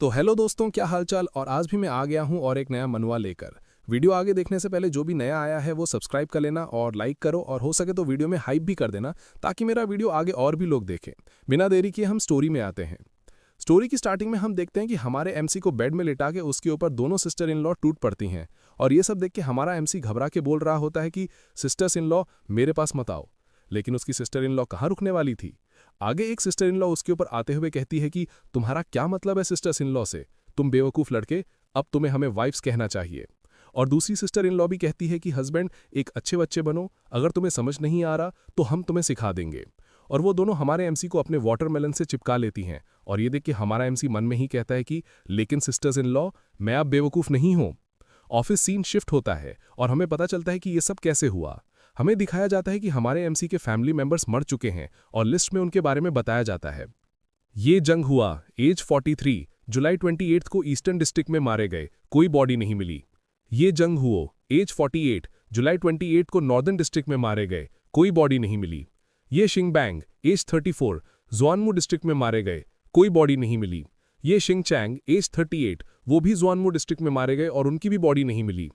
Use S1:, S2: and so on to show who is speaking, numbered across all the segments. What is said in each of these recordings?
S1: तो हेलो दोस्तों, क्या हालचाल। और आज भी मैं आ गया हूं और एक नया मनवा लेकर। वीडियो आगे देखने से पहले जो भी नया आया है वो सब्सक्राइब कर लेना और लाइक करो, और हो सके तो वीडियो में हाइप भी कर देना ताकि मेरा वीडियो आगे और भी लोग देखें। बिना देरी किए हम स्टोरी में आते हैं। स्टोरी की स्टार्टिंग में हम देखते हैं कि हमारे एमसी को बेड में लिटा के उसके ऊपर दोनों सिस्टर इन लॉ टूट पड़ती हैं, और ये सब देख के हमारा एमसी घबरा के बोल रहा होता है कि सिस्टर्स इन लॉ मेरे पास मत आओ। लेकिन उसकी सिस्टर इन लॉ कहाँ रुकने वाली थी। आगे एक सिस्टर इन लॉ उसके ऊपर आते हुए कहती है कि तुम्हारा क्या मतलब है सिस्टर्स इन लॉ से, तुम बेवकूफ़ लड़के, अब तुम्हें हमें वाइफ्स कहना चाहिए। और दूसरी सिस्टर इन लॉ भी कहती है कि हस्बैंड एक अच्छे बच्चे बनो, अगर तुम्हें समझ नहीं आ रहा तो हम तुम्हें सिखा देंगे। और वो दोनों हमारे एमसी को अपने वाटरमेलन से चिपका लेती हैं, और ये देख के हमारा एमसी मन में ही कहता है कि लेकिन सिस्टर्स इन लॉ, मैं अब बेवकूफ़ नहीं हूं। ऑफिस सीन शिफ्ट होता है और हमें पता चलता है कि ये सब कैसे हुआ। हमें दिखाया जाता है कि हमारे एमसी के फैमिली मेंबर्स मर चुके हैं और लिस्ट में उनके बारे में बताया जाता है। ये जंग हुआ एज 43, जुलाई 28 को ईस्टर्न डिस्ट्रिक्ट में मारे गए, कोई बॉडी नहीं मिली। ये जंग हुआ एज 48, जुलाई 28 को नॉर्दर्न डिस्ट्रिक्ट में मारे गए, कोई बॉडी नहीं मिली। ये शिंगबैंग एज 34, जुआनमू डिस्ट्रिक्ट में मारे गए, कोई बॉडी नहीं मिली। ये शिंगचैंग एज 38, वो भी जुआनमू डिस्ट्रिक्ट में मारे गए और उनकी भी बॉडी नहीं मिली।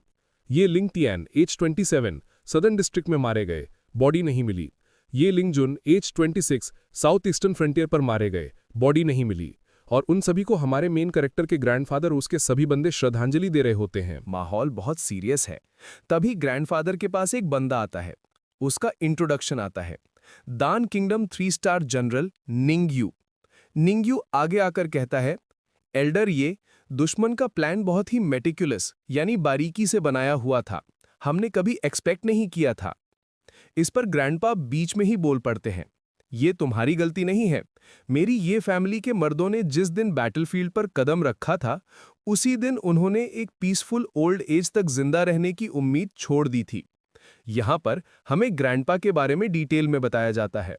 S1: ये लिंगतियान एज 27, सदर्न डिस्ट्रिक्ट में मारे गए, बॉडी नहीं मिली। ये लिंगजुन एज 26, साउथ ईस्टर्न फ्रंटियर पर मारे गए, बॉडी नहीं मिली। और उन सभी को हमारे मेन कैरेक्टर के ग्रैंडफादर और उसके सभी बंदे श्रद्धांजलि दे रहे होते हैं।
S2: माहौल बहुत सीरियस है। तभी ग्रैंडफादर के पास एक बंदा आता है। उसका इंट्रोडक्शन आता है, दान किंगडम 3 स्टार जनरल निंगयू। निंगयू आगे आकर कहता है, एल्डर, ये दुश्मन का प्लान बहुत ही मेटिकुलस यानी बारीकी से बनाया हुआ था, हमने कभी एक्सपेक्ट नहीं किया था। इस पर ग्रैंडपा बीच में ही बोल पड़ते हैं, ये तुम्हारी गलती नहीं है। मेरी ये फैमिली के मर्दों ने जिस दिन बैटलफील्ड पर कदम रखा था, उसी दिन उन्होंने एक पीसफुल ओल्ड एज तक जिंदा रहने की उम्मीद छोड़ दी थी। यहां पर हमें ग्रैंडपा के बारे में डिटेल में बताया जाता है।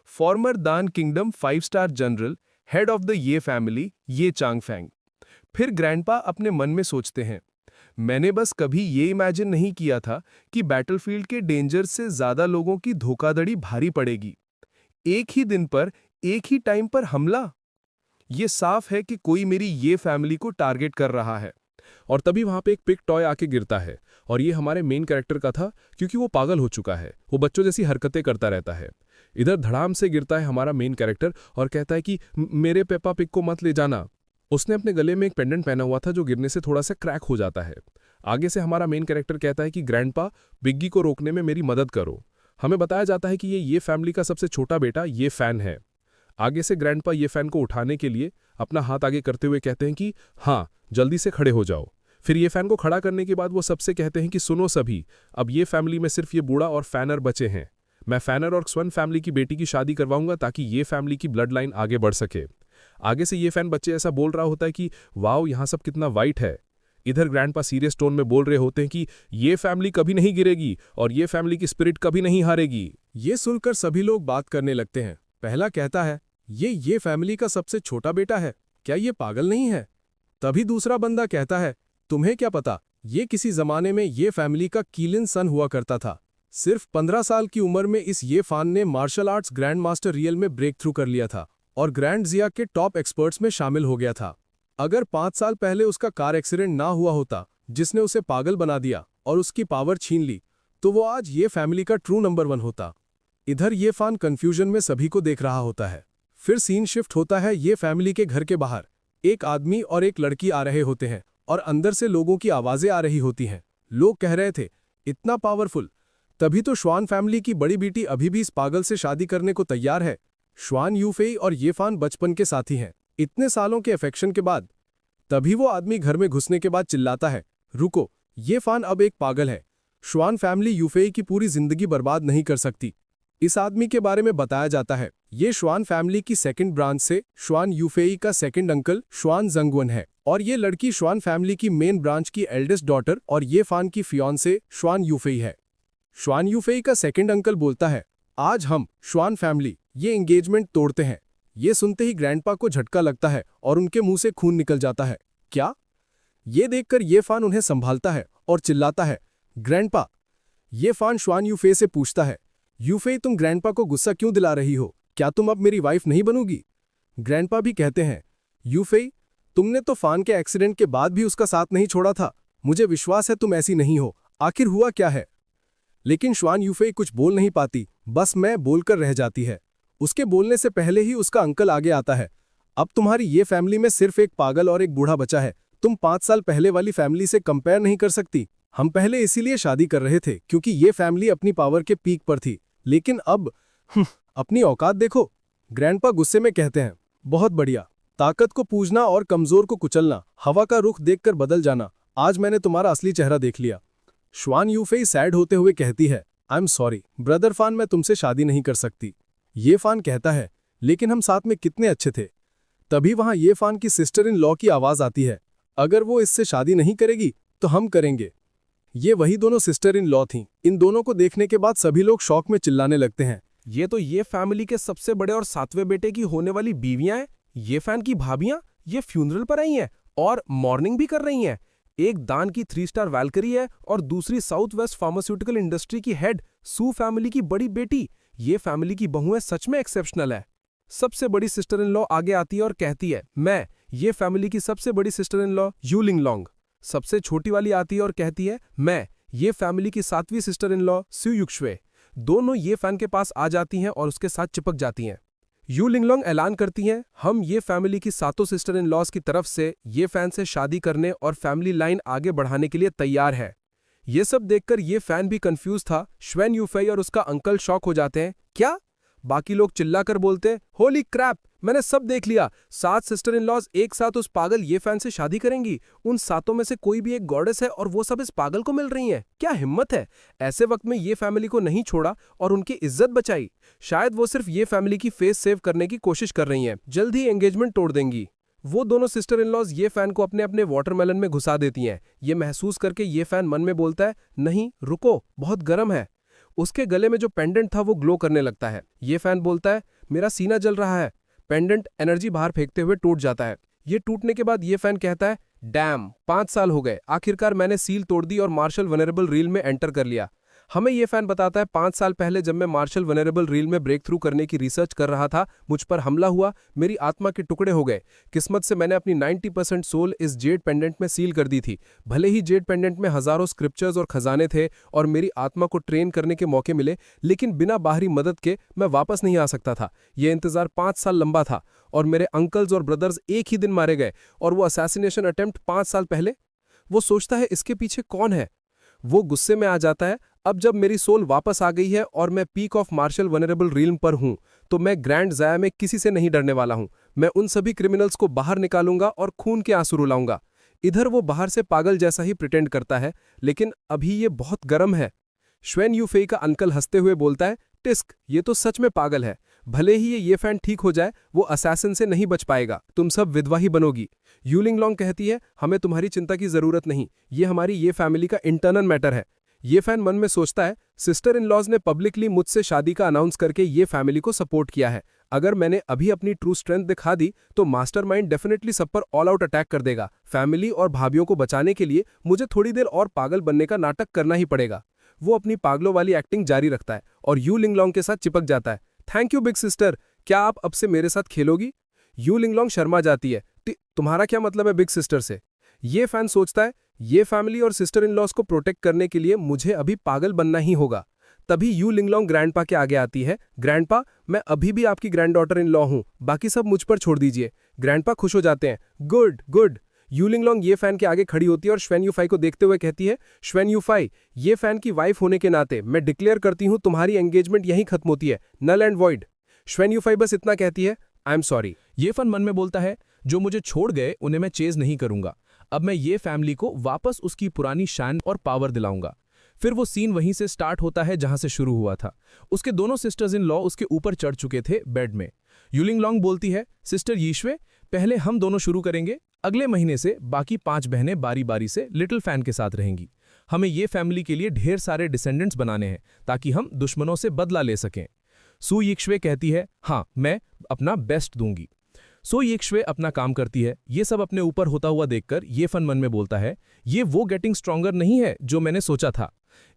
S2: फॉर्मर दान kingdom 5 star general, head of the ये फैमिली, ये चांगफैंग। फिर ग्रैंडपा अपने मन में सोचते हैं, मैंने बस कभी ये इमेजिन नहीं किया था कि बैटलफील्ड के डेंजर से ज्यादा लोगों की धोखाधड़ी भारी पड़ेगी। एक ही दिन पर, एक ही टाइम पर हमला। ये साफ है कि कोई मेरी ये फैमिली को टारगेट कर रहा है।
S1: और तभी वहां पे एक पिक टॉय आके गिरता है, और ये हमारे मेन कैरेक्टर का था, क्योंकि वो पागल हो चुका है, वो बच्चों जैसी हरकतें करता रहता है। इधर धड़ाम से गिरता है हमारा मेन कैरेक्टर और कहता है कि मेरे पेपा पिग को मत ले जाना। उसने अपने गले में एक पेंडेंट पहना हुआ था जो गिरने से थोड़ा सा क्रैक हो जाता है। आगे से हमारा मेन कैरेक्टर कहता है कि ग्रैंडपा, बिग्गी को रोकने में मेरी मदद करो। हमें बताया जाता है कि ये फैमिली का सबसे छोटा बेटा ये फैन है। आगे से ग्रैंडपा ये फैन को उठाने के लिए अपना हाथ आगे करते हुए कहते हैं कि हाँ, जल्दी से खड़े हो जाओ। फिर ये फैन को खड़ा करने के बाद वो सबसे कहते हैं कि सुनो सभी, अब ये फैमिली में सिर्फ ये बूढ़ा और फैनर बचे हैं। मैं फैनर और स्वर्ण फैमिली की बेटी की शादी करवाऊंगा ताकि ये फैमिली की ब्लड लाइन आगे बढ़ सके। आगे से ये फैन बच्चे ऐसा बोल रहा होता है कि वाओ, यहाँ सब कितना वाइट है। इधर ग्रैंडपा सीरियस टोन में बोल रहे होते हैं कि ये फैमिली कभी नहीं गिरेगी और ये फैमिली की स्पिरिट कभी नहीं हारेगी।
S3: ये सुनकर सभी लोग बात करने लगते हैं। पहला कहता है, ये फैमिली का सबसे छोटा बेटा है, क्या ये पागल नहीं है? तभी दूसरा बंदा कहता है, तुम्हें क्या पता, ये किसी जमाने में ये फैमिली का कीलिन सन हुआ करता था। सिर्फ 15 साल की उम्र में इस ये फान ने martial arts grand master realm में ब्रेक थ्रू कर लिया था और ग्रैंड जिया के टॉप एक्सपर्ट्स में शामिल हो गया था। अगर 5 साल पहले उसका कार एक्सीडेंट ना हुआ होता जिसने उसे पागल बना दिया और उसकी पावर छीन ली, तो वो आज ये फैमिली का ट्रू नंबर 1 होता। इधर ये फान कंफ्यूजन में सभी को देख रहा होता है। फिर सीन शिफ्ट होता है ये फैमिली के घर के बाहर। एक आदमी और एक लड़की आ रहे होते हैं और अंदर से लोगों की आवाजें आ रही होती हैं। लोग कह रहे थे, इतना पावरफुल, तभी तो श्वान फैमिली की बड़ी बेटी अभी भी इस पागल से शादी करने को तैयार है। श्वान यूफेई और ये फान बचपन के साथी हैं, इतने सालों के अफेक्शन के बाद। तभी वो आदमी घर में घुसने के बाद चिल्लाता है, रुको, ये फान अब एक पागल है। श्वान फैमिली यूफेई की पूरी जिंदगी बर्बाद नहीं कर सकती। इस आदमी के बारे में बताया जाता है, ये श्वान फैमिली की सेकंड ब्रांच से श्वान यूफेई का सेकंड अंकल श्वान जंगवन है, और ये लड़की श्वान फैमिली की मेन ब्रांच की एल्डेस्ट डॉटर और ये फान की फियांसे श्वान यूफेई है। श्वान यूफेई का सेकंड अंकल बोलता है, आज हम श्वान फैमिली ये एंगेजमेंट तोड़ते हैं। ये सुनते ही ग्रैंडपा को झटका लगता है और उनके मुंह से खून निकल जाता है। क्या? ये देखकर ये फान उन्हें संभालता है और चिल्लाता है, ग्रैंडपा। ये फान श्वान यूफेई से पूछता है, यूफेई, तुम ग्रैंडपा को गुस्सा क्यों दिला रही हो? क्या तुम अब मेरी वाइफ नहीं बनोगी? ग्रैंडपा भी कहते हैं, यूफेई, तुमने तो फान के एक्सीडेंट के बाद भी उसका साथ नहीं छोड़ा था। मुझे विश्वास है तुम ऐसी नहीं हो। आखिर हुआ क्या है? लेकिन श्वान यूफेई कुछ बोल नहीं पाती, बस मैं बोलकर रह जाती है। उसके बोलने से पहले ही उसका अंकल आगे आता है। अब तुम्हारी ये फैमिली में सिर्फ एक पागल और एक बूढ़ा बचा है। तुम 5 साल पहले वाली फैमिली से कंपेयर नहीं कर सकती। हम पहले इसीलिए शादी कर रहे थे क्योंकि ये फैमिली अपनी पावर के पीक पर थी, लेकिन अब अपनी औकात देखो। ग्रैंडपा गुस्से में कहते हैं, बहुत बढ़िया। ताकत को पूजना और कमजोर को कुचलना, हवा का रुख देखकर बदल जाना। आज मैंने तुम्हारा असली चेहरा देख लिया। श्वान यूफेई सैड होते हुए कहती है, आई एम सॉरी ब्रदर फान, मैं तुमसे शादी नहीं कर सकती। ये फान कहता है, लेकिन हम साथ में कितने अच्छे थे। तभी वहां ये फान की सिस्टर इन लॉ की आवाज आती है, अगर वो इससे शादी नहीं करेगी तो हम करेंगे। ये वही दोनों सिस्टर इन लॉ थीं। इन दोनों को देखने के बाद सभी लोग शौक में चिल्लाने लगते हैं।
S2: ये तो ये फैमिली के सबसे बड़े और 7वें बेटे की होने वाली बीवियां हैं। ये फैन की भाभियां ये फ्यूनरल पर आई हैं और मॉर्निंग भी कर रही हैं। एक दान की 3 स्टार वैल्करी है और दूसरी साउथ वेस्ट फार्मास्यूटिकल इंडस्ट्री की हेड सू फैमिली की बड़ी बेटी। ये फैमिली की बहुएं सच में एक्सेप्शनल है। सबसे बड़ी सिस्टर इन लॉ आगे आती है और कहती है, मैं ये फैमिली की सबसे बड़ी सिस्टर इन लॉ यूलिंग लॉन्ग। सबसे छोटी वाली आती है और कहती है, मैं ये फैमिली की 7वीं सिस्टर इन लॉ सू युक्शवे। दोनों ये फैन के पास आ जाती हैं और उसके साथ चिपक जाती हैं। यू लिंगलोंग ऐलान करती हैं, हम ये फैमिली की 7 सिस्टर इन लॉज की तरफ से ये फैन से शादी करने और फैमिली लाइन आगे बढ़ाने के लिए तैयार है। ये सब देखकर ये फैन भी कंफ्यूज था। श्वेन यूफेई और उसका अंकल शॉक हो जाते हैं। क्या? बाकी लोग चिल्लाकर बोलते, होली क्रैप, मैंने सब देख लिया। 7 सिस्टर इन लॉज एक साथ उस पागल ये फैन से शादी करेंगी। उन 7 में से कोई भी एक गॉडेस है और वो सब इस पागल को मिल रही हैं। क्या हिम्मत है! ऐसे वक्त में ये फैमिली को नहीं छोड़ा और उनकी इज्जत बचाई। शायद वो सिर्फ ये फैमिली की फेस सेव करने की कोशिश कर रही हैं। जल्द ही एंगेजमेंट तोड़ देंगी। वो दोनों सिस्टर इन लॉज ये फैन को अपने अपने वाटरमेलन में घुसा देती हैं। ये महसूस करके ये फैन मन में बोलता है, नहीं रुको, बहुत गर्म है। उसके गले में जो पेंडेंट था वो ग्लो करने लगता है। ये फैन बोलता है, मेरा सीना जल रहा है। पेंडेंट एनर्जी बाहर फेंकते हुए टूट जाता है। ये टूटने के बाद ये फैन कहता है, डैम, 5 साल हो गए, आखिरकार मैंने सील तोड़ दी और मार्शल वनरेबल रील में एंटर कर लिया। हमें ये फैन बताता है, 5 साल पहले जब मैं मार्शल वनरेबल रील में ब्रेक थ्रू करने की रिसर्च कर रहा था, मुझ पर हमला हुआ, मेरी आत्मा के टुकड़े हो गए। किस्मत से मैंने अपनी 90% सोल इस जेड पेंडेंट में सील कर दी थी। भले ही जेड पेंडेंट में हजारों स्क्रिप्चर्स और खजाने थे और मेरी आत्मा को ट्रेन करने के मौके मिले, लेकिन बिना बाहरी मदद के मैं वापस नहीं आ सकता था। यह इंतजार 5 साल लंबा था और मेरे अंकल्स और ब्रदर्स एक ही दिन मारे गए। और वो असैसिनेशन अटेम्प्ट 5 साल पहले। वो सोचता है, इसके पीछे कौन है? वो गुस्से में आ जाता है। अब जब मेरी सोल वापस आ गई है और मैं पीक ऑफ मार्शल वनरेबल रील्म पर हूं, तो मैं ग्रैंड ज़ाया में किसी से नहीं डरने वाला हूं। मैं उन सभी क्रिमिनल्स को बाहर निकालूंगा और खून के आंसू रुलाऊंगा। इधर वो बाहर से पागल जैसा ही प्रिटेंड करता है, लेकिन अभी ये बहुत गर्म है। श्वेन यूफेई का अंकल हंसते हुए बोलता है, टिस्क, ये तो सच में पागल है। भले ही ये फैन ठीक हो जाए, वो असैसिन से नहीं बच पाएगा। तुम सब विधवा ही बनोगी। यूलिंग लॉन्ग कहती है, हमें तुम्हारी चिंता की जरूरत नहीं, ये हमारी ये फैमिली का इंटरनल मैटर है। ये फैन मन में सोचता है, सिस्टर इन लॉज ने पब्लिकली मुझसे शादी का अनाउंस करके ये फैमिली को सपोर्ट किया है। अगर मैंने अभी अपनी ट्रू स्ट्रेंथ दिखा दी तो मास्टरमाइंड डेफिनेटली सब पर ऑल आउट अटैक कर देगा। फैमिली और भाभियों को बचाने के लिए मुझे थोड़ी देर और पागल बनने का नाटक करना ही पड़ेगा। वो अपनी पागलों वाली एक्टिंग जारी रखता है और यू लिंगलोंग के साथ चिपक जाता है। थैंक यू बिग सिस्टर, क्या आप अब से मेरे साथ खेलोगी? यू लिंगलोंग शर्मा जाती है। तुम्हारा क्या मतलब है बिग सिस्टर से? ये फैन सोचता है, ये फैमिली और सिस्टर इन लॉज को प्रोटेक्ट करने के लिए मुझे अभी पागल बनना ही होगा। तभी यू लिंगलोंग ग्रैंडपा के आगे आती है। ग्रैंडपा, मैं अभी भी आपकी ग्रैंड डॉटर इन लॉ हूं, बाकी सब मुझ पर छोड़ दीजिए। ग्रैंडपा खुश हो जाते हैं। Good good. यू लिंगलोंग ये फैन के आगे खड़ी होती है और श्वेन यूफाई को देखते हुए कहती है, श्वेन यूफाई, ये फैन की वाइफ होने के नाते मैं डिक्लेयर करती हूं तुम्हारी एंगेजमेंट यहीं खत्म होती है, नल एंड वॉइड। श्वेन यूफाई बस इतना कहती है, आई एम सॉरी।
S1: ये फैन मन में बोलता है, जो मुझे छोड़ गए उन्हें मैं चेज नहीं करूंगा। अब मैं ये फैमिली को वापस उसकी पुरानी शान और पावर दिलाऊंगा। फिर वो सीन वहीं से स्टार्ट होता है जहां से शुरू हुआ था। उसके दोनों सिस्टर्स इन लॉ उसके ऊपर चढ़ चुके थे बेड में। यूलिंग लॉन्ग बोलती है, सिस्टर यीशवे, पहले हम दोनों शुरू करेंगे। अगले महीने से बाकी 5 बहनें बारी बारी से लिटिल फैन के साथ रहेंगी। हमें ये फैमिली के लिए ढेर सारे डिसेंडेंट्स बनाने हैं ताकि हम दुश्मनों से बदला ले सकें। सू यीशवे कहती है, हाँ, मैं अपना बेस्ट दूंगी। सो यीशवे अपना काम करती है। ये सब अपने ऊपर होता हुआ देखकर ये फन मन में बोलता है, ये वो गेटिंग स्ट्रॉन्गर नहीं है जो मैंने सोचा था।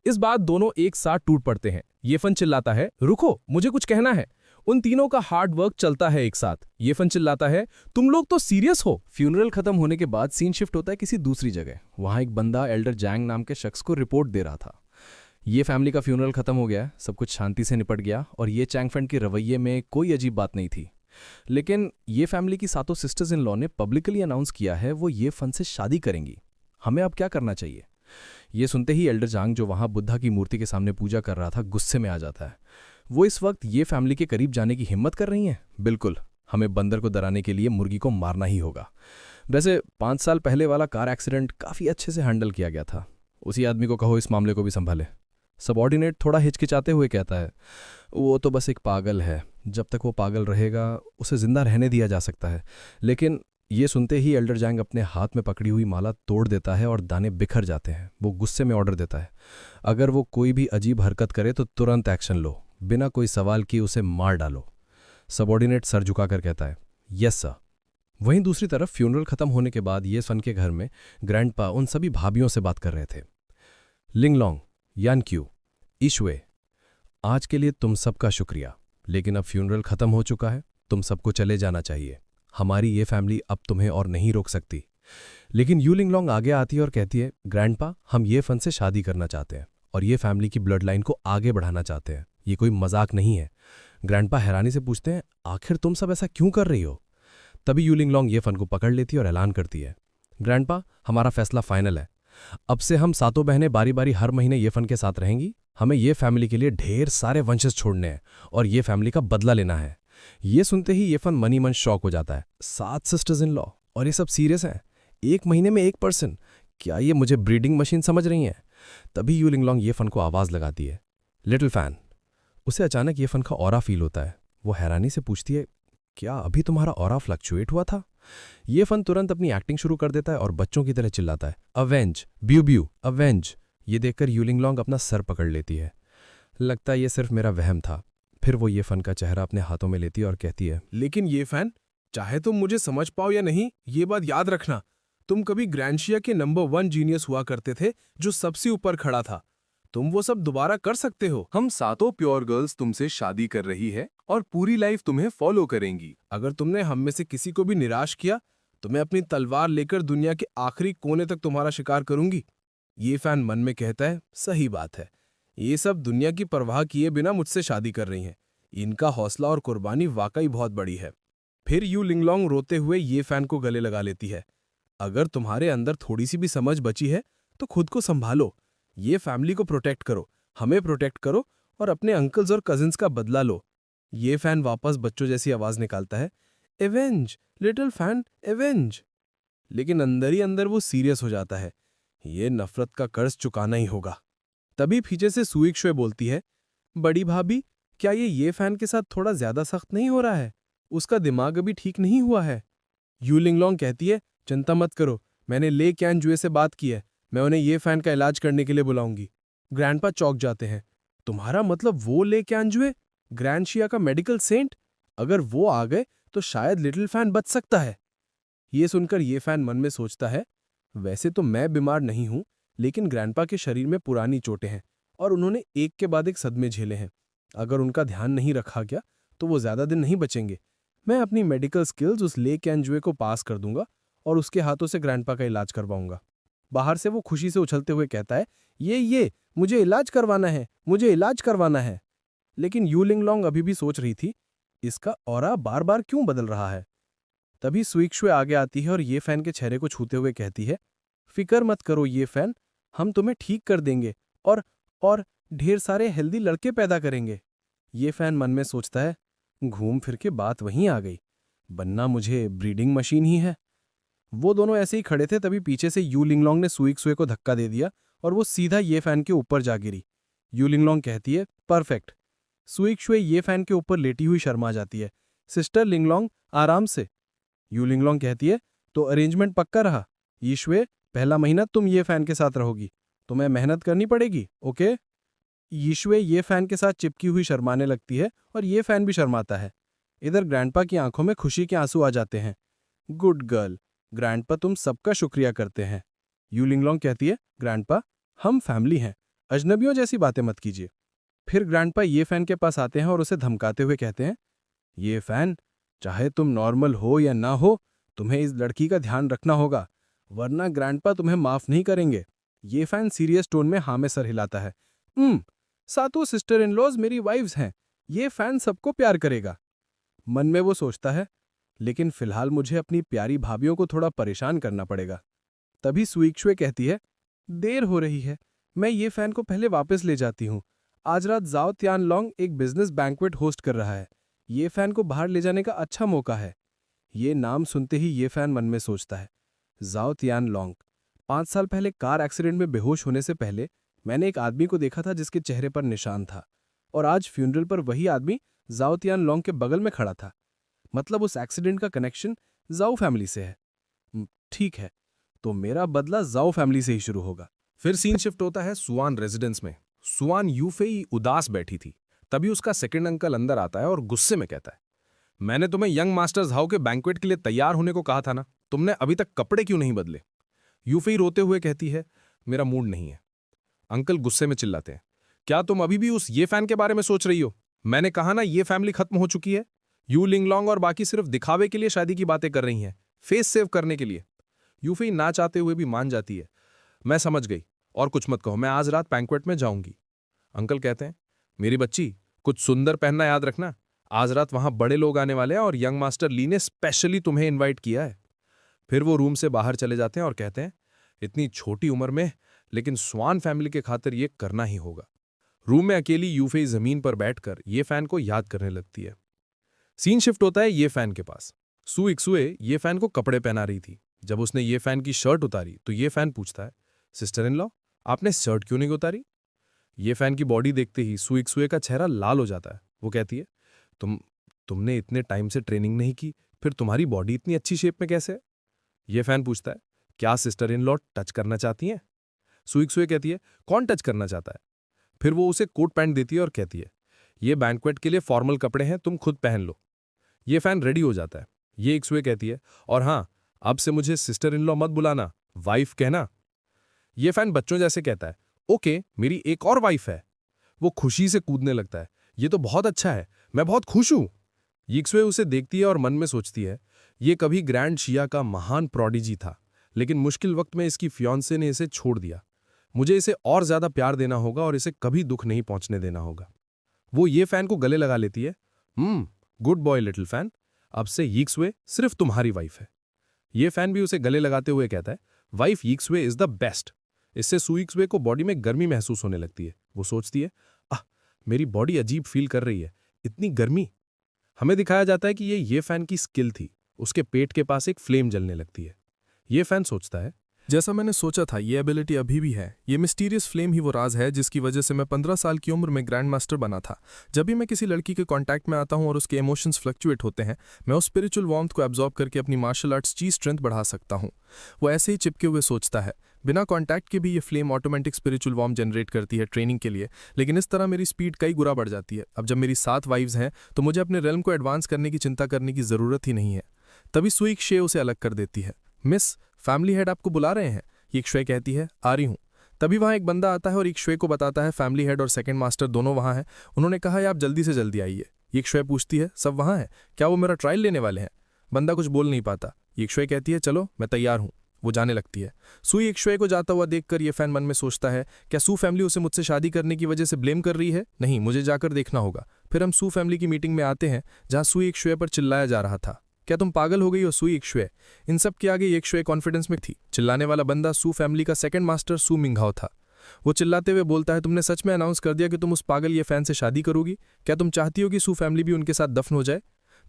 S1: इस बात दोनों एक साथ टूट पड़ते हैं। ये फन चिल्लाता है, रुको, मुझे कुछ कहना है।
S3: उन तीनों का हार्ड वर्क चलता है एक साथ। ये फन चिल्लाता है, तुम लोग तो सीरियस हो।
S1: फ्यूनरल खत्म होने के बाद सीन शिफ्ट होता है किसी दूसरी जगह। वहां एक बंदा एल्डर जैंग नाम के शख्स को रिपोर्ट दे रहा था। ये फैमिली का फ्यूनरल खत्म हो गया है, सब कुछ शांति से निपट गया और ये चैंग फ्रेंड के रवैये में कोई अजीब बात नहीं थी। लेकिन ये फैमिली की सातों सिस्टर्स इन लॉ ने पब्लिकली अनाउंस किया है वो ये फन से शादी करेंगी। हमें अब क्या करना चाहिए? ये सुनते ही एल्डर जांग, जो वहां बुद्धा की मूर्ति के सामने पूजा कर रहा था, गुस्से में आ जाता है। वो इस वक्त ये फैमिली के करीब जाने की हिम्मत कर रही हैं। बिल्कुल, हमें बंदर को डराने के लिए मुर्गी को मारना ही होगा। वैसे 5 साल पहले वाला कार एक्सीडेंट काफ़ी अच्छे से हैंडल किया गया था। उसी आदमी को कहो इस मामले को भी संभाले। सबऑर्डिनेट थोड़ा हिचकिचाते हुए कहता है, वो तो बस एक पागल है, जब तक वो पागल रहेगा उसे जिंदा रहने दिया जा सकता है। लेकिन ये सुनते ही एल्डर जैंग अपने हाथ में पकड़ी हुई माला तोड़ देता है और दाने बिखर जाते हैं। वो गुस्से में ऑर्डर देता है, अगर वो कोई भी अजीब हरकत करे तो तुरंत एक्शन लो, बिना कोई सवाल किए उसे मार डालो। सबऑर्डिनेट सर झुकाकर कहता है, यस सर। वहीं दूसरी तरफ फ्यूनरल खत्म होने के बाद ये सन के घर में ग्रैंडपा उन सभी भाभियों से बात कर रहे थे। लिंगलोंग, यानक्यू, ईश्वे, आज के लिए तुम सबका शुक्रिया, लेकिन अब फ्यूनरल खत्म हो चुका है, तुम सबको चले जाना चाहिए। हमारी ये फैमिली अब तुम्हें और नहीं रोक सकती। लेकिन यू लिंगलोंग आगे आती है और कहती है, ग्रैंडपा, हम ये फन से शादी करना चाहते हैं और ये फैमिली की ब्लड लाइन को आगे बढ़ाना चाहते हैं। ये कोई मजाक नहीं है। ग्रैंडपा हैरानी से पूछते हैं, आखिर तुम सब ऐसा क्यों कर रही हो? तभी यू लिंगलोंग ये फन को पकड़ लेती है और ऐलान करती है, ग्रैंडपा, हमारा फैसला फाइनल है। अब से हम सातों बहनें बारी बारी हर महीने ये फन के साथ रहेंगी। हमें ये फैमिली के लिए ढेर सारे वंशज छोड़ने हैं और ये फैमिली का बदला लेना है। ये सुनते ही ये फन मनी मन शॉक हो जाता है। 7 सिस्टर्स इन लॉ और ये सब सीरियस हैं। 1 महीने में 1 पर्सन, क्या ये मुझे ब्रीडिंग मशीन समझ रही हैं? तभी यू लिंगलोंग ये फन को आवाज लगाती है, लिटिल फैन। उसे अचानक ये फन का ऑरा फील होता है। वो हैरानी से पूछती है, क्या अभी तुम्हारा ऑरा फ्लक्चुएट हुआ था? ये फन तुरंत अपनी एक्टिंग शुरू कर देता है और बच्चों की तरह चिल्लाता है, अवेंज, ब्यू ब्यू, अवेंज। ये देखकर यू लिंगलोंग अपना सर पकड़ लेती है। लगता है ये सिर्फ मेरा वहम था। फिर वो ये फन का चेहरा अपने हाथों में लेती है और कहती है,
S2: लेकिन ये फैन, चाहे तुम मुझे समझ पाओ या नहीं, ये बात याद रखना, तुम कभी ग्रैंशिया के नंबर 1 जीनियस हुआ करते थे जो सबसे ऊपर खड़ा था। तुम वो सब दोबारा कर सकते हो।
S3: हम सातों प्योर गर्ल्स तुमसे शादी कर रही है और पूरी लाइफ तुम्हें फॉलो करेंगी।
S2: अगर तुमने हम में से किसी को भी निराश किया तो मैं अपनी तलवार लेकर दुनिया के आखिरी कोने तक तुम्हारा शिकार करूंगी। ये फैन मन में कहता है, सही बात है, ये सब दुनिया की परवाह किए बिना मुझसे शादी कर रही हैं। इनका हौसला और कुर्बानी वाकई बहुत बड़ी है। फिर यू लिंगलोंग रोते हुए ये फैन को गले लगा लेती है, अगर तुम्हारे अंदर थोड़ी सी भी समझ बची है तो खुद को संभालो। ये फैमिली को प्रोटेक्ट करो, हमें प्रोटेक्ट करो और अपने अंकल्स और कजिन्स का बदला लो। ये फैन वापस बच्चों जैसी आवाज निकालता है, एवेंज, लिटिल फैन, एवेंज। लेकिन अंदर ही अंदर वो सीरियस हो जाता है, ये नफरत का कर्ज चुकाना ही होगा। तभी पीछे से सुइक्शुए बोलती है, बड़ी भाभी, क्या ये फैन के साथ थोड़ा ज्यादा सख्त नहीं हो रहा है? उसका दिमाग अभी ठीक नहीं हुआ है। यू लिंगलोंग कहती है, चिंता मत करो, मैंने ले कैन जुए से बात की है, मैं उन्हें ये फैन का इलाज करने के लिए बुलाऊंगी। ग्रैंडपा चौंक जाते हैं, तुम्हारा मतलब वो ले कैन जुए, ग्रैंडशिया का मेडिकल सेंट? अगर वो आ गए तो शायद लिटिल फैन बच सकता है। ये सुनकर ये फैन मन में सोचता है, वैसे तो मैं बीमार नहीं हूं, लेकिन ग्रैंडपा के शरीर में पुरानी चोटें हैं और उन्होंने एक के बाद एक सदमे झेले हैं। अगर उनका ध्यान नहीं रखा गया तो वो ज्यादा दिन नहीं बचेंगे। मैं अपनी मेडिकल स्किल्स उस ले कैन जुए को पास कर दूंगा और उसके हाथों से ग्रैंडपा का इलाज करवाऊंगा। बाहर से वो खुशी से उछलते हुए कहता है, ये मुझे इलाज करवाना है, मुझे इलाज करवाना है। लेकिन यू लिंगलोंग अभी भी सोच रही थी, इसका ऑरा बार बार क्यों बदल रहा है। तभी सुइक्शुए आगे आती है और ये फैन के चेहरे को छूते हुए कहती है, फिक्र मत करो ये फैन, हम तुम्हें ठीक कर देंगे और ढेर सारे हेल्दी लड़के पैदा करेंगे। ये फैन मन में सोचता है, घूम फिर के बात वहीं आ गई, बनना मुझे ब्रीडिंग मशीन ही है। वो दोनों ऐसे ही खड़े थे, तभी पीछे से यू लिंगलोंग ने सुइक्शुए को धक्का दे दिया और वो सीधा ये फैन के ऊपर जा गिरी। यू लिंगलोंग कहती है, परफेक्ट। सुइक्शुए ये फैन के ऊपर लेटी हुई शर्मा जाती है, सिस्टर लिंगलोंग आराम से। यू लिंगलोंग कहती है, तो अरेंजमेंट पक्का रहा। ईश्वे, पहला महीना तुम ये फैन के साथ रहोगी, तुम्हें मेहनत करनी पड़ेगी, ओके? ईश्वे ये फैन के साथ चिपकी हुई शर्माने लगती है और ये फैन भी शर्माता है। इधर ग्रैंडपा की आंखों में खुशी के आंसू आ जाते हैं। गुड गर्ल, ग्रैंडपा तुम सबका शुक्रिया करते हैं। यू लिंगलोंग कहती है, ग्रैंडपा, हम फैमिली हैं, अजनबियों जैसी बातें मत कीजिए। फिर ग्रैंडपा ये फैन के पास आते हैं और उसे धमकाते हुए कहते हैं,
S3: ये फैन, चाहे तुम नॉर्मल हो या ना हो, तुम्हें इस लड़की का ध्यान रखना होगा, वरना ग्रैंडपा तुम्हें माफ नहीं करेंगे। ये फैन सीरियस टोन में हाँ में सर हिलाता है। सातों सिस्टर इन लॉज मेरी वाइफ्स हैं, ये फैन सबको प्यार करेगा। मन में वो सोचता है, लेकिन फिलहाल मुझे अपनी प्यारी भाभियों को थोड़ा परेशान करना पड़ेगा। तभी सुईक्ष्वे कहती है, देर हो रही है, मैं ये फैन को पहले वापस ले जाती हूँ। आज रात जाओ त्यानलोंग एक बिजनेस बैंक्वेट होस्ट कर रहा है, ये फैन को बाहर ले जाने का अच्छा मौका है। ये नाम सुनते ही ये फैन मन में सोचता है, जाओ त्यानलोंग। 5 साल पहले कार एक्सीडेंट में बेहोश होने से पहले मैंने एक आदमी को देखा था जिसके चेहरे पर निशान था, और आज फ्यूनरल पर वही आदमी जाओ त्यानलोंग के बगल में खड़ा था। मतलब उस एक्सीडेंट का कनेक्शन जाओ फैमिली से है। ठीक है, तो मेरा बदला जाओ फैमिली से ही शुरू होगा।
S1: फिर सीन शिफ्ट होता है सुआन रेजिडेंस में। सुआन यूफेई उदास बैठी थी। तभी उसका सेकंड अंकल अंदर आता है और गुस्से में कहता है, मैंने तुम्हें यंग मास्टर्स हाउ के बैंक्वेट के लिए तैयार होने को कहा था ना, तुमने अभी तक कपड़े क्यों नहीं बदले? यूफेई रोते हुए कहती है, मेरा मूड नहीं है। अंकल गुस्से में चिल्लाते हैं, क्या तुम अभी भी उस ये फैन के बारे में सोच रही हो? मैंने कहा ना ये फैमिली खत्म हो चुकी है। यू लिंगलोंग और बाकी सिर्फ दिखावे के लिए शादी की बातें कर रही हैं, फेस सेव करने के लिए। यूफेई ना चाहते हुए भी मान जाती है, मैं समझ गई, और कुछ मत कहो, मैं आज रात बैंक्वेट में जाऊंगी। अंकल कहते हैं, मेरी बच्ची कुछ सुंदर पहनना याद रखना, आज रात वहां बड़े लोग आने वाले हैं और यंग मास्टर ली ने स्पेशली तुम्हें इनवाइट किया है। फिर वो रूम से बाहर चले जाते हैं और कहते हैं, इतनी छोटी उम्र में, लेकिन स्वान फैमिली के खातिर ये करना ही होगा। रूम में अकेली यूफेई जमीन पर बैठकर ये फैन को याद करने लगती है। सीन शिफ्ट होता है ये फैन के पास। सू इक्सुए ये फैन को कपड़े पहना रही थी। जब उसने ये फैन की शर्ट उतारी तो ये फैन पूछता है, सिस्टर इन लॉ, आपने शर्ट क्यों नहीं उतारी? ये फैन की बॉडी देखते ही सू इक्सुए का चेहरा लाल हो जाता है। वो कहती है, तुमने इतने टाइम से ट्रेनिंग नहीं की, फिर तुम्हारी बॉडी इतनी अच्छी शेप में कैसे है? ये फैन पूछता है, क्या सिस्टर इन लॉ टच करना चाहती हैं? सू इक्सुए कहती है, कौन टच करना चाहता है? फिर वो उसे कोट पैंट देती है और कहती है, ये बैंक्वेट के लिए फॉर्मल कपड़े हैं, तुम खुद पहन लो। ये फैन रेडी हो जाता है। ये इक्सुए कहती है, और हाँ, अब से मुझे सिस्टर इन लॉ मत बुलाना, वाइफ कहना। ये फैन बच्चों जैसे कहता है, ओके, मेरी एक और वाइफ है। वो खुशी से कूदने लगता है, ये तो बहुत अच्छा है, मैं बहुत खुश हूं। यिक्सुए उसे देखती है और मन में सोचती है, ये कभी ग्रैंड शिया का महान प्रोडिजी था, लेकिन मुश्किल वक्त में इसकी फियांसे ने इसे छोड़ दिया। मुझे इसे और ज्यादा प्यार देना होगा और इसे कभी दुख नहीं पहुंचने देना होगा। वो ये फैन को गले लगा लेती है। गुड बॉय लिटिल फैन, अब से यिक्सुए सिर्फ तुम्हारी वाइफ है। ये फैन भी उसे गले लगाते हुए कहता है, वाइफ यिक्सुए इज द बेस्ट। इससे सू इक्सुए को बॉडी में गर्मी महसूस होने लगती है। वो सोचती है, मेरी बॉडी अजीब फील कर रही है, इतनी गर्मी। हमें दिखाया जाता है कि ये फैन की स्किल थी। उसके पेट के पास एक फ्लेम जलने लगती है। ये फैन सोचता है,
S4: जैसा मैंने सोचा था, ये एबिलिटी अभी भी है। ये मिस्टीरियस फ्लेम ही वो राज है जिसकी वजह से मैं 15 साल की उम्र में ग्रैंड मास्टर बना था। जब भी मैं किसी लड़की के कांटेक्ट में आता हूं और उसके इमोशंस फ्लक्चुएट होते हैं, मैं उस स्पिरिचुअल वार्मथ को एब्जॉर्ब करके अपनी मार्शल आर्ट्स की स्ट्रेंथ बढ़ा सकता हूं। वो ऐसे ही चिपके हुए सोचता है। बिना कॉन्टैक्ट के भी ये flame automatic spiritual warm generate करती है ट्रेनिंग के लिए, लेकिन इस तरह मेरी स्पीड कई गुना बढ़ जाती है। अब जब मेरी 7 वाइव्स हैं तो मुझे अपने रेल्म को एडवांस करने की चिंता करने की जरूरत ही नहीं है। तभी सुईक्शे उसे अलग कर देती है। मिस, फैमिली हेड आपको बुला रहे हैं। यिक्शुए कहती है, आ रही हूं। तभी वहां एक बंदा आता है और यिक्शुए को बताता है फैमिली हेड और सेकंड मास्टर दोनों वहां हैं। उन्होंने कहा है आप जल्दी से जल्दी आइए। यिक्शुए पूछती है, सब वहां है, क्या वो मेरा ट्रायल लेने वाले हैं? बंदा कुछ बोल नहीं पाता। यिक्शुए कहती है, चलो मैं तैयार हूं। वो जाने लगती है। सू यिक्शुए को जाता हुआ देखकर ये फैन मन में सोचता है, क्या सू फैमिली उसे मुझसे शादी करने की वजह से ब्लेम कर रही है? नहीं, मुझे जाकर देखना होगा। फिर हम सू फैमिली की मीटिंग में आते हैं जहां सू यिक्शुए पर चिल्लाया जा रहा था, क्या तुम पागल हो गई हो सू यिक्शुए? इन सब के आगे यिक्शुए कॉन्फिडेंस में थी। चिल्लाने वाला बंदा सू फैमिली का सेकंड मास्टर सू मिंघाओ था। वो चिल्लाते हुए बोलता है, तुमने सच में अनाउंस कर दिया कि तुम उस पागल ये फैन से शादी करोगी? क्या तुम चाहती हो कि सू फैमिली भी उनके साथ दफन हो जाए?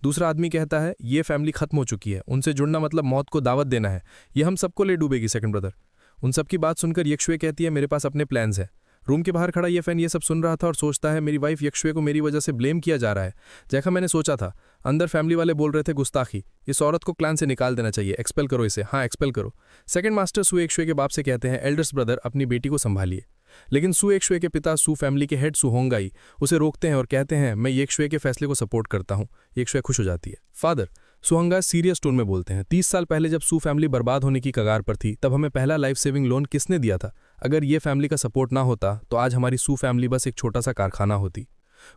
S4: दूसरा आदमी कहता है, ये फैमिली खत्म हो चुकी है, उनसे जुड़ना मतलब मौत को दावत देना है, ये हम सबको ले डूबेगी सेकंड ब्रदर। उन सबकी बात सुनकर यिक्शुए कहती है, मेरे पास अपने प्लान्स हैं। रूम के बाहर खड़ा ये फैन ये सब सुन रहा था और सोचता है, मेरी वाइफ यिक्शुए को मेरी वजह से ब्लेम किया जा रहा है। जैसा मैंने सोचा था। अंदर फैमिली वाले बोल रहे थे, गुस्ताखी, इस औरत को क्लान से निकाल देना चाहिए, एक्सपेल करो इसे। हाँ, एक्सपेल करो। सेकंड मास्टर सू यिक्शुए के बाप से कहते हैं, एल्डर्स ब्रदर अपनी बेटी को संभालिए। लेकिन सू यिक्शुए के पिता सू फैमिली के हेड सू होंगाई उसे रोकते हैं और कहते हैं, मैं यिक्शुए के फैसले को सपोर्ट करता हूं। यिक्शुए खुश हो जाती है। फादर, सुहंगा सीरियस टोन में बोलते हैं, 30 साल पहले जब सू फैमिली बर्बाद होने की कगार पर थी, तब हमें पहला लाइफ सेविंग लोन किसने दिया था? अगर ये फैमिली का सपोर्ट ना होता तो आज हमारी सू फैमिली बस एक छोटा सा कारखाना होती।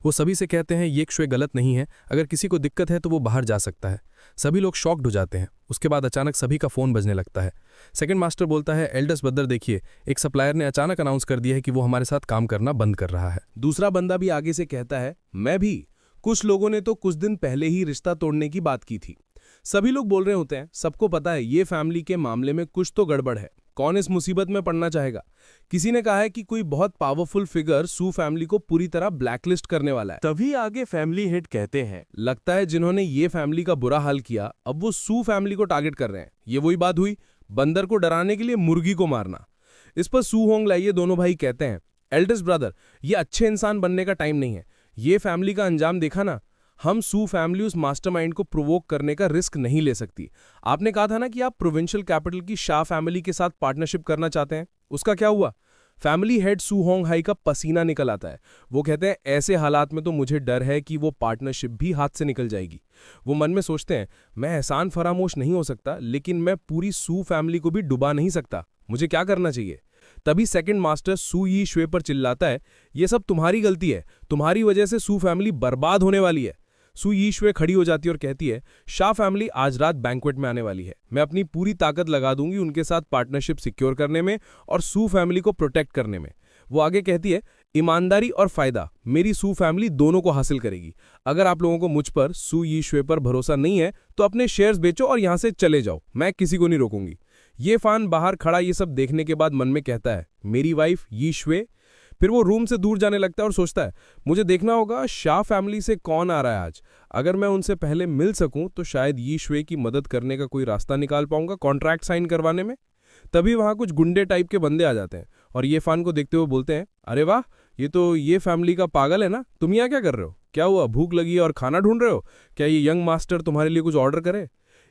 S4: वो सभी से कहते हैं ये शुए गलत नहीं है, अगर किसी को दिक्कत है तो वो बाहर जा सकता है। सभी लोग शॉक्ड हो जाते हैं। उसके बाद अचानक सभी का फ़ोन बजने लगता है। सेकंड मास्टर बोलता है, एल्डर्स ब्रदर देखिए, एक सप्लायर ने अचानक अनाउंस कर दिया है कि वो हमारे साथ काम करना बंद कर रहा है।
S2: दूसरा बंदा भी आगे से कहता है, मैं भी। कुछ लोगों ने तो कुछ दिन पहले ही रिश्ता तोड़ने की बात की थी। सभी लोग बोल रहे होते हैं, सबको पता है ये फैमिली के मामले में कुछ तो गड़बड़ है, कौन इस मुसीबत में पड़ना चाहेगा। किसी ने कहा है कि कोई बहुत पावरफुल फिगर सू फैमिली को पूरी तरह ब्लैकलिस्ट करने वाला है।
S3: तभी आगे फैमिली हेड कहते हैं,
S2: लगता है जिन्होंने ये फैमिली का बुरा हाल किया अब वो सू फैमिली को टारगेट कर रहे हैं। ये वही बात हुई, बंदर को डराने के लिए मुर्गी को मारना। इस पर सू होंग लाइये दोनों भाई कहते हैं, एल्डर्स ब्रदर, ये अच्छे इंसान बनने का टाइम नहीं है। ये फैमिली का अंजाम देखा ना, हम सू फैमिली उस मास्टरमाइंड को प्रोवोक करने का रिस्क नहीं ले सकती। आपने कहा था ना कि आप प्रोविंशियल कैपिटल की शाह फैमिली के साथ पार्टनरशिप करना चाहते हैं, उसका क्या हुआ? फैमिली हेड सू होंग हाई का पसीना निकल आता है। वो कहते हैं, ऐसे हालात में तो मुझे डर है कि वो पार्टनरशिप भी हाथ से निकल जाएगी। वो मन में सोचते हैं, मैं एहसान फरामोश नहीं हो सकता, लेकिन मैं पूरी सू फैमिली को भी डुबा नहीं सकता। मुझे क्या करना चाहिए? तभी सेकंड मास्टर सू यी शुए पर चिल्लाता है, ये सब तुम्हारी गलती है, तुम्हारी वजह से सू फैमिली बर्बाद होने वाली है। सू यी शुए खड़ी हो जाती है और कहती है, शाह फैमिली आज रात बैंक्वेट में आने वाली है। मैं अपनी पूरी ताकत लगा दूंगी उनके साथ पार्टनरशिप सिक्योर करने में और सू फैमिली को प्रोटेक्ट करने में। वो आगे कहती है, ईमानदारी और फायदा मेरी सू फैमिली दोनों को हासिल करेगी। अगर आप लोगों को मुझ पर, सू यी शुए पर भरोसा नहीं है तो अपने शेयर्स बेचो और यहां से चले जाओ, मैं किसी को नहीं रोकूंगी। ये फान बाहर खड़ा ये सब देखने के बाद मन में कहता है, मेरी वाइफ यी शुए। फिर वो रूम से दूर जाने लगता है और सोचता है, मुझे देखना होगा शाह फैमिली से कौन आ रहा है आज। अगर मैं उनसे पहले मिल सकूं तो शायद यी शुए की मदद करने का कोई रास्ता निकाल पाऊंगा कॉन्ट्रैक्ट साइन करवाने में। तभी वहां कुछ गुंडे टाइप के बंदे आ जाते हैं और ये फान को देखते हुए बोलते हैं, अरे वाह, ये तो ये फैमिली का पागल है ना, तुम यहाँ क्या कर रहे हो? क्या हुआ, भूख लगी और खाना ढूंढ रहे हो? क्या ये यंग मास्टर तुम्हारे लिए कुछ ऑर्डर करे?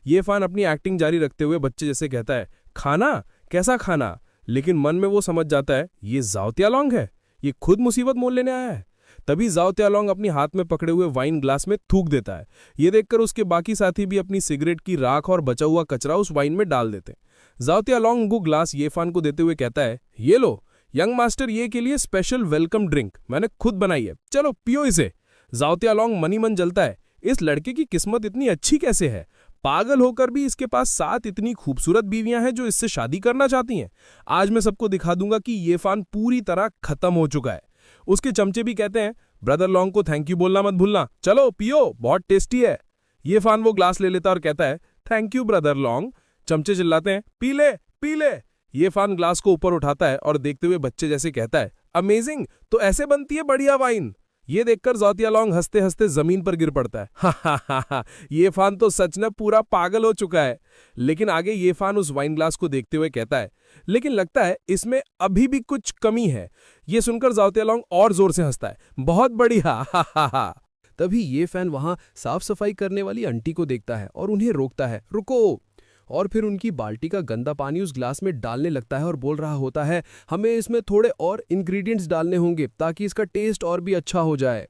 S2: ये फान अपनी एक्टिंग जारी रखते हुए बच्चे जैसे कहता है, खाना? कैसा खाना? लेकिन मन में वो समझ जाता है, ये जाओ त्यालोंग है, ये खुद मुसीबत मोल लेने आया है। तभी जाओ त्यालोंग अपनी हाथ में पकड़े हुए वाइन ग्लास में थूक देता है। ये देखकर उसके बाकी साथी भी अपनी सिगरेट की राख और बचा हुआ कचरा उस वाइन में डाल देते हैं। जाओ त्यालोंग वो ग्लास ये फान को देते हुए कहता है, ये लो यंग मास्टर, ये के लिए स्पेशल वेलकम ड्रिंक मैंने खुद बनाई है, चलो पियो इसे। जाओ त्यालोंग मनी मन जलता है, इस लड़के की किस्मत इतनी अच्छी कैसे है? पागल होकर भी इसके पास 7 इतनी खूबसूरत बीवियां हैं जो इससे शादी करना चाहती हैं। आज मैं सबको दिखा दूंगा कि ये फान पूरी तरह खत्म हो चुका है। उसके चमचे भी कहते हैं, ब्रदर लॉन्ग को थैंक यू बोलना मत भूलना, चलो पियो, बहुत टेस्टी है। ये फान वो ग्लास ले लेता और कहता है, थैंक यू ब्रदर लॉन्ग। चमचे चिल्लाते हैं, पी ले पी ले। ये फान ग्लास को ऊपर उठाता है और देखते हुए बच्चे जैसे कहता है, अमेजिंग, तो ऐसे बनती है बढ़िया वाइन। ये देखकर जाओ त्यालोंग हंसते हंसते जमीन पर गिर पड़ता है। हा, ये फान तो सच में पूरा पागल हो चुका है। लेकिन आगे ये फान उस वाइन ग्लास को देखते हुए कहता है, लेकिन लगता है इसमें अभी भी कुछ कमी है। ये सुनकर जाओ त्यालोंग और जोर से हंसता है, बहुत बढ़िया, हा।
S3: तभी ये फैन वहां साफ सफाई करने वाली आंटी को देखता है और उन्हें रोकता है, रुको। और फिर उनकी बाल्टी का गंदा पानी उस ग्लास में डालने लगता है और बोल रहा होता है, हमें इसमें थोड़े और इंग्रेडिएंट्स डालने होंगे ताकि इसका टेस्ट और भी अच्छा हो जाए।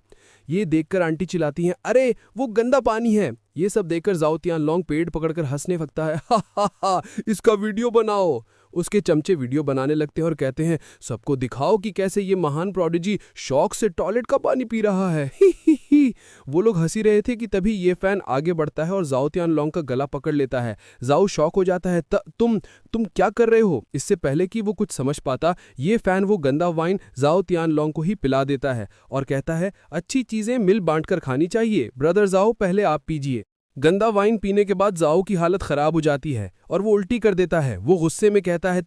S3: ये देखकर आंटी चिल्लाती हैं, अरे वो गंदा पानी है। ये सब देखकर जाओ त्यालोंग पेड़ पकड़कर हंसने लगता है, हा, इसका वीडियो बनाओ। उसके चमचे वीडियो बनाने लगते हैं और कहते हैं, सबको दिखाओ कि कैसे ये महान प्रोडिजी शौक से टॉयलेट का पानी पी रहा है। ही। वो लोग हंसी रहे थे कि तभी ये फैन आगे बढ़ता है और जाओ त्यालोंग का गला पकड़ लेता है। जाओ शौक हो जाता है, तुम क्या कर रहे हो? इससे पहले कि वो कुछ समझ पाता, ये फैन वो गंदा वाइन जाओ त्यालोंग को ही पिला देता है और कहता है, अच्छी चीजें मिल बांटकर खानी चाहिए, ब्रदर जाओ पहले आप पीजिए। गंदा वाइन पीने के बाद जाओ की हालत खराब हो जाती है और वो उल्टी कर देता है। वो गुस्से में कहता है,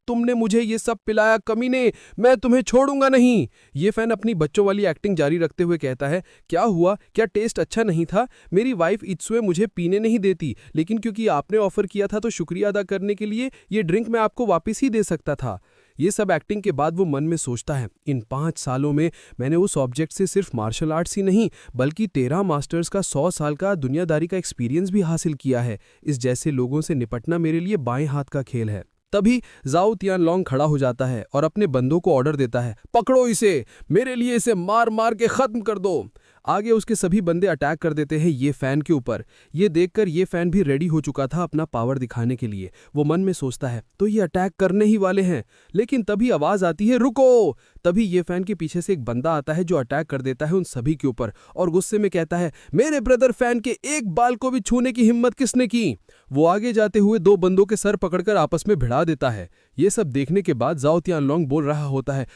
S3: तुमने मुझे ये सब पिलाया कमीने, मैं तुम्हें छोड़ूंगा नहीं। ये फैन अपनी बच्चों वाली एक्टिंग जारी रखते हुए कहता है, क्या हुआ, क्या टेस्ट अच्छा नहीं था? मेरी वाइफ इत्सुए मुझे पीने नहीं देती, लेकिन क्योंकि आपने ऑफर किया था तो शुक्रिया अदा करने के लिए ये ड्रिंक मैं आपको वापस ही दे सकता था। ये सब एक्टिंग के बाद वो मन में सोचता है, इन 5 सालों में मैंने उस ऑब्जेक्ट से सिर्फ मार्शल आर्ट्स ही नहीं बल्कि 13 मास्टर्स का 100 साल का दुनियादारी का एक्सपीरियंस भी हासिल किया है। इस जैसे लोगों से निपटना मेरे लिए बाएं हाथ का खेल है। तभी जाओ त्यालोंग खड़ा हो जाता है और अपने बंदों को ऑर्डर देता है, पकड़ो इसे, मेरे लिए इसे मार मार के खत्म कर दो।
S5: आगे उसके सभी बंदे अटैक कर देते हैं ये फैन के ऊपर। ये देखकर ये फैन भी रेडी हो चुका था अपना पावर दिखाने के लिए। वो मन में सोचता है तो ये अटैक करने ही वाले हैं, लेकिन तभी आवाज आती है रुको। तभी ये फैन के पीछे से एक बंदा आता है जो अटैक कर देता है उन सभी के ऊपर और गुस्से में कहता है मेरे ब्रदर फैन के एक बाल को भी छूने की हिम्मत किसने की। वो आगे जाते हुए दो बंदों के सर पकड़कर आपस में भिड़ा देता है। ये सब देखने के बाद जाओ तियानलोंग बोल रहा होता है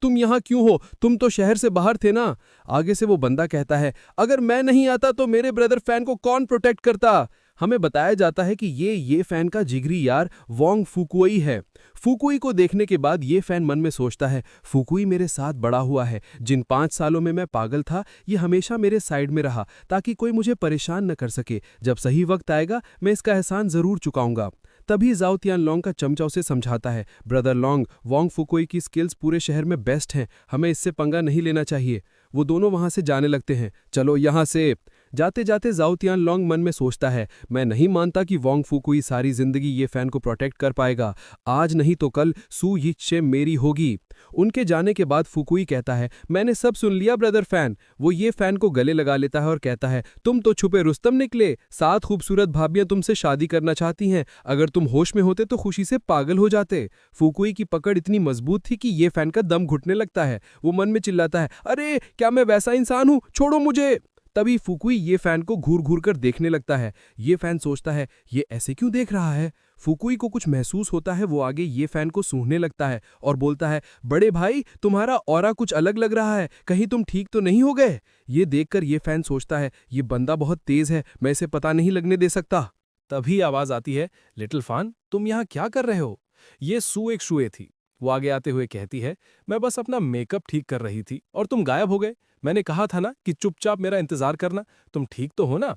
S5: तुम यहाँ क्यों हो, तुम तो शहर से बाहर थे ना। आगे से वो बंदा कहता है अगर मैं नहीं आता तो मेरे ब्रदर फैन को कौन प्रोटेक्ट करता। हमें बताया जाता है कि ये फैन का जिगरी यार वोंग फुकुई है। फुकुई को देखने के बाद ये फैन मन में सोचता है फुकुई मेरे साथ बड़ा हुआ है, जिन 5 सालों में मैं पागल था ये हमेशा मेरे साइड में रहा ताकि कोई मुझे परेशान न कर सके। जब सही वक्त आएगा मैं इसका एहसान जरूर चुकाऊंगा। तभी जाओ तियानलोंग का चमचा उसे समझाता है ब्रदर लॉन्ग, वोंग फुकुई की स्किल्स पूरे शहर में बेस्ट हैं, हमें इससे पंगा नहीं लेना चाहिए। वो दोनों वहां से जाने लगते हैं। चलो यहाँ से। जाते जाते जाओ तियानलोंग मन में सोचता है मैं नहीं मानता कि वोंग फुकुई सारी जिंदगी ये फैन को प्रोटेक्ट कर पाएगा। आज नहीं तो कल सू यिचे मेरी होगी। उनके जाने के बाद फुकुई कहता है मैंने सब सुन लिया ब्रदर फैन। वो ये फैन को गले लगा लेता है और कहता है तुम तो छुपे रुस्तम निकले, 7 खूबसूरत भाभियां तुमसे शादी करना चाहती हैं, अगर तुम होश में होते तो खुशी से पागल हो जाते। फुकुई की पकड़ इतनी मजबूत थी कि ये फैन का दम घुटने लगता है। वो मन में चिल्लाता है अरे क्या मैं वैसा इंसान हूं, छोड़ो मुझे। तभी फुकुई ये फैन को घूर घूर कर देखने लगता है। ये फैन सोचता है ये ऐसे क्यों देख रहा है। फुकुई को कुछ महसूस होता है। वो आगे ये फैन को सूंघने लगता है और बोलता है बड़े भाई तुम्हारा ऑरा कुछ अलग लग रहा है, कहीं तुम ठीक तो नहीं हो गए। ये देखकर ये फैन सोचता है ये बंदा बहुत तेज है, मैं इसे पता नहीं लगने दे सकता।
S2: तभी आवाज आती है लिटिल फैन तुम यहाँ क्या कर रहे हो। ये सू एक शुए थी। वो आगे आते हुए कहती है मैं बस अपना मेकअप ठीक कर रही थी और तुम गायब हो गए। मैंने कहा था ना कि चुपचाप मेरा इंतजार करना, तुम ठीक तो हो ना।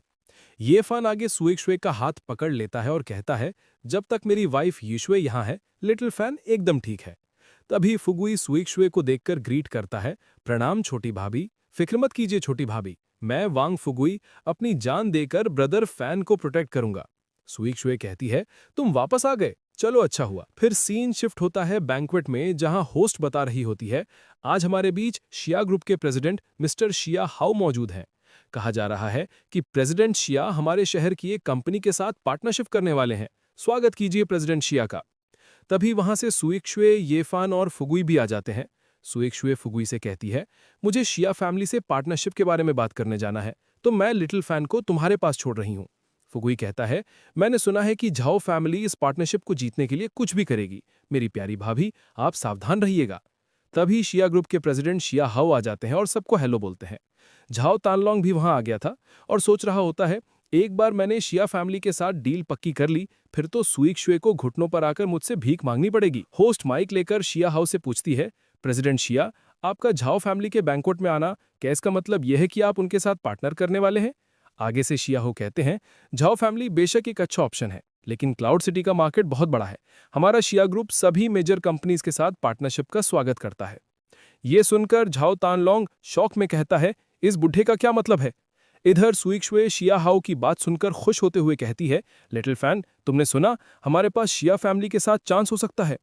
S2: ये फैन आगे सुएक शुए का हाथ पकड़ लेता है और कहता है जब तक मेरी वाइफ यीशुए यहाँ है लिटिल फैन एकदम ठीक है। तभी फुगुई सुएक शुए को देखकर ग्रीट करता है प्रणाम छोटी भाभी, फिक्र मत कीजिए छोटी भाभी, मैं वांग फुगुई अपनी जान देकर ब्रदर फैन को प्रोटेक्ट करूंगा। सुएक शुए कहती है तुम वापस आ गए, चलो अच्छा हुआ। फिर सीन शिफ्ट होता है बैंक्वेट में जहां होस्ट बता रही होती है आज हमारे बीच शिया ग्रुप के प्रेसिडेंट मिस्टर शिया हाउ मौजूद हैं। कहा जा रहा है कि प्रेसिडेंट शिया हमारे शहर की एक कंपनी के साथ पार्टनरशिप करने वाले हैं, स्वागत कीजिए प्रेसिडेंट शिया का। तभी वहां से सुएक शुए, येफान और फुगुई भी आ जाते हैं। सुएक शुए फुगुई से कहती है मुझे शिया फैमिली से पार्टनरशिप के बारे में बात करने जाना है, तो मैं लिटिल फैन को तुम्हारे पास छोड़ रही हूं। फुगुई कहता है मैंने सुना है कि झाओ फैमिली इस पार्टनरशिप को जीतने के लिए कुछ भी करेगी, मेरी प्यारी भाभी आप सावधान रहिएगा। तभी शिया ग्रुप के प्रेसिडेंट शिया हाउ आ जाते हैं और सबको हेलो बोलते हैं। झाओ तानलोंग भी वहां आ गया था और सोच रहा होता है एक बार मैंने शिया फैमिली के साथ डील पक्की कर ली, फिर तो सुएक शुए को घुटनों पर आकर मुझसे भीख मांगनी पड़ेगी। होस्ट माइक लेकर शिया हाउ से पूछती है प्रेसिडेंट शिया आपका झाओ फैमिली के बैंक्वेट में आना, क्या इसका मतलब यह है कि आप उनके साथ पार्टनर करने वाले हैं। आगे से शिया हो कहते हैं झाओ फैमिली बेशक एक अच्छा ऑप्शन है, लेकिन क्लाउड सिटी का मार्केट बहुत बड़ा है। हमारा शिया ग्रुप सभी मेजर कंपनीज के साथ पार्टनरशिप का स्वागत करता है। ये सुनकर झाओ तानलोंग शौक में कहता है इस बुढ़े का क्या मतलब है। इधर सुएक शुए शिया हाउ की बात सुनकर खुश होते हुए कहती है लिटिल फैन तुमने सुना हमारे पास शिया फैमिली के साथ चांस हो सकता है।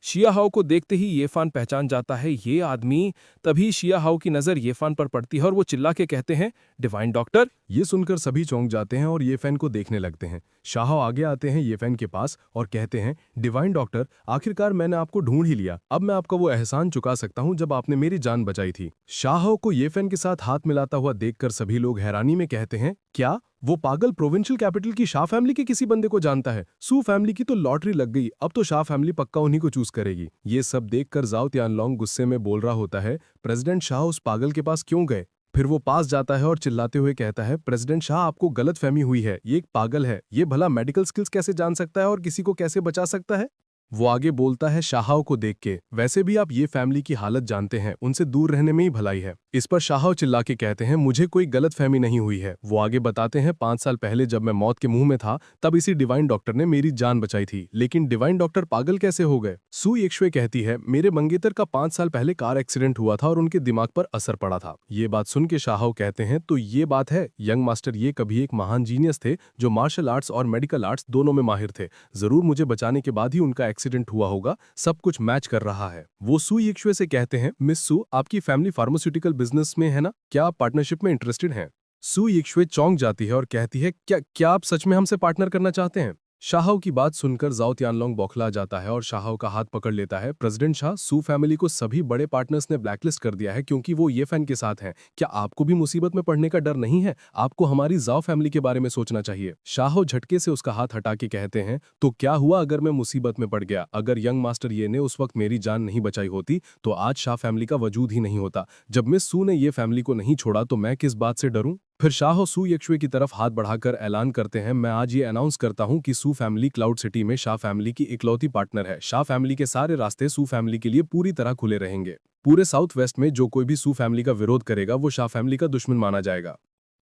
S2: शिया हाउ को देखते ही येफान पहचान जाता है ये आदमी। तभी शिया हाउ की नजर येफान पर पड़ती है और वो चिल्ला के कहते हैं डिवाइन डॉक्टर।
S3: ये सुनकर सभी चौंक जाते हैं और येफेन को देखने लगते हैं। शाह आगे आते हैं येफेन के पास और कहते हैं डिवाइन डॉक्टर आखिरकार मैंने आपको ढूंढ ही लिया, अब मैं आपका वो एहसान चुका सकता हूं जब आपने मेरी जान बचाई थी। शाह को येफेन के साथ हाथ मिलाता हुआ देखकर सभी लोग हैरानी में कहते हैं क्या वो पागल प्रोविंशियल कैपिटल की शाह फैमिली के किसी बंदे को जानता है। सू फैमिली की तो लॉटरी लग गई, अब तो शाह फैमिली पक्का उन्हीं को चूज करेगी। ये सब देखकर जाओ तियानलोंग गुस्से में बोल रहा होता है प्रेसिडेंट शाह उस पागल के पास क्यों गए। फिर वो पास जाता है और चिल्लाते हुए कहता है प्रेसिडेंट शाह आपको गलतफहमी हुई है, ये एक पागल है, ये भला मेडिकल स्किल्स कैसे जान सकता है और किसी को कैसे बचा सकता है। वो आगे बोलता है शाहाओ को देख के वैसे भी आप ये फैमिली की हालत जानते हैं, उनसे दूर रहने में ही भलाई है। इस पर शाहाओ चिल्ला के कहते हैं मुझे कोई गलतफहमी नहीं हुई है। वो आगे बताते हैं 5 साल पहले जब मैं मौत के मुंह में था तब इसी डिवाइन डॉक्टर ने मेरी जान बचाई थी, लेकिन डिवाइन डॉक्टर पागल कैसे हो गए। सू यिचे कहती है मेरे मंगेतर का 5 साल पहले कार एक्सीडेंट हुआ था और उनके दिमाग पर असर पड़ा था। ये बात सुन के शाहाओ कहते हैं तो ये बात है यंग मास्टर, ये कभी एक महान जीनियस थे जो मार्शल आर्ट्स और मेडिकल आर्ट्स दोनों में माहिर थे, जरूर मुझे बचाने के बाद ही उनका एक्सीडेंट हुआ होगा, सब कुछ मैच कर रहा है। वो सू यिक्शुए से कहते हैं, मिस सू, आपकी फैमिली फार्मास्यूटिकल बिजनेस में है ना? क्या आप पार्टनरशिप में इंटरेस्टेड हैं? सू यिक्शुए चौंक जाती है और कहती है, क्या आप सच में हमसे पार्टनर करना चाहते हैं? शाहो की बात सुनकर जाओ तियानलोंग बौखला जाता है और शाहो का हाथ पकड़ लेता है। प्रेसिडेंट शाह, सू फैमिली को सभी बड़े पार्टनर्स ने ब्लैकलिस्ट कर दिया है क्योंकि वो ये फैन के साथ हैं। क्या आपको भी मुसीबत में पड़ने का डर नहीं है? आपको हमारी जाओ फैमिली के बारे में सोचना चाहिए। शाहो झटके से उसका हाथ हटा के कहते हैं, तो क्या हुआ अगर मैं मुसीबत में पड़ गया? अगर यंग मास्टर ये ने उस वक्त मेरी जान नहीं बचाई होती तो आज शाह फैमिली का वजूद ही नहीं होता। जब मिस सू ने ये फैमिली को नहीं छोड़ा तो मैं किस बात से डरूं? फिर शाहो सू यिक्शुए की तरफ हाथ बढ़ाकर ऐलान करते हैं, मैं आज ये अनाउंस करता हूं कि सू फैमिली क्लाउड सिटी में शाह फैमिली की इकलौती पार्टनर है। शाह फैमिली के सारे रास्ते सू फैमिली के लिए पूरी तरह खुले रहेंगे। पूरे साउथ वेस्ट में जो कोई भी सू फैमिली का विरोध करेगा वो शाह फैमिली का दुश्मन माना जाएगा।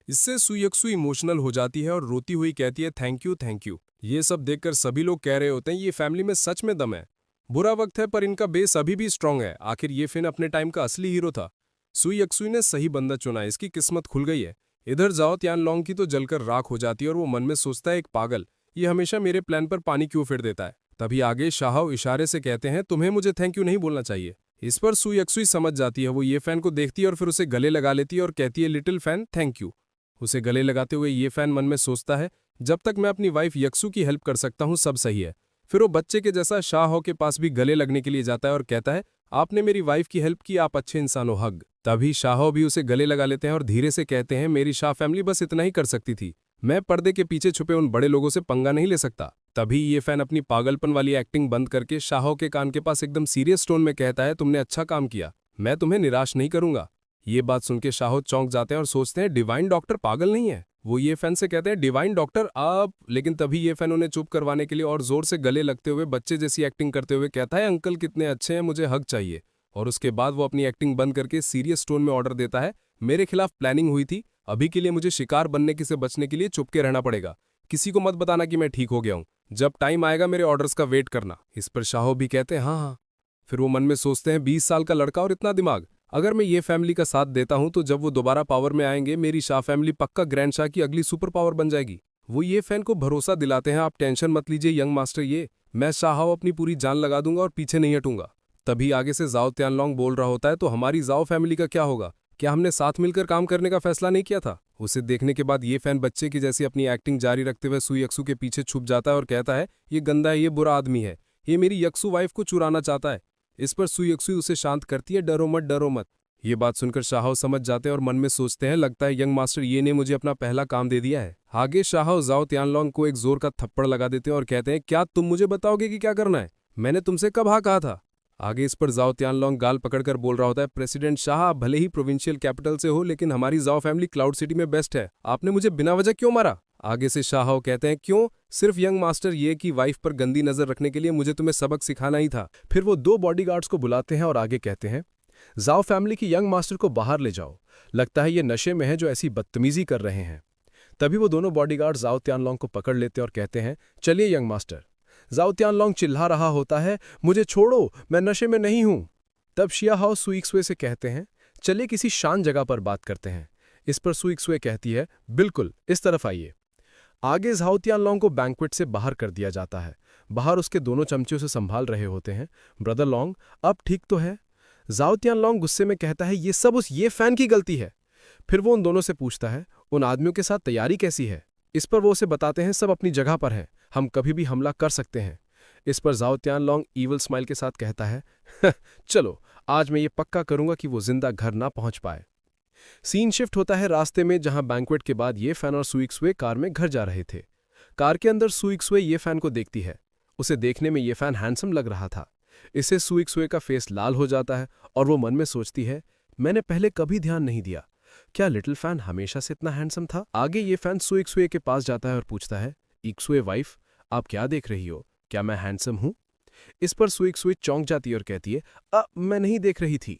S1: इससे सू यिक्शु इमोशनल हो जाती है और रोती हुई कहती है, थैंक यू थैंक यू। ये सब देखकर सभी लोग कह रहे होते हैं ये फैमिली में सच में दम है। बुरा वक्त है पर इनका बेस अभी भी स्ट्रांग है। आखिर ये फिन अपने टाइम का असली हीरो था। सू यिक्शु ने सही बंदा चुना, इसकी किस्मत खुल गई है। इधर जाओ तियानलोंग की तो जलकर राख हो जाती है और वो मन में सोचता है, एक पागल, ये हमेशा मेरे प्लान पर पानी क्यों फेर देता है। तभी आगे शाहो इशारे से कहते हैं, तुम्हें मुझे थैंक यू नहीं बोलना चाहिए। इस पर सू यिक्शु समझ जाती है। वो ये फैन को देखती है और फिर उसे गले लगा लेती है और कहती है, लिटिल फैन थैंक यू। उसे गले लगाते हुए ये फैन मन में सोचता है, जब तक मैं अपनी वाइफ यक्सू की हेल्प कर सकता हूँ सब सही है। फिर वो बच्चे के जैसा शाहो के पास भी गले लगने के लिए जाता है और कहता है, आपने मेरी वाइफ की हेल्प की, आप अच्छे इंसान हो, हग। तभी शाहो भी उसे गले लगा लेते हैं और धीरे से कहते हैं, मेरी शाह फैमिली बस इतना ही कर सकती थी, मैं पर्दे के पीछे छुपे उन बड़े लोगों से पंगा नहीं ले सकता। तभी ये फैन अपनी पागलपन वाली एक्टिंग बंद करके शाहो के कान के पास एकदम सीरियस टोन में कहता है, तुमने अच्छा काम किया, मैं तुम्हें निराश नहीं करूंगा। ये बात सुनकर शाहो चौंक जाते हैं और सोचते हैं, डिवाइन डॉक्टर पागल नहीं है। वो ये फैन से कहते हैं, डिवाइन डॉक्टर आप? लेकिन तभी ये फैन उन्हें चुप करवाने के लिए और जोर से गले लगते हुए बच्चे जैसी एक्टिंग करते हुए कहता है, अंकल कितने अच्छे हैं, मुझे हक चाहिए। और उसके बाद वो अपनी एक्टिंग बंद करके सीरियस टोन में ऑर्डर देता है, मेरे खिलाफ प्लानिंग हुई थी, अभी के लिए मुझे शिकार बनने की से बचने के लिए चुपके रहना पड़ेगा। किसी को मत बताना कि मैं ठीक हो गया हूं। जब टाइम आएगा मेरे ऑर्डर्स का वेट करना। इस पर शाहो भी कहते हैं, हाँ हाँ। फिर वो मन में सोचते हैं, 20 साल का लड़का और इतना दिमाग, अगर मैं ये फैमिली का साथ देता हूं तो जब वो दोबारा पावर में आएंगे मेरी शाह फैमिली पक्का ग्रैंड शाह की अगली सुपर पावर बन जाएगी। वो ये फैन को भरोसा दिलाते हैं, आप टेंशन मत लीजिए यंग मास्टर, ये मैं शाहो अपनी पूरी जान लगा दूंगा और पीछे नहीं हटूंगा। तभी आगे से जाओ तियानलोंग बोल रहा होता है, तो हमारी जाओ फैमिली का क्या होगा? क्या हमने साथ मिलकर काम करने का फैसला नहीं किया था? उसे देखने के बाद ये फैन बच्चे की जैसी अपनी एक्टिंग जारी रखते हुए सू यक्सू के पीछे छुप जाता है और कहता है, ये गंदा है, ये बुरा आदमी है, ये मेरी यक्सू वाइफ को चुराना चाहता है। इस पर सू यक्सू उसे शांत करती है, डरो मत डरो मत। ये बात सुनकर शाहो समझ जाते हैं और मन में सोचते हैं, लगता है यंग मास्टर ये ने मुझे अपना पहला काम दे दिया है। आगे शाहो जाओ तियानलोंग को एक जोर का थप्पड़ लगा देते हैं और कहते हैं, क्या तुम मुझे बताओगे कि क्या करना है? मैंने तुमसे कब हाँ कहा था? आगे इस पर जाओ तियानलोंग गाल पकड़कर बोल रहा होता है, प्रेसिडेंट शाह आप भले ही प्रोविंशियल कैपिटल से हो लेकिन हमारी जाओ फैमिली क्लाउड सिटी में बेस्ट है, आपने मुझे बिना वजह क्यों मारा? आगे से शाहो कहते हैं, क्यों? सिर्फ यंग मास्टर ये कि वाइफ पर गंदी नजर रखने के लिए मुझे तुम्हें सबक सिखाना ही था।
S3: फिर वो 2 बॉडीगार्ड्स को बुलाते हैं और आगे कहते हैं, जाओ फैमिली की यंग मास्टर को बाहर ले जाओ, लगता है ये नशे में है जो ऐसी बदतमीजी कर रहे हैं। तभी वो दोनों बॉडीगार्ड जाओ तियानलोंग को पकड़ लेते और कहते हैं, चलिए यंग मास्टर। जाओ तियानलोंग चिल्ला रहा होता है, मुझे छोड़ो, मैं नशे में नहीं हूं। तब शिया हाओ सू यिक्शुए से कहते हैं, चलिए किसी शांत जगह पर बात करते हैं। इस पर सू यिक्शुए कहती है, बिल्कुल, इस तरफ आइए। आगे जाओ तियानलोंग को बैंक्वेट से बाहर कर दिया जाता है। बाहर उसके दोनों चमचे उसे संभाल रहे होते हैं। ब्रदर लॉन्ग, अब ठीक तो है? जाओ तियानलोंग गुस्से में कहता है, ये सब उस ये फैन की गलती है। फिर वो उन दोनों से पूछता है, उन आदमियों के साथ तैयारी कैसी है? इस पर वो उसे बताते हैं, सब अपनी जगह पर है, हम कभी भी हमला कर सकते हैं। इस पर जाओ तियानलोंग ईवल स्माइल के साथ कहता है, चलो आज मैं ये पक्का करूंगा कि वो जिंदा घर ना पहुंच पाए। सीन शिफ्ट होता है रास्ते में, जहां बैंक्वेट के बाद ये फैन और सू यिक्शुए कार में घर जा रहे थे। कार के अंदर सू यिक्शुए ये फैन को देखती है। उसे देखने में ये फैन हैंडसम लग रहा था। इससे सू यिक्शुए का फेस लाल हो जाता है और वो मन में सोचती है, मैंने पहले कभी ध्यान नहीं दिया, क्या लिटिल फैन हमेशा से इतना हैंडसम था? आगे ये फैन सू यिक्शुए के पास जाता है और पूछता है, यिक्शुए वाइफ, आप क्या देख रही हो, क्या मैं हैंडसम हूं? इस पर सू यिक्शुए चौंक जाती है और कहती है, मैं नहीं देख रही थी।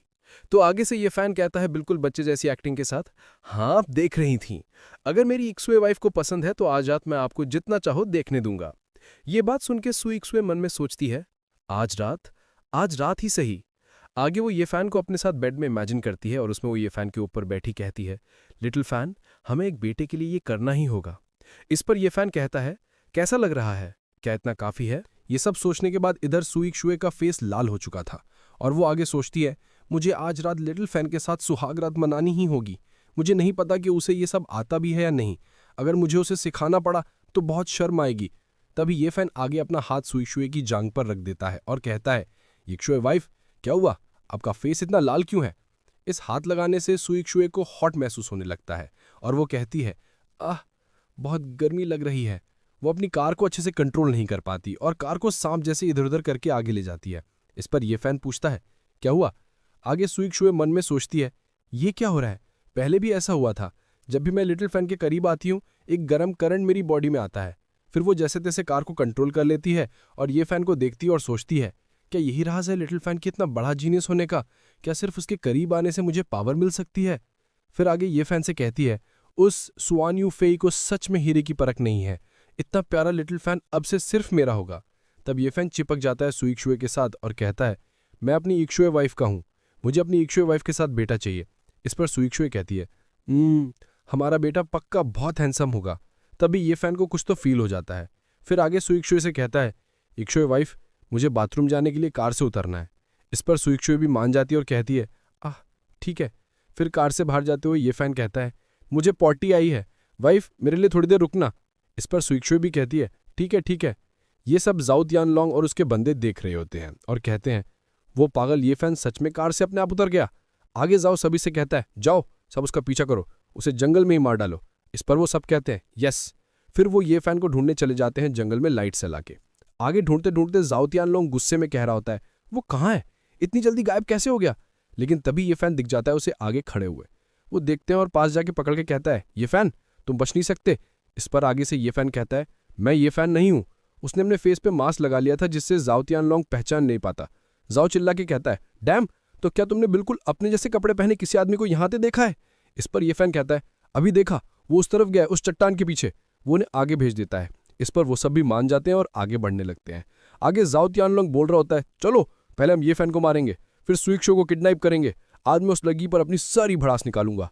S3: तो आगे से ये फैन कहता है बिल्कुल बच्चे जैसी एक्टिंग के साथ, हाँ आप देख रही थीं। अगर मेरी यिक्शुए वाइफ को पसंद है तो आज रात मैं आपको जितना चाहो देखने दूंगा। ये बात सुनकर सू यिक्शुए मन में सोचती है, आज रात ही सही। आगे वो ये फैन को अपने साथ बेड में इमेजिन करती है और उसमें वो ये फैन के ऊपर बैठी कहती है, लिटिल फैन, हमें एक बेटे के लिए ये करना ही होगा। इस पर ये फैन कहता है, कैसा लग रहा है, क्या इतना काफी है? ये सब सोचने के बाद इधर सुई शुए का फेस लाल हो चुका था और वो आगे सोचती है, मुझे आज रात लिटिल फैन के साथ सुहाग रात मनानी ही होगी। मुझे नहीं पता कि उसे ये सब आता भी है या नहीं। अगर मुझे उसे सिखाना पड़ा तो बहुत शर्म आएगी। तभी ये फैन आगे अपना हाथ सुई शुए की जांघ पर रख देता है और कहता है, यिक्शुए वाइफ, क्या हुआ? आपका फेस इतना लाल क्यों है? इस हाथ लगाने से सुई शुए को हॉट महसूस होने लगता है और वो कहती है, बहुत गर्मी लग रही है। वो अपनी कार को अच्छे से कंट्रोल नहीं कर पाती और कार को सांप जैसे इधर उधर करके आगे ले जाती है। इस पर यह फैन पूछता है, क्या हुआ? आगे सुई शुए मन में सोचती है, ये क्या हो रहा है? पहले भी ऐसा हुआ था। जब भी मैं लिटिल फैन के करीब आती हूँ, एक गर्म करंट मेरी बॉडी में आता है। फिर वो जैसे तैसे कार को कंट्रोल कर लेती है और ये फैन को देखती है और सोचती है, क्या यही राज है लिटिल फैन के इतना बड़ा जीनियस होने का? क्या सिर्फ उसके करीब आने से मुझे पावर मिल सकती है? फिर आगे ये फैन से कहती है, उस सुआन यू फेई को सच में हीरे की परख नहीं है। इतना प्यारा लिटिल फैन अब से सिर्फ मेरा होगा। तब ये फैन चिपक जाता है सुई शुए के साथ और कहता है, मैं अपनी यिक्शुए वाइफ का हूँ, मुझे अपनी यिक्शुए वाइफ के साथ बेटा चाहिए। इस पर सुई शुए कहती है, हमारा बेटा पक्का बहुत हैंडसम होगा। तभी ये फैन को कुछ तो फील हो जाता है। फिर आगे सुई शुए से कहता है, यिक्शुए वाइफ, मुझे बाथरूम जाने के लिए कार से उतरना है। इस पर सुई शुए भी मान जाती है और कहती है, ठीक है। फिर कार से बाहर जाते हुए ये फैन कहता है, मुझे पॉटी आई है वाइफ, मेरे लिए थोड़ी देर रुकना। इस पर सुई शुए भी कहती है, ठीक है। ये सब जाओ तियानलोंग और उसके बंदे देख रहे होते हैं और कहते हैं, वो पागल ये फैन सच में कार से अपने आप उतर गया। आगे जाओ सभी से कहता है, जाओ सब उसका पीछा करो, उसे जंगल में ही मार डालो। इस पर वो सब कहते हैं, यस। फिर वो ये फैन को ढूंढने चले जाते हैं जंगल में लाइट से लाके। आगे ढूंढते ढूंढते जाओ तियानलोंग गुस्से में कह रहा होता है, वो कहाँ है? इतनी जल्दी गायब कैसे हो गया? लेकिन तभी ये फैन दिख जाता है उसे आगे खड़े हुए। वो देखते हैं और पास जाके पकड़ के कहता है, ये फैन, तुम बच नहीं सकते। इस पर आगे से ये फैन कहता है, मैं ये फैन नहीं हूं। उसने अपने फेस पे मास्क लगा लिया था जिससे जाओ तियानलोंग पहचान नहीं पाता। जाओ चिल्ला के कहता है, डैम, तो क्या तुमने बिल्कुल अपने जैसे कपड़े पहने किसी आदमी को यहाँ पे देखा है? इस पर यह फैन कहता है, अभी देखा, वो उस तरफ गया है, उस चट्टान के पीछे। वो उन्हें आगे भेज देता है। इस पर वो सब भी मान जाते हैं और आगे बढ़ने लगते हैं। आगे जाओ तियानलोंग बोल रहा होता है, चलो पहले हम ये फैन को मारेंगे, फिर सुई शुए को किडनैप करेंगे। आज मैं उस लड़की पर अपनी सारी भड़ास निकालूंगा।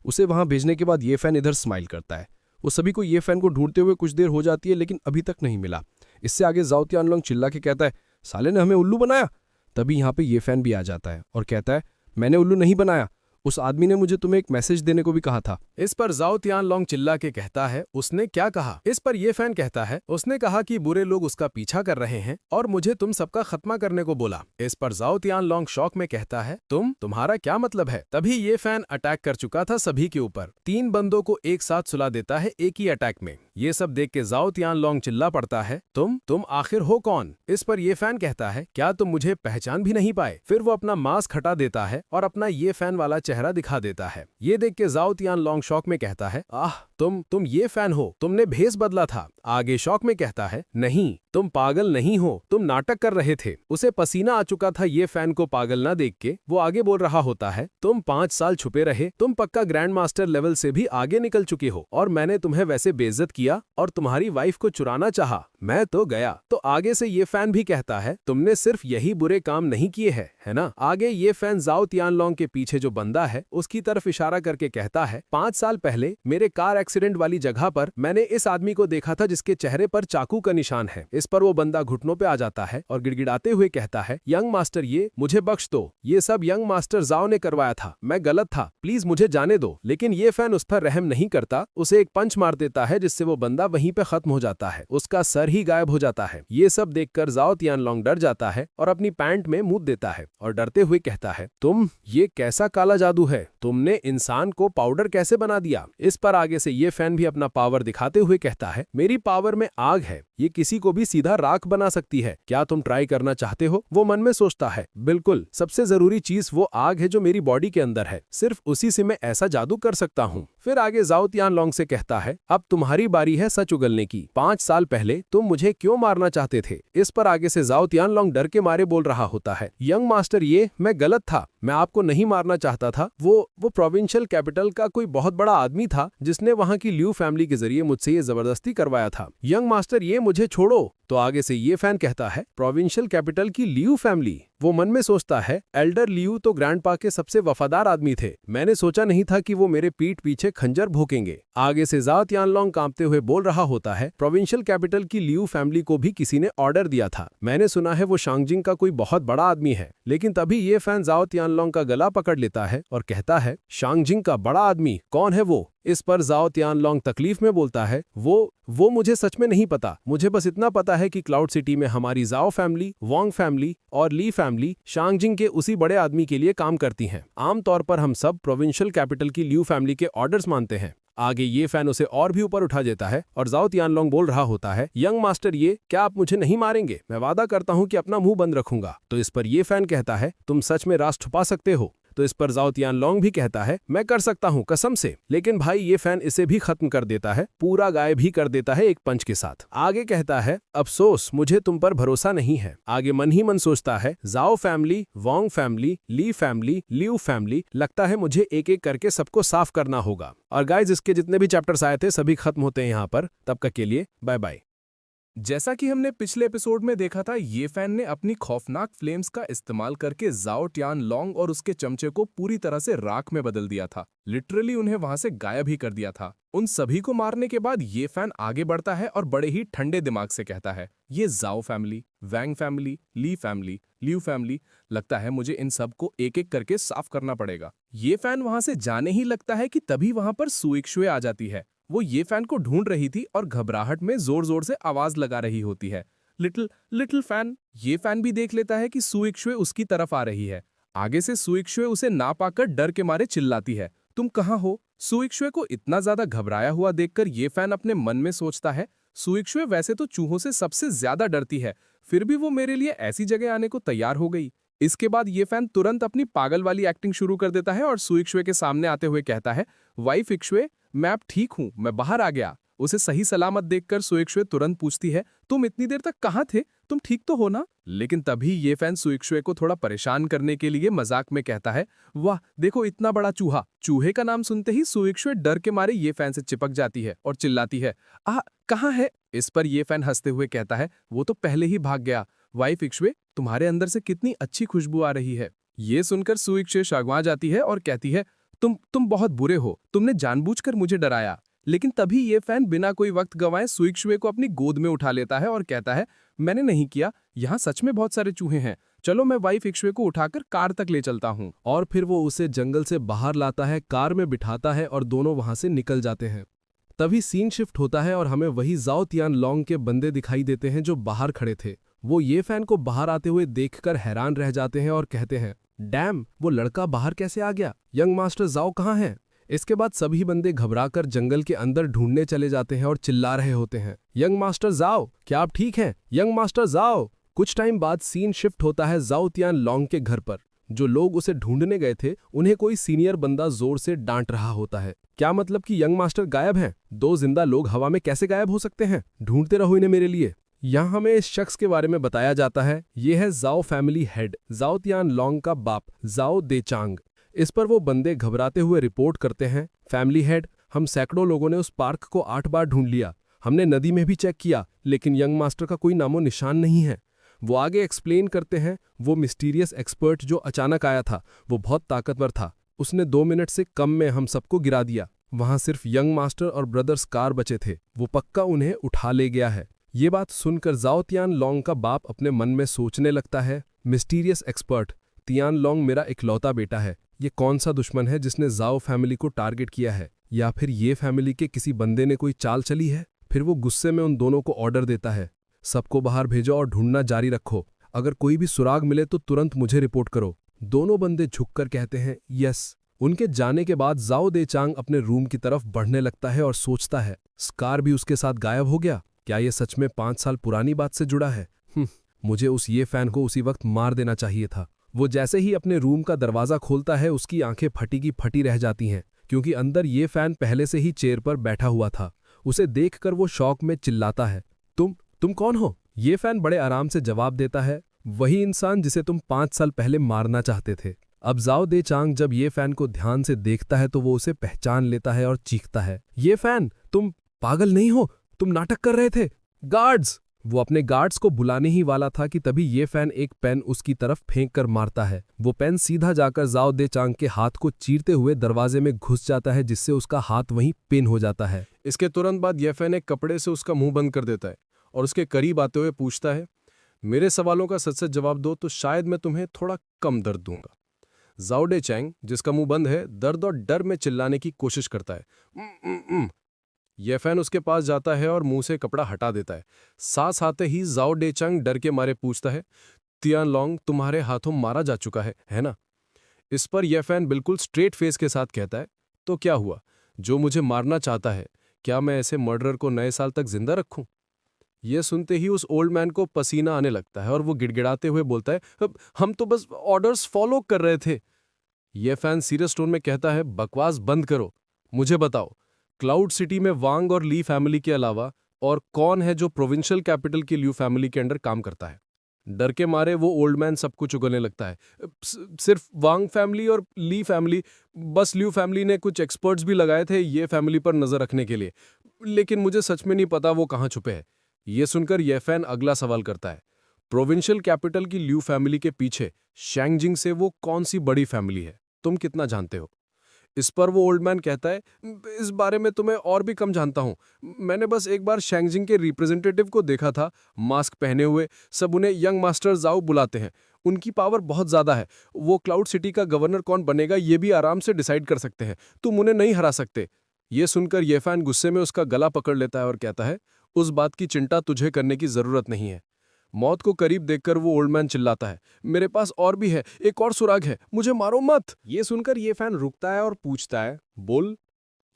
S3: उसे वहां भेजने के बाद ये फैन इधर स्माइल करता है। वो सभी को ये फैन को ढूंढते हुए कुछ देर हो जाती है लेकिन अभी तक नहीं मिला। इससे आगे जाओ तियानलोंग चिल्ला के कहता है, साले ने हमें उल्लू बनाया। तभी यहाँ पे ये फैन भी आ जाता है और कहता है, मैंने उल्लू नहीं बनाया, उस आदमी ने मुझे तुम्हें एक मैसेज देने को भी कहा था।
S2: इस पर जाओ तियानलोंग चिल्ला के कहता है, उसने क्या कहा? इस पर ये फैन कहता है, उसने कहा कि बुरे लोग उसका पीछा कर रहे हैं और मुझे तुम सबका खात्मा करने को बोला। इस पर जाओ तियानलोंग शौक में कहता है, तुम्हारा क्या मतलब है? तभी ये फैन अटैक कर चुका था सभी के ऊपर। 3 बंदों को एक साथ सुला देता है एक ही अटैक में। ये सब देख के जाओ तियानलोंग चिल्ला पड़ता है, तुम आखिर हो कौन? इस पर ये फैन कहता है, क्या तुम मुझे पहचान भी नहीं पाए? फिर वो अपना मास्क हटा देता है और अपना ये फैन वाला चेहरा दिखा देता है। ये देख के जाओ तियानलोंग शौक में कहता है, तुम ये फैन हो, तुमने भेस बदला था। आगे शौक में कहता है, नहीं, तुम पागल नहीं हो, तुम नाटक कर रहे थे। उसे पसीना आ चुका था ये फैन को पागल ना देख के। वो आगे बोल रहा होता है, तुम 5 साल छुपे रहे, तुम पक्का ग्रैंड मास्टर लेवल से भी आगे निकल चुके हो और मैंने तुम्हें वैसे बेइज्जत किया और तुम्हारी वाइफ को चुराना चाहा, मैं तो गया। तो आगे से ये फैन भी कहता है, तुमने सिर्फ यही बुरे काम नहीं किए हैं, है ना? आगे ये फैन जाओ तियानलोंग के पीछे जो बंदा है उसकी तरफ इशारा करके कहता है, 5 साल पहले मेरे कार एक्सीडेंट वाली जगह पर मैंने इस आदमी को देखा था जिसके चेहरे पर चाकू का निशान है। इस पर वो बंदा घुटनों पे आ जाता है और गिड़गिड़ाते हुए कहता है, यंग मास्टर, ये मुझे बख्श दो, ये सब यंग मास्टर जाओ ने करवाया था, मैं गलत था, प्लीज मुझे जाने दो। लेकिन ये फैन उस पर रहम नहीं करता, उसे एक पंच मार देता है जिससे वो बंदा वहीं पे खत्म हो जाता है, उसका सर ही गायब हो जाता है। ये सब देखकर जाओ तियानलोंग डर जाता है और अपनी पैंट में मुंह देता है और डरते हुए कहता है, ये कैसा काला जादू है? तुमने इंसान को पाउडर कैसे बना दिया? इस पर आगे से ये फैन भी अपना पावर दिखाते हुए कहता है, मेरी पावर में आग है, ये किसी को भी सीधा राख बना सकती है, क्या तुम ट्राई करना चाहते हो? वो मन में सोचता है, बिल्कुल, सबसे जरूरी चीज वो आग है जो मेरी बॉडी के अंदर है, सिर्फ उसी से मैं ऐसा जादू कर सकता हूँ। फिर आगे जाओ तियानलोंग से कहता है, अब तुम्हारी बारी है सच उगलने की, 5 साल पहले तुम मुझे क्यों मारना चाहते थे? इस पर आगे से जाओ तियानलोंग डर के मारे बोल रहा होता है, यंग मास्टर, ये मैं गलत था, मैं आपको नहीं मारना चाहता था। वो प्रोविंशियल कैपिटल का कोई बहुत बड़ा आदमी था जिसने वहां की लियू फैमिली के जरिए मुझसे ये जबरदस्ती करवाया था। यंग मास्टर, ये मुझे छोड़ो। तो आगे से ये फैन कहता है, प्रोविंशियल कैपिटल की लियू फैमिली,
S3: वो मन में सोचता है, एल्डर लियू तो ग्रैंडपा के सबसे वफादार आदमी थे। मैंने सोचा नहीं था कि वो मेरे पीठ पीछे खंजर भोंकेंगे। आगे से जाओ तियानलोंग कांपते हुए बोल रहा होता है, प्रोविंशियल कैपिटल की लियू फैमिली को भी किसी ने ऑर्डर दिया था। मैंने सुना है वो शांगजिंग का कोई बहुत बड़ा आदमी है। लेकिन तभी ये फैन जाओ तियानलोंग का गला पकड़ लेता है और कहता है, शांगजिंग का बड़ा आदमी कौन है वो? इस पर जाओ तियानलोंग तकलीफ में बोलता है, वो मुझे सच में नहीं पता। मुझे बस इतना पता है कि क्लाउड सिटी में हमारी जाओ फैमिली, वांग फैमिली और ली फैमिली शांगजिंग के उसी बड़े आदमी के लिए काम करती हैं। आमतौर पर हम सब प्रोविंशियल कैपिटल की लियू फैमिली के ऑर्डर्स मानते हैं। आगे ये फैन उसे और भी ऊपर उठा देता है और जाओ तियानलोंग बोल रहा होता है, यंग मास्टर ये क्या आप मुझे नहीं मारेंगे? मैं वादा करता हूं कि अपना मुंह बंद रखूंगा। तो इस पर ये फैन कहता है, तुम सच में राज छुपा सकते हो? तो इस पर जाओ तियानलोंग भी कहता है, मैं कर सकता हूं कसम से। लेकिन भाई ये फैन इसे भी खत्म कर देता है, पूरा गायब भी कर देता है एक पंच के साथ। आगे कहता है, अफसोस मुझे तुम पर भरोसा नहीं है। आगे मन ही मन सोचता है, जाओ फैमिली, वांग फैमिली, ली फैमिली, लियू फैमिली, लगता है मुझे एक एक करके सबको साफ करना होगा। और गाइज इसके जितने भी चैप्टर्स आए थे सभी खत्म होते हैं यहाँ पर। तब तक के लिए बाय बाय।
S2: जैसा कि हमने पिछले एपिसोड में देखा था, ये फैन ने अपनी खौफनाक फ्लेम्स का इस्तेमाल करके जाओ तियानलोंग और उसके चमचे को पूरी तरह से राख में बदल दिया था। लिटरली उन्हें वहां से गायब ही कर दिया था। उन सभी को मारने के बाद ये फैन आगे बढ़ता है और बड़े ही ठंडे दिमाग से कहता है, ये जाओ फैमिली, वैंग फैमिली, ली फैमिली, लियू फैमिली, लगता है मुझे इन सब को एक एक करके साफ करना पड़ेगा। ये फैन वहां से जाने ही लगता है कि तभी वहां पर सुइक्शुए आ जाती है। वो ये फैन को ढूंढ रही थी और घबराहट में जोर जोर से आवाज लगा रही होती है, लिटिल फैन। ये फैन भी देख लेता है कि सुइक्शुए उसकी तरफ आ रही है। आगे से सुइक्शुए उसे ना पाकर डर के मारे चिल्लाती है, तुम कहाँ हो? सुइक्शुए को इतना ज्यादा घबराया हुआ देखकर ये फैन अपने मन में सोचता है, सुइक्शुए वैसे तो चूहों से सबसे ज्यादा डरती है, फिर भी वो मेरे लिए ऐसी जगह आने को तैयार हो गई। इसके बाद ये फैन तुरंत अपनी पागल वाली एक्टिंग शुरू कर देता है और सुइक्शुए के सामने आते हुए कहता है, वाइफ इक्शुए, मैं अब ठीक हूं, मैं बाहर आ गया। उसे सही सलामत देखकर सुइक्शुए तुरंत पूछती है, तुम इतनी देर तक कहाँ थे? तुम ठीक तो हो ना? लेकिन तभी ये फैन सुइक्शुए को थोड़ा परेशान करने के लिए मजाक में कहता है, वाह देखो इतना बड़ा चूहा। चूहे का नाम सुनते ही सुइक्शुए डर के मारे ये फैन से चिपक जाती है और चिल्लाती है, कहाँ है? इस पर ये फैन हंसते हुए कहता है, वो तो पहले ही भाग गया। वाइफ इक्शुए, तुम्हारे अंदर से कितनी अच्छी खुशबू आ रही है। ये सुनकर सुइक्शुए शर्मा जाती है और कहती है, तुम बहुत बुरे हो, तुमने जानबूझकर मुझे डराया। लेकिन तभी ये फैन बिना कोई वक्त गंवाए सुइक्शुए को अपनी गोद में उठा लेता है और कहता है, मैंने नहीं किया, यहाँ सच में बहुत सारे चूहे हैं, चलो मैं वाइफ इक्शुए को उठाकर कार तक ले चलता हूँ।
S3: और फिर वो उसे जंगल से बाहर लाता है, कार में बिठाता है और दोनों वहां से निकल जाते हैं। तभी सीन शिफ्ट होता है और हमें वही जाओ तियानलोंग के बंदे दिखाई देते हैं जो बाहर खड़े थे। वो ये फैन को बाहर आते हुए देखकर हैरान रह जाते हैं और कहते हैं, डैम, वो लड़का बाहर कैसे आ गया? यंग मास्टर जाओ कहाँ हैं? इसके बाद सभी बंदे घबराकर जंगल के अंदर ढूंढने चले जाते हैं और चिल्ला रहे होते हैं, यंग मास्टर जाओ, क्या आप ठीक हैं? यंग मास्टर जाओ। कुछ टाइम बाद सीन शिफ्ट होता है जाओ तियानलोंग के घर पर। जो लोग उसे ढूंढने गए थे उन्हें कोई सीनियर बंदा जोर से डांट रहा होता है। क्या मतलब कि यंग मास्टर गायब हैं? 2 जिंदा लोग हवा में कैसे गायब हो सकते हैं? ढूंढते रहो इन्हें मेरे लिए। यहाँ हमें इस शख्स के बारे में बताया जाता है, ये है जाओ फैमिली हेड, जाओ तियानलोंग का बाप, जाओ देचांग। इस पर वो बंदे घबराते हुए रिपोर्ट करते हैं, फैमिली हेड, हम सैकड़ों लोगों ने उस पार्क को 8 बार ढूंढ लिया, हमने नदी में भी चेक किया, लेकिन यंग मास्टर का कोई नामो निशान नहीं है। वो आगे एक्सप्लेन करते हैं, वो मिस्टीरियस एक्सपर्ट जो अचानक आया था, वो बहुत ताकतवर था, उसने 2 मिनट से कम में हम सबको गिरा दिया। वहां सिर्फ यंग मास्टर और ब्रदर्स कार बचे थे, वो पक्का उन्हें उठा ले गया है। ये बात सुनकर जाओ तियानलोंग का बाप अपने मन में सोचने लगता है, मिस्टीरियस एक्सपर्ट, तियानलोंग मेरा इकलौता बेटा है, ये कौन सा दुश्मन है जिसने जाओ फैमिली को टारगेट किया है? या फिर ये फैमिली के किसी बंदे ने कोई चाल चली है? फिर वो गुस्से में उन दोनों को ऑर्डर देता है, सबको बाहर भेजो और ढूंढना जारी रखो, अगर कोई भी सुराग मिले तो तुरंत मुझे रिपोर्ट करो। दोनों बंदे झुककर कहते हैं यस। उनके जाने के बाद जाओ देचांग अपने रूम की तरफ बढ़ने लगता है और सोचता है, स्कार भी उसके साथ गायब हो गया, क्या ये सच में 5 साल पुरानी बात से जुड़ा है? मुझे उस ये फैन को उसी वक्त मार देना चाहिए था। वो जैसे ही अपने रूम का दरवाजा खोलता है उसकी आंखें फटी की फटी रह जाती हैं, क्योंकि अंदर ये फैन पहले से ही चेयर पर बैठा हुआ था। उसे देखकर वो शौक में चिल्लाता है, तुम कौन हो? ये फैन बड़े आराम से जवाब देता है, वही इंसान जिसे तुम 5 साल पहले मारना चाहते थे। अब जाओ देचांग जब ये फैन को ध्यान से देखता है तो वो उसे पहचान लेता है और चीखता है, ये फैन, तुम पागल नहीं हो? तुम नाटक कर रहे थे। गार्ड्स!
S5: वो अपने गार्ड्स को बुलाने ही वाला था कि तभी ये फैन एक पेन उसकी तरफ फेंक कर मारता है। वो पेन सीधा जाकर जाओ दे चांग के हाथ को चीरते हुए दरवाजे में घुस जाता है, जिससे उसका हाथ वहीं पिन हो जाता है।
S3: इसके तुरंत बाद ये फैन एक कपड़े से उसका मुंह बंद कर देता है और उसके करीब आते हुए पूछता है, मेरे सवालों का सच सच जवाब दो तो शायद मैं तुम्हें थोड़ा कम दर्द दूंगा। जाओ डे चैंग, जिसका मुंह बंद है, दर्द और डर में चिल्लाने की कोशिश करता है। ये फैन उसके पास जाता है और मुंह से कपड़ा हटा देता है। सांस आते ही जाओ डे चैंग डर के मारे पूछता है, तियान लॉन्ग, तुम्हारे हाथों मारा जा चुका है ना? इस पर यह फैन बिल्कुल स्ट्रेट फेस के साथ कहता है, तो क्या हुआ? जो मुझे मारना चाहता है, क्या मैं ऐसे मर्डरर को नए साल तक जिंदा रखूं? यह सुनते ही उस ओल्ड मैन को पसीना आने लगता है और वो गिड़गिड़ाते हुए बोलता है, हम तो बस ऑर्डर्स फॉलो कर रहे थे। यह फैन सीरियस टोन में कहता है, बकवास बंद करो, मुझे बताओ, क्लाउड सिटी में वांग और ली फैमिली के अलावा और कौन है जो प्रोविंशियल कैपिटल की ल्यू फैमिली के अंडर काम करता है? डर के मारे वो ओल्ड मैन सब कुछ उगलने लगता है। सिर्फ वांग फैमिली और ली फैमिली, बस ल्यू फैमिली ने कुछ एक्सपर्ट्स भी लगाए थे ये फैमिली पर नजर रखने के लिए, लेकिन मुझे सच में नहीं पता वो कहाँ छुपे हैं। ये सुनकर ये फैन अगला सवाल करता है, प्रोविंशियल कैपिटल की ल्यू फैमिली के पीछे शैंगजिंग से वो कौन सी बड़ी फैमिली है? तुम कितना जानते हो? इस पर वो ओल्ड मैन कहता है, इस बारे में तो मैं और भी कम जानता हूं। मैंने बस एक बार शैंगजिंग के रिप्रेजेंटेटिव को देखा था, मास्क पहने हुए, सब उन्हें यंग मास्टर जाओ बुलाते हैं। उनकी पावर बहुत ज्यादा है। वो क्लाउड सिटी का गवर्नर कौन बनेगा ये भी आराम से डिसाइड कर सकते हैं। तुम उन्हें नहीं हरा सकते। ये सुनकर ये फैन गुस्से में उसका गला पकड़ लेता है और कहता है, उस बात की चिंता तुझे करने की जरूरत नहीं है। मौत को करीब देखकर वो ओल्ड मैन चिल्लाता है, मेरे पास और भी है, एक और सुराग है, मुझे मारो मत। ये सुनकर ये फैन रुकता है और पूछता है, बोल।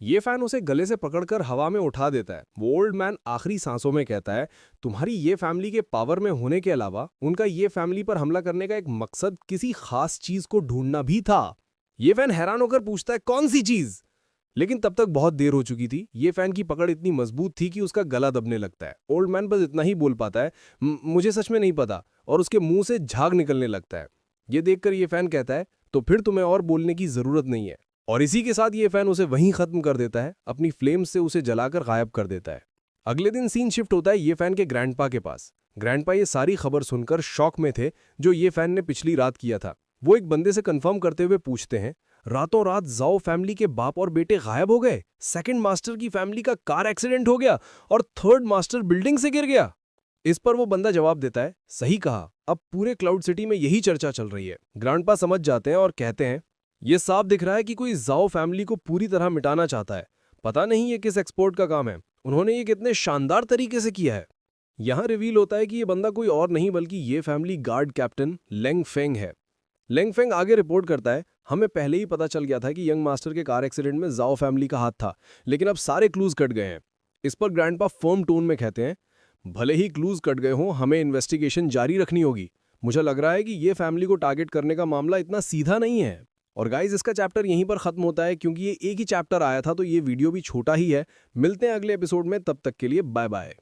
S3: ये फैन उसे गले से पकड़कर हवा में उठा देता है। वो ओल्ड मैन आखिरी सांसों में कहता है, तुम्हारी ये फैमिली के पावर में होने के अलावा उनका ये फैमिली पर हमला करने का एक मकसद किसी खास चीज को ढूंढना भी था। ये फैन हैरान होकर पूछता है, कौन सी चीज? लेकिन तब तक बहुत देर हो चुकी थी। ये फैन की पकड़ इतनी मजबूत थी कि उसका गला दबने लगता है। ओल्ड मैन बस इतना ही बोल पाता है, मुझे सच में नहीं पता, और उसके मुंह से झाग निकलने लगता है। ये देखकर ये फैन कहता है, तो फिर तुम्हें और बोलने की जरूरत नहीं है। और इसी के साथ ये फैन उसे वहीं खत्म कर देता है, अपनी फ्लेम से उसे जलाकर गायब कर देता है। अगले दिन सीन शिफ्ट होता है ये फैन के ग्रैंडपा के पास। ग्रैंडपा ये सारी खबर सुनकर शॉक में थे जो ये फैन ने पिछली रात किया था। वो एक बंदे से कंफर्म करते हुए पूछते हैं, रातों रात जाओ फैमिली के बाप और बेटे गायब हो गए, सेकंड मास्टर की फैमिली का कार एक्सीडेंट हो गया और थर्ड मास्टर बिल्डिंग से गिर गया। इस पर वो बंदा जवाब देता है, सही कहा, अब पूरे क्लाउड सिटी में यही चर्चा चल रही है। ग्रैंडपा समझ जाते हैं और कहते हैं, ये साफ दिख रहा है कि कोई जाओ फैमिली को पूरी तरह मिटाना चाहता है। पता नहीं ये किस एक्सपोर्ट का काम है, उन्होंने ये कितने शानदार तरीके से किया है। यहां रिवील होता है कि ये बंदा कोई और नहीं बल्कि ये family guard captain Leng Feng है। लेंग फेंग आगे रिपोर्ट करता है, हमें पहले ही पता चल गया था कि यंग मास्टर के कार एक्सीडेंट में जाओ फैमिली का हाथ था, लेकिन अब सारे क्लूज कट गए हैं। इस पर ग्रैंडपा फर्म टोन में कहते हैं, भले ही क्लूज कट गए हों, हमें इन्वेस्टिगेशन जारी रखनी होगी। मुझे लग रहा है कि ये फैमिली को टारगेट करने का मामला इतना सीधा नहीं है। और गाइज, इसका चैप्टर यहीं पर खत्म होता है क्योंकि ये एक ही चैप्टर आया था, तो ये वीडियो भी छोटा ही है। मिलते हैं अगले एपिसोड में, तब तक के लिए बाय बाय।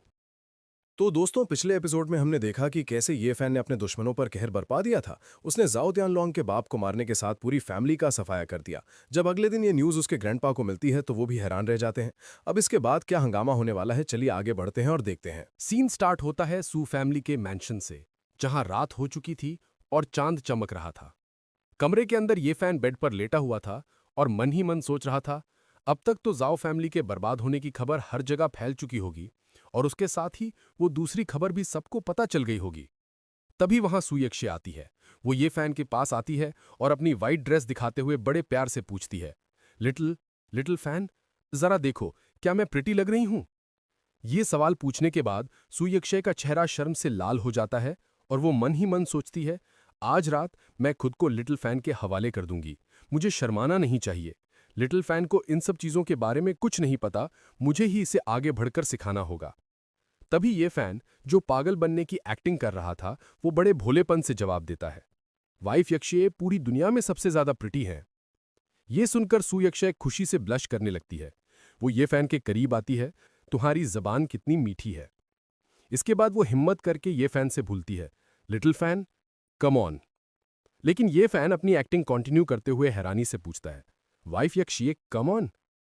S1: तो दोस्तों, पिछले एपिसोड में हमने देखा कि कैसे ये फैन ने अपने दुश्मनों पर कहर बरपा दिया था। उसने जाओ तियानलोंग के बाप को मारने के साथ पूरी फैमिली का सफाया कर दिया। जब अगले दिन ये न्यूज़ उसके ग्रैंडपा को मिलती है तो वो भी हैरान रह जाते हैं। अब इसके बाद क्या हंगामा होने वाला है, चलिए आगे बढ़ते हैं और देखते हैं।
S3: सीन स्टार्ट होता है सू फैमिली के मैंशन से, जहां रात हो चुकी थी और चांद चमक रहा था। कमरे के अंदर ये फैन बेड पर लेटा हुआ था और मन ही मन सोच रहा था, अब तक तो जाओ फैमिली के बर्बाद होने की खबर हर जगह फैल चुकी होगी और उसके साथ ही वो दूसरी खबर भी सबको पता चल गई होगी। तभी वहां सुयक्षे आती है। वो ये फैन के पास आती है और अपनी वाइट ड्रेस दिखाते हुए बड़े प्यार से पूछती है, लिटिल फैन, जरा देखो, क्या मैं प्रिटी लग रही हूं? ये सवाल पूछने के बाद सुयक्षे का चेहरा शर्म से लाल हो जाता है और वो मन ही मन सोचती है, आज रात मैं खुद को लिटिल फैन के हवाले कर दूंगी। मुझे शर्माना नहीं चाहिए। लिटिल फैन को इन सब चीजों के बारे में कुछ नहीं पता, मुझे ही इसे आगे बढ़कर सिखाना होगा। तभी ये फैन, जो पागल बनने की एक्टिंग कर रहा था, वो बड़े भोलेपन से जवाब देता है, वाइफ यक्षय पूरी दुनिया में सबसे ज्यादा प्रिटी है। ये सुनकर सुयक्षय खुशी से ब्लश करने लगती है। वो ये फैन के करीब आती है, तुम्हारी जबान कितनी मीठी है। इसके बाद वो हिम्मत करके ये फैन से भूलती है, लिटिल फैन, कम ऑन। लेकिन ये फैन अपनी एक्टिंग कंटिन्यू करते हुए हैरानी से पूछता है, वाइफ यक्षय, कम ऑन,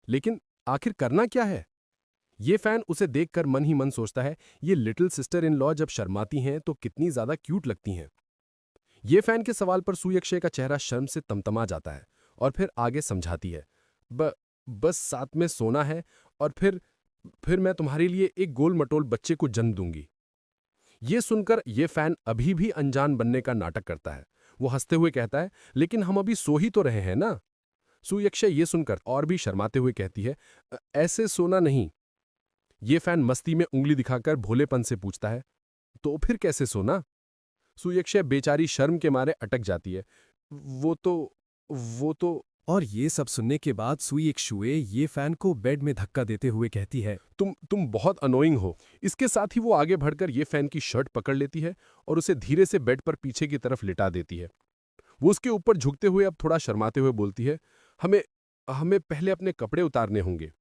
S3: लेकिन आखिर करना क्या है? ये फैन उसे देखकर मन ही मन सोचता है, ये लिटिल सिस्टर इन लॉ जब शर्माती हैं तो कितनी ज्यादा क्यूट लगती हैं। ये फैन के सवाल पर सुयक्षय का चेहरा शर्म से तमतमा जाता है और फिर आगे समझाती है, बस साथ में सोना है और फिर मैं तुम्हारे लिए एक गोल मटोल बच्चे को जन्म दूंगी। ये सुनकर ये फैन अभी भी अनजान बनने का नाटक करता है। वो हंसते हुए कहता है, लेकिन हम अभी सो ही तो रहे हैं ना। सुयक्षय ये सुनकर और भी शर्माते हुए कहती है, ऐसे सोना नहीं। ये फैन मस्ती में उंगली दिखाकर भोलेपन से पूछता है, तो फिर कैसे सोना? सुयक्षय बेचारी शर्म के मारे अटक जाती है, वो तो।
S2: और ये सब सुनने के बाद सुयक्षुए ये फैन को बेड में धक्का देते हुए कहती है,
S3: तुम बहुत अनोइंग हो। इसके साथ ही वो आगे बढ़कर ये फैन की शर्ट पकड़ लेती है और उसे धीरे से बेड पर पीछे की तरफ लिटा देती है। वो उसके ऊपर झुकते हुए अब थोड़ा शर्माते हुए बोलती है, हमें पहले अपने कपड़े उतारने होंगे।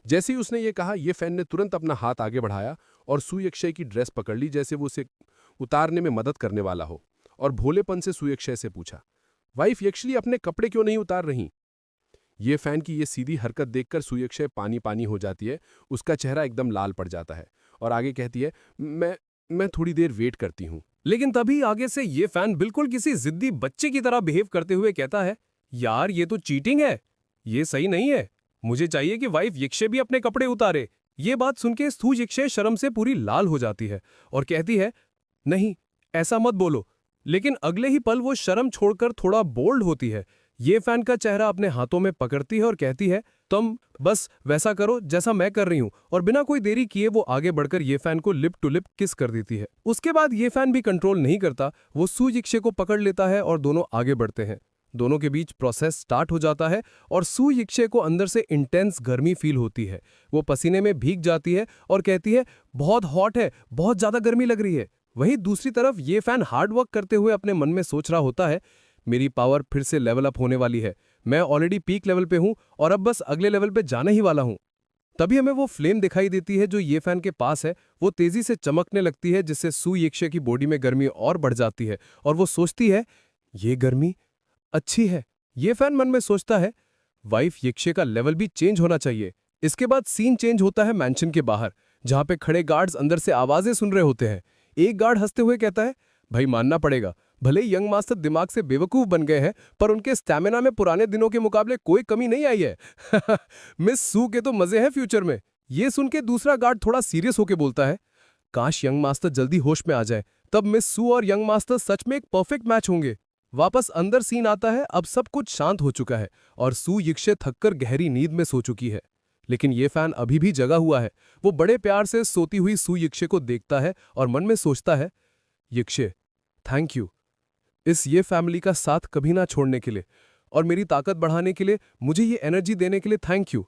S3: जैसे ही उसने ये कहा, ये फैन ने तुरंत अपना हाथ आगे बढ़ाया और सुयक्षय की ड्रेस पकड़ ली, जैसे वो उसे उतारने में मदद करने वाला हो, और भोलेपन से सुयक्षय से पूछा, वाइफ यक्षली अपने कपड़े क्यों नहीं उतार रही? ये फैन की ये सीधी हरकत देखकर सुयक्षय पानी पानी हो जाती है। उसका चेहरा एकदम लाल पड़ जाता है और आगे कहती है, मैं थोड़ी देर वेट करती हूँ।
S5: लेकिन तभी आगे से ये फैन बिल्कुल किसी जिद्दी बच्चे की तरह बिहेव करते हुए कहता है, यार ये तो चीटिंग है, ये सही नहीं है। मुझे चाहिए कि वाइफ यक्षय भी अपने कपड़े उतारे। ये बात सुनके यक्षय शर्म से पूरी लाल हो जाती है और कहती है, नहीं ऐसा मत बोलो। लेकिन अगले ही पल वो शर्म छोड़कर थोड़ा बोल्ड होती है। ये फैन का चेहरा अपने हाथों में पकड़ती है और कहती है, तुम बस वैसा करो जैसा मैं कर रही हूं। और बिना कोई देरी किए वो आगे बढ़कर ये फैन को लिप टू लिप किस कर देती है। उसके बाद ये फैन भी कंट्रोल नहीं करता, वो सुयक्षय को पकड़ लेता है और दोनों आगे बढ़ते हैं। दोनों के बीच प्रोसेस स्टार्ट हो जाता है और सुयक्षय को अंदर से इंटेंस गर्मी फील होती है। वो पसीने में भीग जाती है और कहती है, बहुत हॉट है, बहुत ज्यादा गर्मी लग रही है। वहीं दूसरी तरफ ये फैन हार्ड वर्क करते हुए अपने मन में सोच रहा होता है, मेरी पावर फिर से लेवल अप होने वाली है। मैं ऑलरेडी पीक लेवल पे हूं और अब बस अगले लेवल पे जाने ही वाला हूं। तभी हमें वो फ्लेम दिखाई देती है जो ये फैन के पास है। वो तेजी से चमकने लगती है, जिससे सुयक्षय की बॉडी में गर्मी और बढ़ जाती है और वो सोचती है, ये गर्मी अच्छी है। ये फैन मन में सोचता है, वाइफ यक्षय का लेवल भी चेंज होना चाहिए। इसके बाद सीन चेंज होता है मैंशन के बाहर, जहां पे खड़े गार्ड्स अंदर से आवाजें सुन रहे होते हैं। एक गार्ड हंसते हुए कहता है, भाई मानना पड़ेगा, भले ही यंग मास्टर दिमाग से बेवकूफ बन गए हैं, पर उनके स्टैमिना में पुराने दिनों के मुकाबले कोई कमी नहीं आई है। मिस सू के तो मजे हैं फ्यूचर में। ये सुन के दूसरा गार्ड थोड़ा सीरियस होकर बोलता है, काश यंग मास्टर जल्दी होश में आ जाए, तब मिस सू और यंग मास्टर सच में एक परफेक्ट मैच होंगे। वापस अंदर सीन आता है। अब सब कुछ शांत हो चुका है और सुयक्षय थककर गहरी नींद में सो चुकी है, लेकिन ये फैन अभी भी जगा हुआ है। वो बड़े प्यार से सोती हुई सुयक्षय को देखता है और मन में सोचता है, यक्षय थैंक यू इस ये फैमिली का साथ कभी ना छोड़ने के लिए और मेरी ताकत बढ़ाने के लिए, मुझे ये एनर्जी देने के लिए थैंक यू।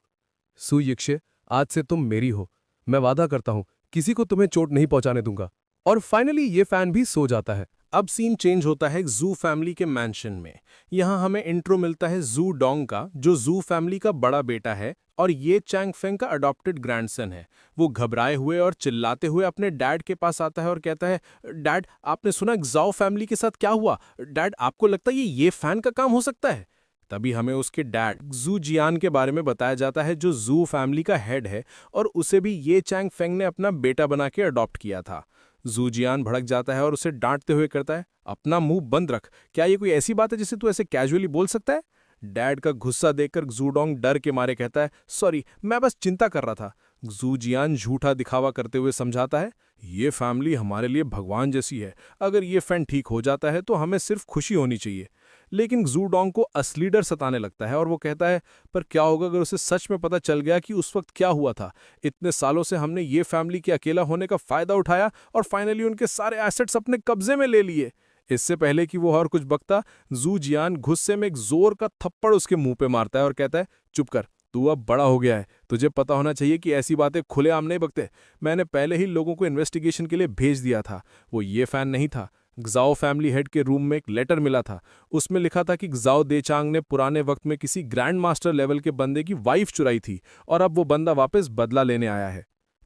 S5: सुयक्षय आज से तुम मेरी हो, मैं वादा करता हूं किसी को तुम्हें चोट नहीं पहुंचाने दूंगा। और फाइनली ये फैन भी सो जाता है।
S1: अब सीन चेंज होता है जू फैमिली के मैंशन में। यहाँ हमें इंट्रो मिलता है जू डोंग का, जो जू फैमिली का बड़ा बेटा है और ये चैंग फेंग का अडॉप्टेड ग्रैंडसन है। वो घबराए हुए और चिल्लाते हुए अपने डैड के पास आता है और कहता है, डैड आपने सुना ज़ाओ फैमिली के साथ क्या हुआ? डैड आपको लगता है ये फैन का काम हो सकता है? तभी हमें उसके डैड जू जियान के बारे में बताया जाता है, जो जू फैमिली का हेड है और उसे भी ये चैंग फेंग ने अपना बेटा बना के अडॉप्ट किया था। जू जियान भड़क जाता है और उसे डांटते हुए कहता है, अपना मुंह बंद रख, क्या ये कोई ऐसी बात है जिसे तू ऐसे कैजुअली बोल सकता है? डैड का गुस्सा देखकर जूडोंग डर के मारे कहता है, सॉरी मैं बस चिंता कर रहा था। जू जियान झूठा दिखावा करते हुए समझाता है, ये फैमिली हमारे लिए भगवान जैसी है, अगर ये फैन ठीक हो जाता है तो हमें सिर्फ खुशी होनी चाहिए। लेकिन जूडोंग को असली डर सताने लगता है और वो कहता है, पर क्या होगा अगर उसे सच में पता चल गया कि उस वक्त क्या हुआ था? इतने सालों से हमने ये फैमिली के अकेला होने का फायदा उठाया और फाइनली उनके सारे एसेट्स अपने कब्जे में ले लिए। इससे पहले कि वो और कुछ बकता, जू जियान गुस्से में एक जोर का थप्पड़ उसके मुंह पे मारता है और कहता है, चुप कर, तू अब बड़ा हो गया है, तुझे पता होना चाहिए कि ऐसी बातें खुलेआम नहीं बकते। मैंने पहले ही लोगों को इन्वेस्टिगेशन के लिए भेज दिया था। वो ये फैन नहीं था। ज़ाओ फैमिली हेड के रूम में एक लेटर मिला था। उसमें लिखा था कि ज़ाओ देचांग ने पुराने वक्त में किसी ग्रैंड मास्टर लेवल के बंदे की वाइफ चुराई थी और अब वो बंदा वापस बदला लेने आया है।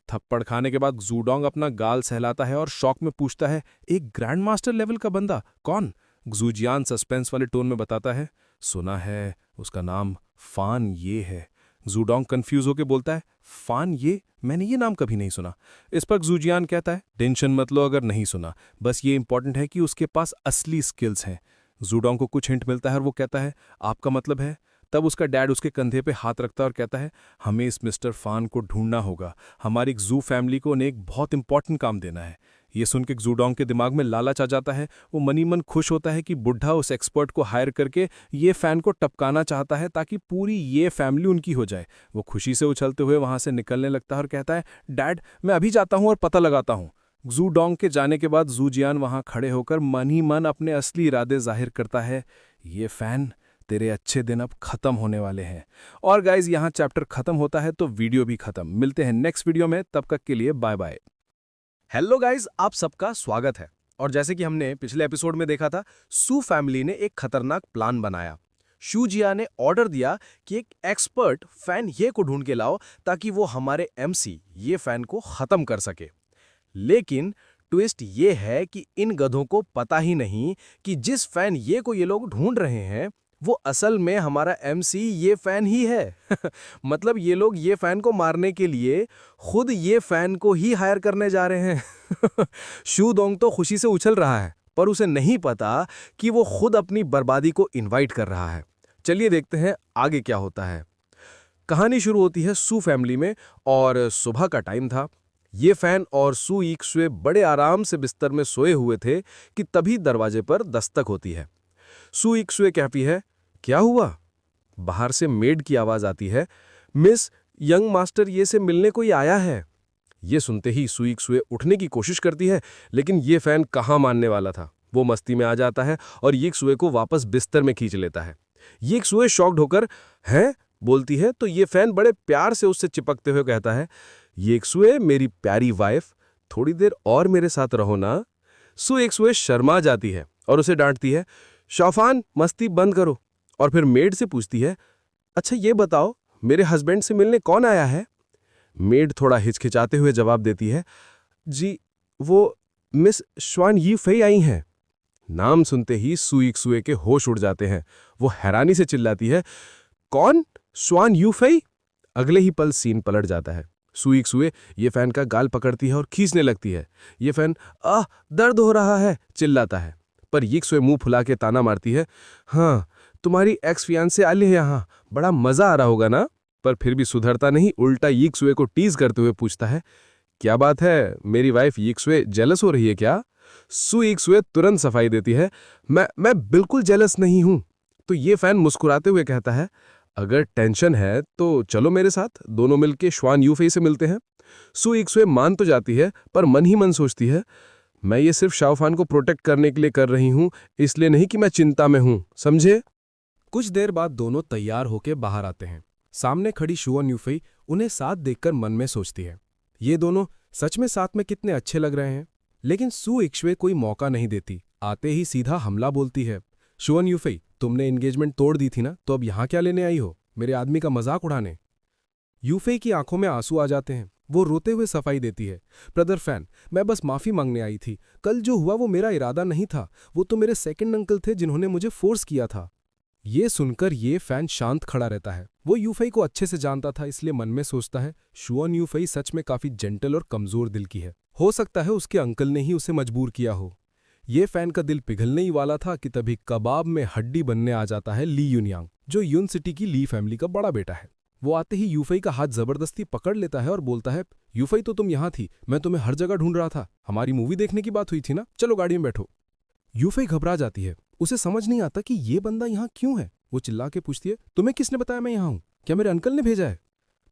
S1: थप्पड़ खाने के बाद जूडोंग अपना गाल सहलाता है और शौक में पूछता है, एक ग्रैंड मास्टर लेवल का बंदा कौन? जू जियान सस्पेंस वाले टोन में बताता है, सुना है उसका नाम फान ये है।
S3: जूडोंग कंफ्यूज होकर बोलता है, फान, ये मैंने ये नाम कभी नहीं सुना। इस पर जूजियान कहता है, टेंशन मत लो अगर नहीं सुना, बस ये इंपॉर्टेंट है कि उसके पास असली स्किल्स हैं। जूडोंग को कुछ हिंट मिलता है और वो कहता है, आपका मतलब है? तब उसका डैड उसके कंधे पे हाथ रखता है और कहता है, हमें इस मिस्टर फान को ढूंढना होगा, हमारी जू फैमिली को उन्हें एक बहुत इंपॉर्टेंट काम देना है। ये सुन के जूडोंग के दिमाग में लालच आ जाता है। वो मनी मन खुश होता है कि बुढ़ा उस एक्सपर्ट को हायर करके ये फैन को टपकाना चाहता है ताकि पूरी ये फैमिली उनकी हो जाए। वो खुशी से उछलते हुए वहां से निकलने लगता है और कहता है, डैड मैं अभी जाता हूं और पता लगाता हूं। जूडोंग के जाने के बाद जूजियान वहां खड़े होकर मन ही मन अपने असली इरादे जाहिर करता है, ये फैन, तेरे अच्छे दिन अब खत्म होने वाले हैं। और गाइज यहाँ चैप्टर खत्म होता है तो वीडियो भी खत्म। मिलते हैं नेक्स्ट वीडियो में, तब तक के लिए बाय बाय।
S2: हेलो गाइस, आप सबका स्वागत है। और जैसे कि हमने पिछले एपिसोड में देखा था, सू फैमिली ने एक खतरनाक प्लान बनाया। शूजिया ने ऑर्डर दिया कि एक एक्सपर्ट फैन ये को ढूंढ के लाओ ताकि वो हमारे एमसी ये फैन को खत्म कर सके। लेकिन ट्विस्ट ये है कि इन गधों को पता ही नहीं कि जिस फैन ये को ये लोग ढूंढ रहे हैं वो असल में हमारा एमसी ये फैन ही है। मतलब ये लोग ये फैन को मारने के लिए खुद ये फैन को ही हायर करने जा रहे हैं। शूडोंग तो खुशी से उछल रहा है, पर उसे नहीं पता कि वो खुद अपनी बर्बादी को इनवाइट कर रहा है। चलिए देखते हैं आगे क्या होता है। कहानी शुरू होती है सू फैमिली में और सुबह का टाइम था। ये फैन और सू इक्सुए बड़े आराम से बिस्तर में सोए हुए थे कि तभी दरवाजे पर दस्तक होती है। सू इक्सुए कहती है, क्या हुआ? बाहर से मेड की आवाज आती है, मिस, यंग मास्टर ये से मिलने कोई आया है। ये सुनते ही सू इक्सुए उठने की कोशिश करती है, लेकिन ये फैन कहाँ मानने वाला था। वो मस्ती में आ जाता है और ये इक्सुए को वापस बिस्तर में खींच लेता है। ये इक्सुए शॉक्ड होकर हैं बोलती है तो ये फैन बड़े प्यार से उससे चिपकते हुए कहता है, ये इक्सुए मेरी प्यारी वाइफ, थोड़ी देर और मेरे साथ रहो ना। सू इक्सुए शर्मा जाती है और उसे डांटती है, शौफान मस्ती बंद करो। और फिर मेड से पूछती है, अच्छा ये बताओ मेरे हस्बैंड से मिलने कौन आया है? मेड थोड़ा हिचकिचाते हुए जवाब देती है, जी वो मिस श्वान यी फई आई हैं। नाम सुनते ही सू इक्सुए के होश उड़ जाते हैं। वो हैरानी से चिल्लाती है, कौन? श्वान यू फई? अगले ही पल सीन पलट जाता है। सू इक्सुए ये फैन का गाल पकड़ती है और खींचने लगती है। ये फैन दर्द हो रहा है चिल्लाता है, पर इक्सुए मुंह फुला के ताना मारती है, हाँ तुम्हारी एक्स फियांसे आले यहाँ, बड़ा मजा आ रहा होगा ना। पर फिर भी सुधरता नहीं, उल्टा इक्सुए को टीज करते हुए पूछता है, क्या बात है, मेरी वाइफ इक्सुए जेलस हो रही है क्या? सू इक्सुए तुरंत सफाई देती है, मैं बिल्कुल जेलस नहीं हूं। तो ये फैन मुस्कुराते हुए कहता है, अगर टेंशन है तो चलो मेरे साथ, दोनों मिलके श्वान यूफेई से मिलते हैं। सू इक्सुए मान तो जाती है, पर मन ही मन सोचती है, मैं ये सिर्फ शाओफान को प्रोटेक्ट करने के लिए कर रही हूं, इसलिए नहीं कि मैं चिंता में हूं, समझे?
S3: कुछ देर बाद दोनों तैयार होकर बाहर आते हैं। सामने खड़ी शुआन यूफेई उन्हें साथ देखकर मन में सोचती है, ये दोनों सच में साथ में कितने अच्छे लग रहे हैं। लेकिन सू इक्सुए कोई मौका नहीं देती, आते ही सीधा हमला बोलती है, शुआन यूफेई तुमने एंगेजमेंट तोड़ दी थी ना, तो अब यहाँ क्या लेने आई हो, मेरे आदमी का मजाक उड़ाने? यूफेई की आंखों में आंसू आ जाते हैं। वो रोते हुए सफाई देती है, ब्रदर फैन, मैं बस माफी मांगने आई थी। कल जो हुआ वो मेरा इरादा नहीं था, वो तो मेरे सेकंड अंकल थे जिन्होंने मुझे फोर्स किया था। ये सुनकर ये फैन शांत खड़ा रहता है। वो यूफेई को अच्छे से जानता था, इसलिए मन में सोचता है, शुआन यूफेई सच में काफी जेंटल और कमजोर दिल की है। हो सकता है उसके अंकल ने ही उसे मजबूर किया हो। ये फैन का दिल पिघलने ही वाला था कि तभी कबाब में हड्डी बनने आ जाता है ली यूनयांग, जो यून सिटी की ली फैमिली का बड़ा बेटा है। वो आते ही यूफेई का हाथ जबरदस्ती पकड़ लेता है और बोलता है, यूफेई तो तुम यहाँ थी, मैं तुम्हें हर जगह ढूंढ रहा था, हमारी मूवी देखने की बात हुई थी ना, चलो गाड़ी में बैठो। यूफेई घबरा जाती है, उसे समझ नहीं आता कि ये बंदा यहाँ क्यों है। वो चिल्ला के पूछती है, तुम्हें किसने बताया मैं यहाँ हूँ? क्या मेरे अंकल ने भेजा है?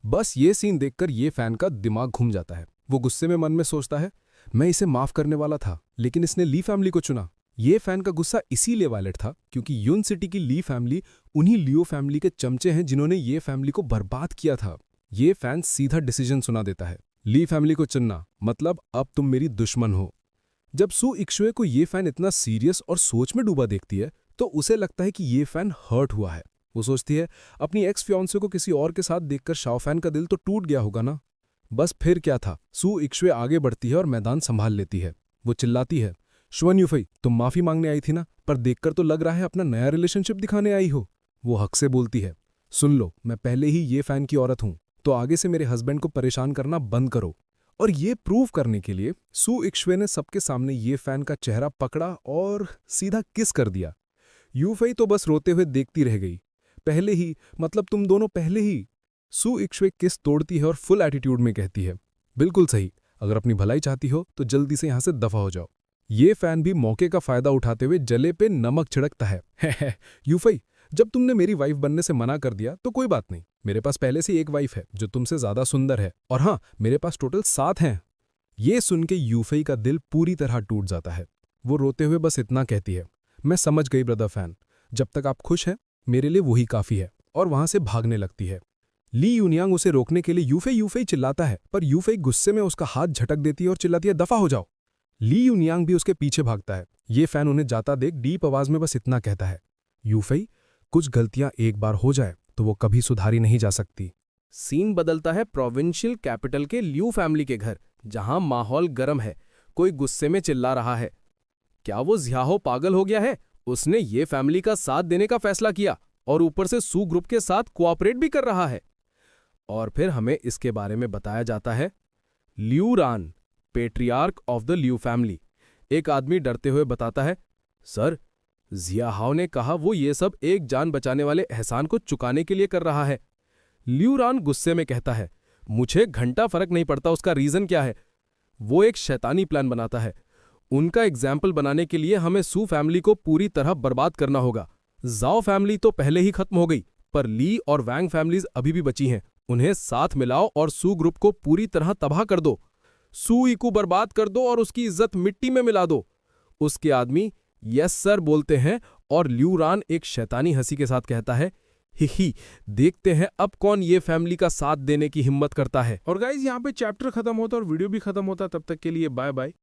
S3: बस ये सीन देखकर ये फैन का दिमाग घूम जाता है। वो गुस्से में मन में सोचता है, मैं इसे माफ करने वाला था, लेकिन इसने ली फैमिली को चुना। ये फैन का गुस्सा इसीलिए वैलिड था क्योंकि यून सिटी की ली फैमिली उन्हीं लियो फैमिली के चमचे हैं जिन्होंने ये फैमिली को बर्बाद किया था। ये फैन सीधा डिसीजन सुना देता है, ली फैमिली को चुनना मतलब अब तुम मेरी दुश्मन हो। जब सू इक्सुए को ये फैन इतना सीरियस और सोच में डूबा देखती है तो उसे लगता है कि ये फैन हर्ट हुआ है। वो सोचती है, अपनी एक्स फियांसे को किसी और के साथ देखकर शाओ फैन का दिल तो टूट गया होगा ना। बस फिर क्या था, सू इक्सुए आगे बढ़ती है और मैदान संभाल लेती है। वो चिल्लाती है, शुआन यूफेई तुम माफी मांगने आई थी ना, पर देखकर तो लग रहा है अपना नया रिलेशनशिप दिखाने आई हो। वो हक से बोलती है, सुन लो, मैं पहले ही ये फैन की औरत हूं, तो आगे से मेरे हस्बैंड को परेशान करना बंद करो। और ये प्रूव करने के लिए सू इक्शवे ने सबके सामने ये फैन का चेहरा पकड़ा और सीधा किस कर दिया। यूफई तो बस रोते हुए देखती रह गई। पहले ही, मतलब तुम दोनों पहले ही। सू इक्शवे किस तोड़ती है और फुल एटीट्यूड में कहती है, बिल्कुल सही, अगर अपनी भलाई चाहती हो तो जल्दी से यहां से दफा हो जाओ। ये फैन भी मौके का फायदा उठाते हुए जले पे नमक छिड़कता है। यूफई, जब तुमने मेरी वाइफ बनने से मना कर दिया तो कोई बात नहीं, मेरे पास पहले से एक वाइफ है जो तुमसे ज्यादा सुंदर है, और हाँ, मेरे पास टोटल 7 हैं। ये सुन के यूफई का दिल पूरी तरह टूट जाता है। वो रोते हुए बस इतना कहती है, मैं समझ गई ब्रदर फैन, जब तक आप खुश हैं मेरे लिए वही काफी है, और वहां से भागने लगती है। ली यूनियांग उसे रोकने के लिए यूफई यूफई चिल्लाता है, पर यूफई गुस्से में उसका हाथ झटक देती है और चिल्लाती है, दफा हो जाओ। ली यूनियांग भी उसके पीछे भागता है। ये फैन उन्हें जाता देख डीप आवाज में बस इतना कहता है, यूफई, कुछ गलतियां एक बार हो जाए तो वो कभी सुधारी नहीं जा सकती।
S5: सीन बदलता है प्रोविंशियल कैपिटल के ल्यू फैमिली के घर, जहां माहौल गर्म है। कोई गुस्से में चिल्ला रहा है, क्या वो ज़्याहो पागल हो गया है? उसने ये फैमिली का साथ देने का फैसला किया और ऊपर से सू ग्रुप के साथ कोऑपरेट भी कर रहा है। और फिर हमें इसके बारे में बताया जाता है, ल्यू रान, पेट्रियार्क ऑफ द ल्यू फैमिली। एक आदमी डरते हुए बताता है, सर, ज़ियाहाओ ने कहा वो ये सब एक जान बचाने वाले एहसान को चुकाने के लिए कर रहा है। ल्यू रान गुस्से में कहता है, मुझे घंटा फर्क नहीं पड़ता उसका रीजन क्या है। वो एक शैतानी प्लान बनाता है। उनका एग्जाम्पल बनाने के लिए हमें सू फैमिली को पूरी तरह बर्बाद करना होगा। जाओ फैमिली तो पहले ही खत्म हो गई, पर ली और वैंग फैमिलीज अभी भी बची हैं। उन्हें साथ मिलाओ और सू ग्रुप को पूरी तरह तबाह कर दो। सू ई को बर्बाद कर दो और उसकी इज्जत मिट्टी में मिला दो। उसके आदमी यस सर बोलते हैं और ल्यू रान एक शैतानी हंसी के साथ कहता है, ही देखते हैं अब कौन ये फैमिली का साथ देने की हिम्मत करता है।
S1: और गाइज यहाँ पे चैप्टर खत्म होता और वीडियो भी खत्म होता। तब तक के लिए बाय बाय।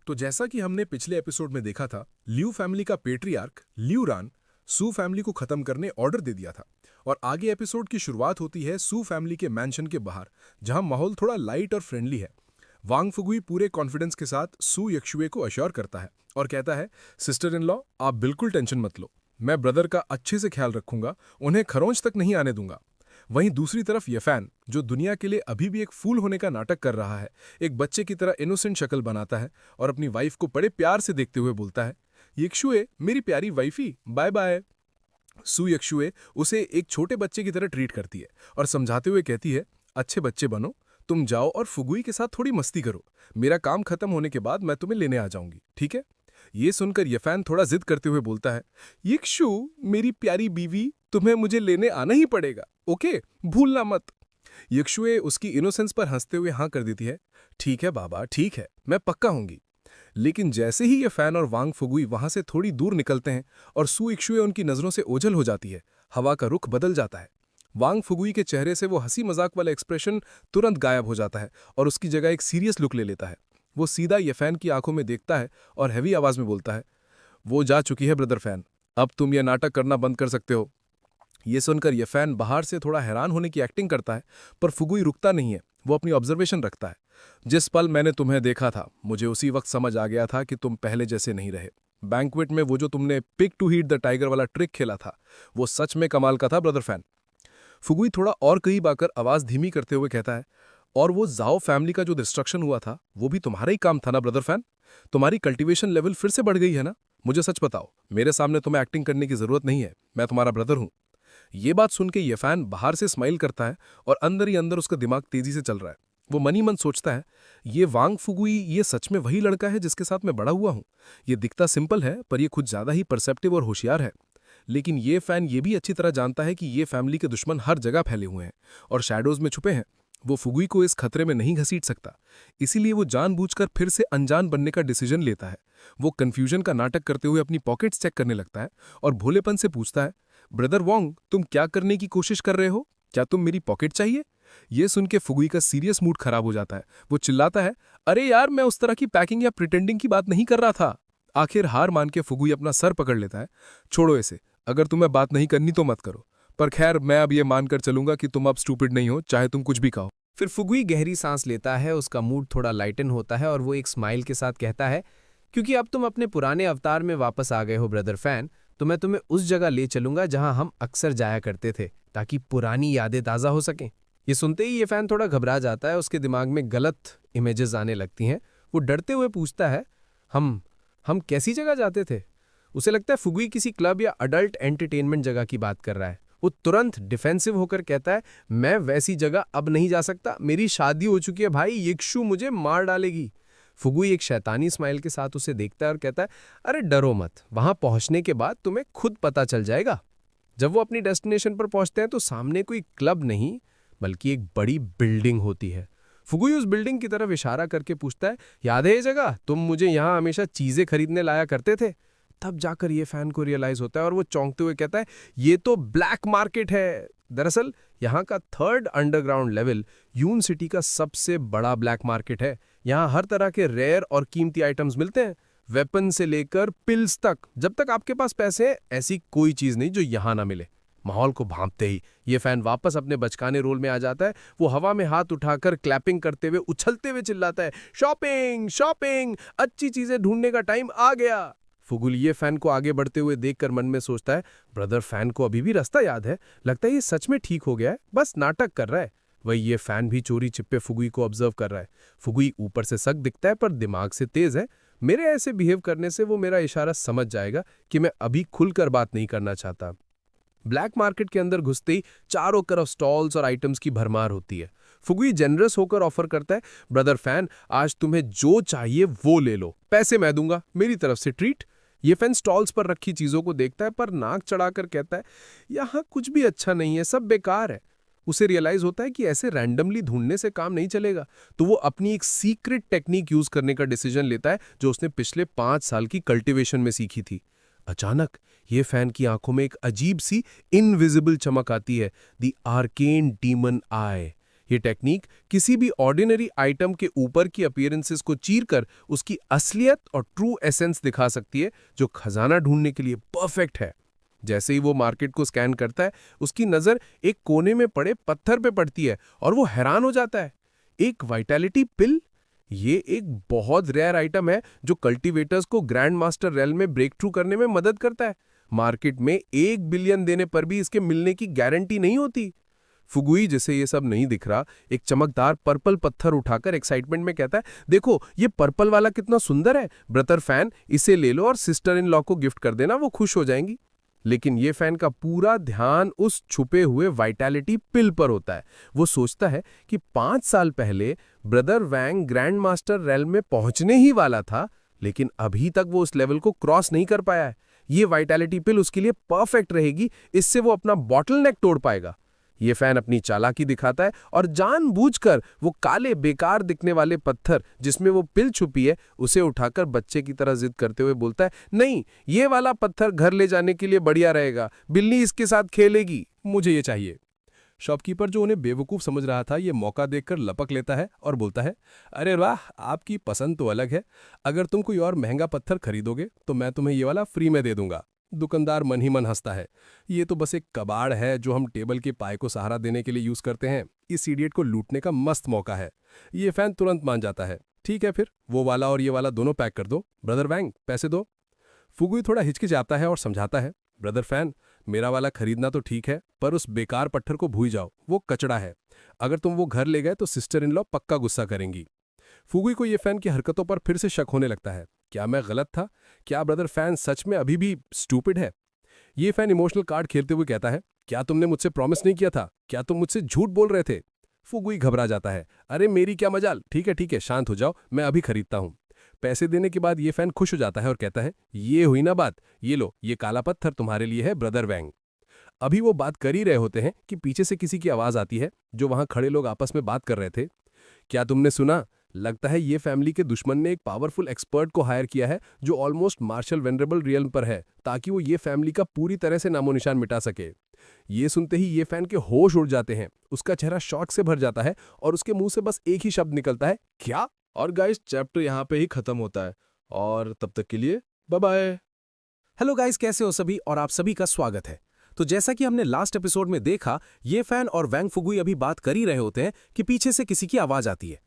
S1: तो जैसा कि हमने पिछले एपिसोड में देखा था, ल्यू फैमिली का पेट्रियार्क ल्यू रान सू फैमिली को खत्म करने ऑर्डर दे दिया था। और आगे एपिसोड की शुरुआत होती है सू फैमिली के मैंशन के बाहर, जहां माहौल थोड़ा लाइट और फ्रेंडली है। वांग फुगुई पूरे कॉन्फिडेंस के साथ सू यक्षुए को अश्योर करता है और कहता है, सिस्टर इन लॉ, आप बिल्कुल टेंशन मत लो, मैं ब्रदर का अच्छे से ख्याल रखूंगा, उन्हें खरोंच तक नहीं आने दूंगा। वहीं दूसरी तरफ ये फैन, जो दुनिया के लिए अभी भी एक फूल होने का नाटक कर रहा है, एक बच्चे की तरह इनोसेंट शक्ल बनाता है और अपनी वाइफ को बड़े प्यार से देखते हुए बोलता है, यक्षुए, मेरी प्यारी वाइफी, बाय बाय। सू यक्षुए उसे एक छोटे बच्चे की तरह ट्रीट करती है और समझाते हुए कहती है, अच्छे बच्चे बनो, तुम जाओ और फुगुई के साथ थोड़ी मस्ती करो, मेरा काम खत्म होने के बाद मैं तुम्हें लेने आ जाऊंगी, ठीक है? ये सुनकर ये फैन थोड़ा जिद करते हुए बोलता है, यक्षु, मेरी प्यारी बीवी, तुम्हें मुझे लेने आना ही पड़ेगा, ओके, भूलना मत। यक्षुए उसकी इनोसेंस पर हंसते हुए हाँ कर देती है, ठीक है बाबा, ठीक है, मैं पक्का होंगी। लेकिन जैसे ही ये फैन और वांग फुगुई वहां से थोड़ी दूर निकलते हैं और सू यक्षुए उनकी नजरों से ओझल हो जाती है, हवा का रुख बदल जाता है। वांग फुगुई के चेहरे से वो हंसी मजाक वाला एक्सप्रेशन तुरंत गायब हो जाता है और उसकी जगह एक सीरियस लुक ले लेता है। वो सीधा ये फैन की आंखों में देखता है और हैवी आवाज में बोलता है, वो जा चुकी है ब्रदर फैन, अब तुम ये नाटक करना बंद कर सकते हो। ये सुनकर ये फैन बाहर से थोड़ा हैरान होने की एक्टिंग करता है, पर फुगुई रुकता नहीं है, वो अपनी ऑब्जर्वेशन रखता है। जिस पल मैंने तुम्हें देखा था, मुझे उसी वक्त समझ आ गया था कि तुम पहले जैसे नहीं रहे। बैंक्वेट में वो जो तुमने pig to heat the tiger वाला ट्रिक खेला था, वो सच में कमाल का था ब्रदर फैन। फुगुई थोड़ा और करीब आकर आवाज धीमी करते हुए कहता है, और वो जाओ फैमिली का जो डिस्ट्रक्शन हुआ था, वो भी तुम्हारा ही काम था ना ब्रदर फैन? तुम्हारी कल्टीवेशन लेवल फिर से बढ़ गई है ना? मुझे सच बताओ, मेरे सामने तुम्हें एक्टिंग करने की जरूरत नहीं है, मैं तुम्हारा ब्रदर हूं। ये बात सुन के ये फैन बाहर से स्माइल करता है और अंदर ही अंदर उसका दिमाग तेजी से चल रहा है। वो मन ही मन सोचता है, ये वांग फुगुई ये सच में वही लड़का है जिसके साथ मैं बड़ा हुआ हूं। ये दिखता सिंपल है, पर ये कुछ ज्यादा ही परसेप्टिव और होशियार है। लेकिन ये फैन ये भी अच्छी तरह जानता है कि ये फैमिली के दुश्मन हर जगह फैले हुए हैं और शैडोज में छुपे हैं। वो फुगुई को इस खतरे में नहीं घसीट सकता, इसीलिए वो जानबूझकर फिर से अनजान बनने का डिसीजन लेता है। वो कंफ्यूजन का नाटक करते हुए अपनी पॉकेट्स चेक करने लगता है और भोलेपन से पूछता है, ब्रदर वोंग, तुम क्या करने की कोशिश कर रहे हो? क्या तुम मेरी पॉकेट चाहिए? ये सुन के फुगुई का सीरियस मूड खराब हो जाता है। वो चिल्लाता है, अरे यार, मैं उस तरह की पैकिंग या प्रिटेंडिंग की बात नहीं कर रहा था। आखिर हार मान के फुगुई अपना सर पकड़ लेता है, छोड़ो इसे, अगर तुम्हें बात नहीं करनी तो मत करो, पर खैर मैं अब ये मानकर चलूंगा कि तुम अब स्टूपिड नहीं हो, चाहे तुम कुछ भी कहो।
S2: फिर फुगुई गहरी सांस लेता है, उसका मूड थोड़ा लाइटन होता है और वो एक स्माइल के साथ कहता है, क्योंकि अब तुम अपने पुराने अवतार में वापस आ गए हो ब्रदर फैन, तो मैं तुम्हें उस जगह ले चलूंगा जहां हम अक्सर जाया करते थे, ताकि पुरानी यादें ताज़ा हो सकें। ये सुनते ही ये फैन थोड़ा घबरा जाता है, उसके दिमाग में गलत इमेजेस आने लगती हैं। वो डरते हुए पूछता है, हम कैसी जगह जाते थे? उसे लगता है फुगुई किसी क्लब या अडल्ट एंटरटेनमेंट जगह की बात कर रहा है। वो तुरंत डिफेंसिव होकर कहता है, मैं वैसी जगह अब नहीं जा सकता, मेरी शादी हो चुकी है भाई, यिक्शु मुझे मार डालेगी। फुगुई एक शैतानी स्माइल के साथ उसे देखता है और कहता है, अरे डरो मत, वहां पहुंचने के बाद तुम्हें खुद पता चल जाएगा। जब वो अपनी डेस्टिनेशन पर पहुंचते हैं तो सामने कोई क्लब नहीं बल्कि एक बड़ी बिल्डिंग होती है। फुगुई उस बिल्डिंग की तरफ इशारा करके पूछता है, याद है ये जगह? तुम मुझे यहाँ हमेशा चीजें खरीदने लाया करते थे। तब जाकर ये फैन को रियलाइज होता है और वो चौंकते हुए कहता है, ये तो ब्लैक मार्केट है। दरअसल यहाँ का 3rd अंडरग्राउंड लेवल यून सिटी का सबसे बड़ा ब्लैक मार्केट है। यहाँ हर तरह के रेयर और कीमती आइटम्स मिलते हैं, वेपन से लेकर पिल्स तक। जब तक आपके पास पैसे हैं, ऐसी कोई चीज नहीं जो यहाँ ना मिले। माहौल को भांपते ही ये फैन वापस अपने बचकाने रोल में आ जाता है। वो हवा में हाथ उठाकर क्लैपिंग करते हुए उछलते हुए चिल्लाता है, शॉपिंग शॉपिंग, अच्छी चीजें ढूंढने का टाइम आ गया। फुगुल ये फैन को आगे बढ़ते हुए देखकर मन में सोचता है, ब्रदर फैन को अभी भी रास्ता याद है, लगता है ये सच में ठीक हो गया है, बस नाटक कर रहा है। वही ये फैन भी चोरी छिपे फुगुई को ऑब्जर्व कर रहा है। फुगुई ऊपर से सख्त दिखता है पर दिमाग से तेज है। मेरे ऐसे बिहेव करने से वो मेरा इशारा समझ जाएगा कि मैं अभी खुलकर बात नहीं करना चाहता। ब्लैक मार्केट के अंदर घुसते ही चारों तरफ स्टॉल्स और आइटम्स की भरमार होती है। फुगुई जेनरस होकर ऑफर करता है, ब्रदर फैन आज तुम्हें जो चाहिए वो ले लो, पैसे मैं दूंगा, मेरी तरफ से ट्रीट। ये फैन स्टॉल्स पर रखी चीजों को देखता है पर नाक चढ़ाकर कहता है, यहाँ कुछ भी अच्छा नहीं है, सब बेकार है। उसे रियलाइज होता है कि ऐसे रैंडमली ढूंढने से काम नहीं चलेगा, तो वो अपनी एक सीक्रेट टेक्निक यूज करने का डिसीजन लेता है जो उसने पिछले 5 साल की कल्टीवेशन में सीखी थी। अचानक ये फैन की आंखों में एक अजीब सी इनविजिबल चमक आती है, द आर्केन डीमन आई। ये टेक्निक किसी भी ऑर्डिनरी आइटम के ऊपर की अपीयरेंसेस को चीरकर उसकी असलियत और ट्रू एसेंस दिखा सकती है, जो खजाना ढूंढने के लिए परफेक्ट है। जैसे ही वो मार्केट को स्कैन करता है, उसकी नजर एक कोने में पड़े पत्थर पे पड़ती है और वो हैरान हो जाता है। एक वाइटैलिटी पिल, ये एक बहुत रेयर आइटम है जो कल्टीवेटर्स को ग्रैंड मास्टर रेल में ब्रेक थ्रू करने में मदद करता है। मार्केट में 1 बिलियन देने पर भी इसके मिलने की गारंटी नहीं होती। फुगुई, जिसे ये सब नहीं दिख रहा, एक चमकदार पर्पल पत्थर उठाकर एक्साइटमेंट में कहता है, देखो ये पर्पल वाला कितना सुंदर है, ब्रदर फैन इसे ले लो और सिस्टर इन लॉ को गिफ्ट कर देना, वो खुश हो जाएंगी। लेकिन ये फैन का पूरा ध्यान उस छुपे हुए वाइटैलिटी पिल पर होता है। वो सोचता है कि 5 साल पहले ब्रदर वैंग ग्रैंड मास्टर रेल्म में पहुंचने ही वाला था, लेकिन अभी तक वो उस लेवल को क्रॉस नहीं कर पाया है। ये वाइटैलिटी पिल उसके लिए परफेक्ट रहेगी, इससे वो अपना बॉटलनेक तोड़ पाएगा। ये फैन अपनी चालाकी दिखाता है और जानबूझकर वो काले बेकार दिखने वाले पत्थर जिसमें वो पिल छुपी है, उसे उठाकर बच्चे की तरह जिद करते हुए बोलता है, नहीं ये वाला पत्थर घर ले जाने के लिए बढ़िया रहेगा, बिल्ली इसके साथ खेलेगी, मुझे ये चाहिए।
S3: शॉपकीपर, जो उन्हें बेवकूफ़ समझ रहा था, ये मौका देखकर लपक लेता है और बोलता है, अरे वाह, आपकी पसंद तो अलग है, अगर तुम कोई और महंगा पत्थर खरीदोगे तो मैं तुम्हें ये वाला फ्री में दे दूंगा। दुकानदार मन ही मन हंसता है, ये तो बस एक कबाड़ है जो हम टेबल के पाए को सहारा देने के लिए यूज करते हैं, इस इडियट को लूटने का मस्त मौका है। ये फैन तुरंत मान जाता है, ठीक है फिर वो वाला और ये वाला दोनों पैक कर दो, ब्रदर वैंग पैसे दो। फुगुई थोड़ा हिचकिचाता है और समझाता है, ब्रदर फैन मेरा वाला खरीदना तो ठीक है, पर उस बेकार पत्थर को भूल जाओ, वो कचड़ा है, अगर तुम वो घर ले गए तो सिस्टर इन लॉ पक्का गुस्सा करेंगी। फुगुई को ये फैन की हरकतों पर फिर से शक होने लगता है, क्या मैं गलत था? क्या ब्रदर फैन सच में अभी भी स्टूपिड है? ये फैन इमोशनल कार्ड खेलते हुए कहता है, क्या तुमने मुझसे प्रॉमिस नहीं किया था? क्या तुम मुझसे झूठ बोल रहे थे? फुगुई घबरा जाता है, अरे मेरी क्या मजाल, ठीक है शांत हो जाओ, मैं अभी खरीदता हूँ। पैसे देने के बाद ये फैन खुश हो जाता है और कहता है, ये हुई ना बात, ये लो, ये काला पत्थर तुम्हारे लिए है ब्रदर वैंग। अभी वो बात कर ही रहे होते हैं कि पीछे से किसी की आवाज आती है, जो वहां खड़े लोग आपस में बात कर रहे थे। क्या तुमने सुना? लगता है ये फैमिली के दुश्मन ने एक पावरफुल एक्सपर्ट को हायर किया है जो ऑलमोस्ट मार्शल वेनरेबल रियल्म पर है, ताकि वो ये फैमिली का पूरी तरह से नामो निशान मिटा सके। ये सुनते ही ये फैन के होश उड़ जाते हैं, उसका चेहरा शॉक से भर जाता है और उसके मुंह से बस एक ही शब्द निकलता है, क्या?
S4: और गाइस, चैप्टर यहाँ पे ही खत्म होता है और तब तक के लिए बाय बाय।
S1: हेलो गाइस, कैसे हो सभी और आप सभी का स्वागत है। तो जैसा कि हमने लास्ट एपिसोड में देखा, ये फैन और वैंग फुगुई अभी बात कर ही रहे होते हैं कि पीछे से किसी की आवाज आती है।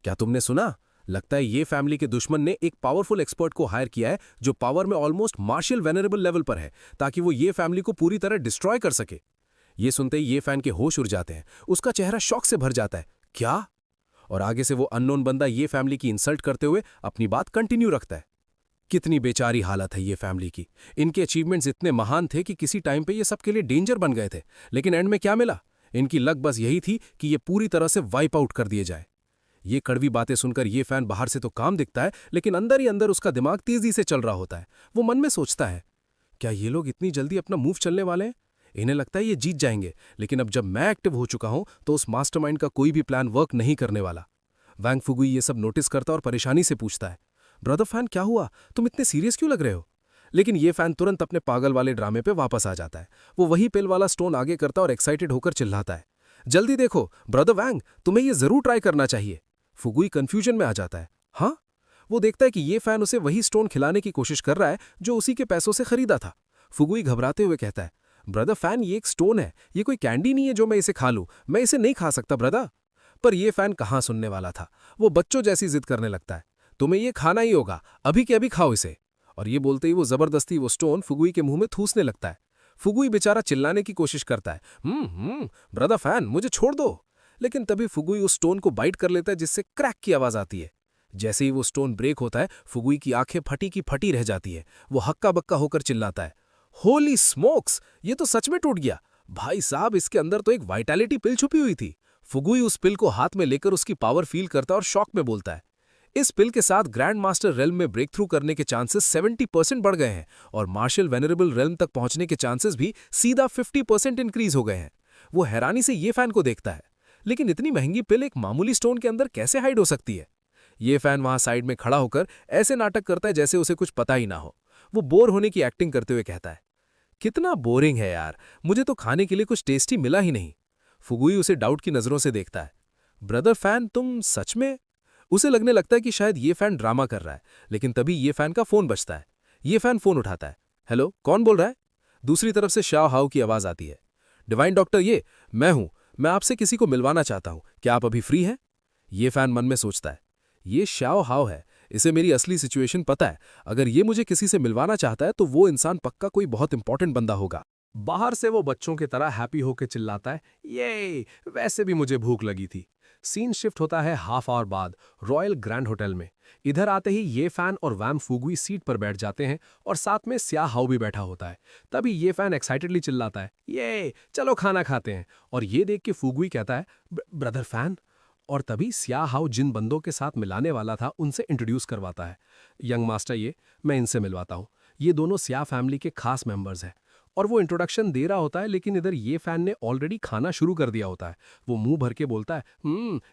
S1: क्या तुमने सुना? लगता है ये फैमिली के दुश्मन ने एक पावरफुल एक्सपर्ट को हायर किया है जो पावर में ऑलमोस्ट मार्शल वेनरेबल लेवल पर है, ताकि वो ये फैमिली को पूरी तरह डिस्ट्रॉय कर सके। ये सुनते ही ये फैन के होश उड़ जाते हैं, उसका चेहरा शॉक से भर जाता है। क्या? और आगे से वो अननोन बंदा ये फैमिली की इंसल्ट करते हुए अपनी बात कंटिन्यू रखता है। कितनी बेचारी हालत है ये फैमिली की। इनके अचीवमेंट्स इतने महान थे कि किसी टाइम पे ये सबके लिए डेंजर बन गए थे, लेकिन एंड में क्या मिला? इनकी लक बस यही थी कि ये पूरी तरह से वाइप आउट कर दिए जाए। ये कड़वी बातें सुनकर ये फैन बाहर से तो काम दिखता है, लेकिन अंदर ही अंदर उसका दिमाग तेजी से चल रहा होता है। वो मन में सोचता है, क्या ये लोग इतनी जल्दी अपना मूव चलने वाले हैं? इन्हें लगता है ये जीत जाएंगे, लेकिन अब जब मैं एक्टिव हो चुका हूं तो उस मास्टरमाइंड का कोई भी प्लान वर्क नहीं करने वाला। वैंग फुगुई ये सब नोटिस करता और परेशानी से पूछता है, ब्रदर फैन क्या हुआ? तुम इतने सीरियस क्यों लग रहे हो? लेकिन ये फैन तुरंत अपने पागल वाले ड्रामे पे वापस आ जाता है। वो वही पिल वाला स्टोन आगे करता और एक्साइटेड होकर चिल्लाता है, जल्दी देखो ब्रदर वैंग, तुम्हें ये जरूर ट्राई करना चाहिए। फुगुई कंफ्यूजन में आ जाता है। हाँ? वो देखता है कि ये फैन उसे वही स्टोन खिलाने की कोशिश कर रहा है जो उसी के पैसों से खरीदा था। फुगुई घबराते हुए कहता है, ब्रदर फैन ये एक स्टोन है, ये कोई कैंडी नहीं है जो मैं इसे खा लूं, मैं इसे नहीं खा सकता ब्रदर। पर ये फैन कहाँ सुनने वाला था। वो बच्चों जैसी जिद करने लगता है, तुम्हें ये खाना ही होगा, अभी के अभी खाओ इसे। और ये बोलते ही वो जबरदस्ती वो स्टोन फुगुई के मुंह में ठूसने लगता है। फुगुई बेचारा चिल्लाने की कोशिश करता है, ब्रदर फैन मुझे छोड़ दो। लेकिन तभी फुगुई उस स्टोन को बाइट कर लेता है, जिससे क्रैक की आवाज आती है। जैसे ही वो स्टोन ब्रेक होता है, फुगुई की आंखें फटी की फटी रह जाती है। वो हक्का बक्का होकर चिल्लाता है, होली स्मोक्स, ये तो सच में टूट गया। भाई साहब, इसके अंदर तो एक वाइटैलिटी पिल छुपी हुई थी। फुगुई उस पिल को हाथ में लेकर उसकी पावर फील करता है और शॉक में बोलता है, इस पिल के साथ ग्रैंड मास्टर रेल्म में ब्रेक थ्रू करने के चांसेस 70% बढ़ गए हैं और मार्शल वेनरेबल रेल्म तक पहुंचने के चांसेस भी सीधा 50% इंक्रीज हो गए हैं। वो हैरानी से ये फैन को देखता है, लेकिन इतनी महंगी पिल एक मामूली स्टोन के अंदर कैसे हाइड हो सकती है? ये फैन वहां साइड में खड़ा होकर ऐसे नाटक करता है जैसे उसे कुछ पता ही ना हो। वो बोर होने की एक्टिंग करते हुए कहता है, कितना बोरिंग है यार, मुझे तो खाने के लिए कुछ टेस्टी मिला ही नहीं। फुगुई उसे डाउट की नजरों से देखता है, ब्रदर फैन तुम सच में? उसे लगने लगता है कि शायद ये फैन ड्रामा कर रहा है, लेकिन तभी ये फैन का फोन बजता है। ये फैन फोन उठाता है। हेलो, कौन बोल रहा है? दूसरी तरफ से शाओ हाउ की आवाज आती है। डिवाइन डॉक्टर, ये मैं हूं, मैं आपसे किसी को मिलवाना चाहता हूं, क्या आप अभी फ्री हैं? ये फैन मन में सोचता है, ये शाओ हाउ है, इसे मेरी असली सिचुएशन पता है। अगर ये मुझे किसी से मिलवाना चाहता है तो वो इंसान पक्का कोई बहुत इंपॉर्टेंट बंदा होगा।
S3: बाहर से वो बच्चों की तरह हैप्पी होकर चिल्लाता है, ये वैसे भी मुझे भूख लगी थी। सीन शिफ्ट होता है हाफ आवर बाद रॉयल ग्रैंड होटल में। इधर आते ही ये फैन और वैम फुगुई सीट पर बैठ जाते हैं और साथ में स्या हाउ भी बैठा होता है। तभी ये फैन एक्साइटेडली चिल्लाता है, ये चलो खाना खाते हैं। और ये देख के फुगुई कहता है, ब्रदर फैन। और तभी स्या हाउ जिन बंदों के साथ मिलाने वाला था उनसे इंट्रोड्यूस करवाता है। यंग मास्टर, ये मैं इनसे मिलवाता हूँ, ये दोनों स्या फैमिली के खास मेंबर्स हैं। और वो इंट्रोडक्शन दे रहा होता है, लेकिन इधर ये फैन ने ऑलरेडी खाना शुरू कर दिया होता है। वो मुंह भर के बोलता है,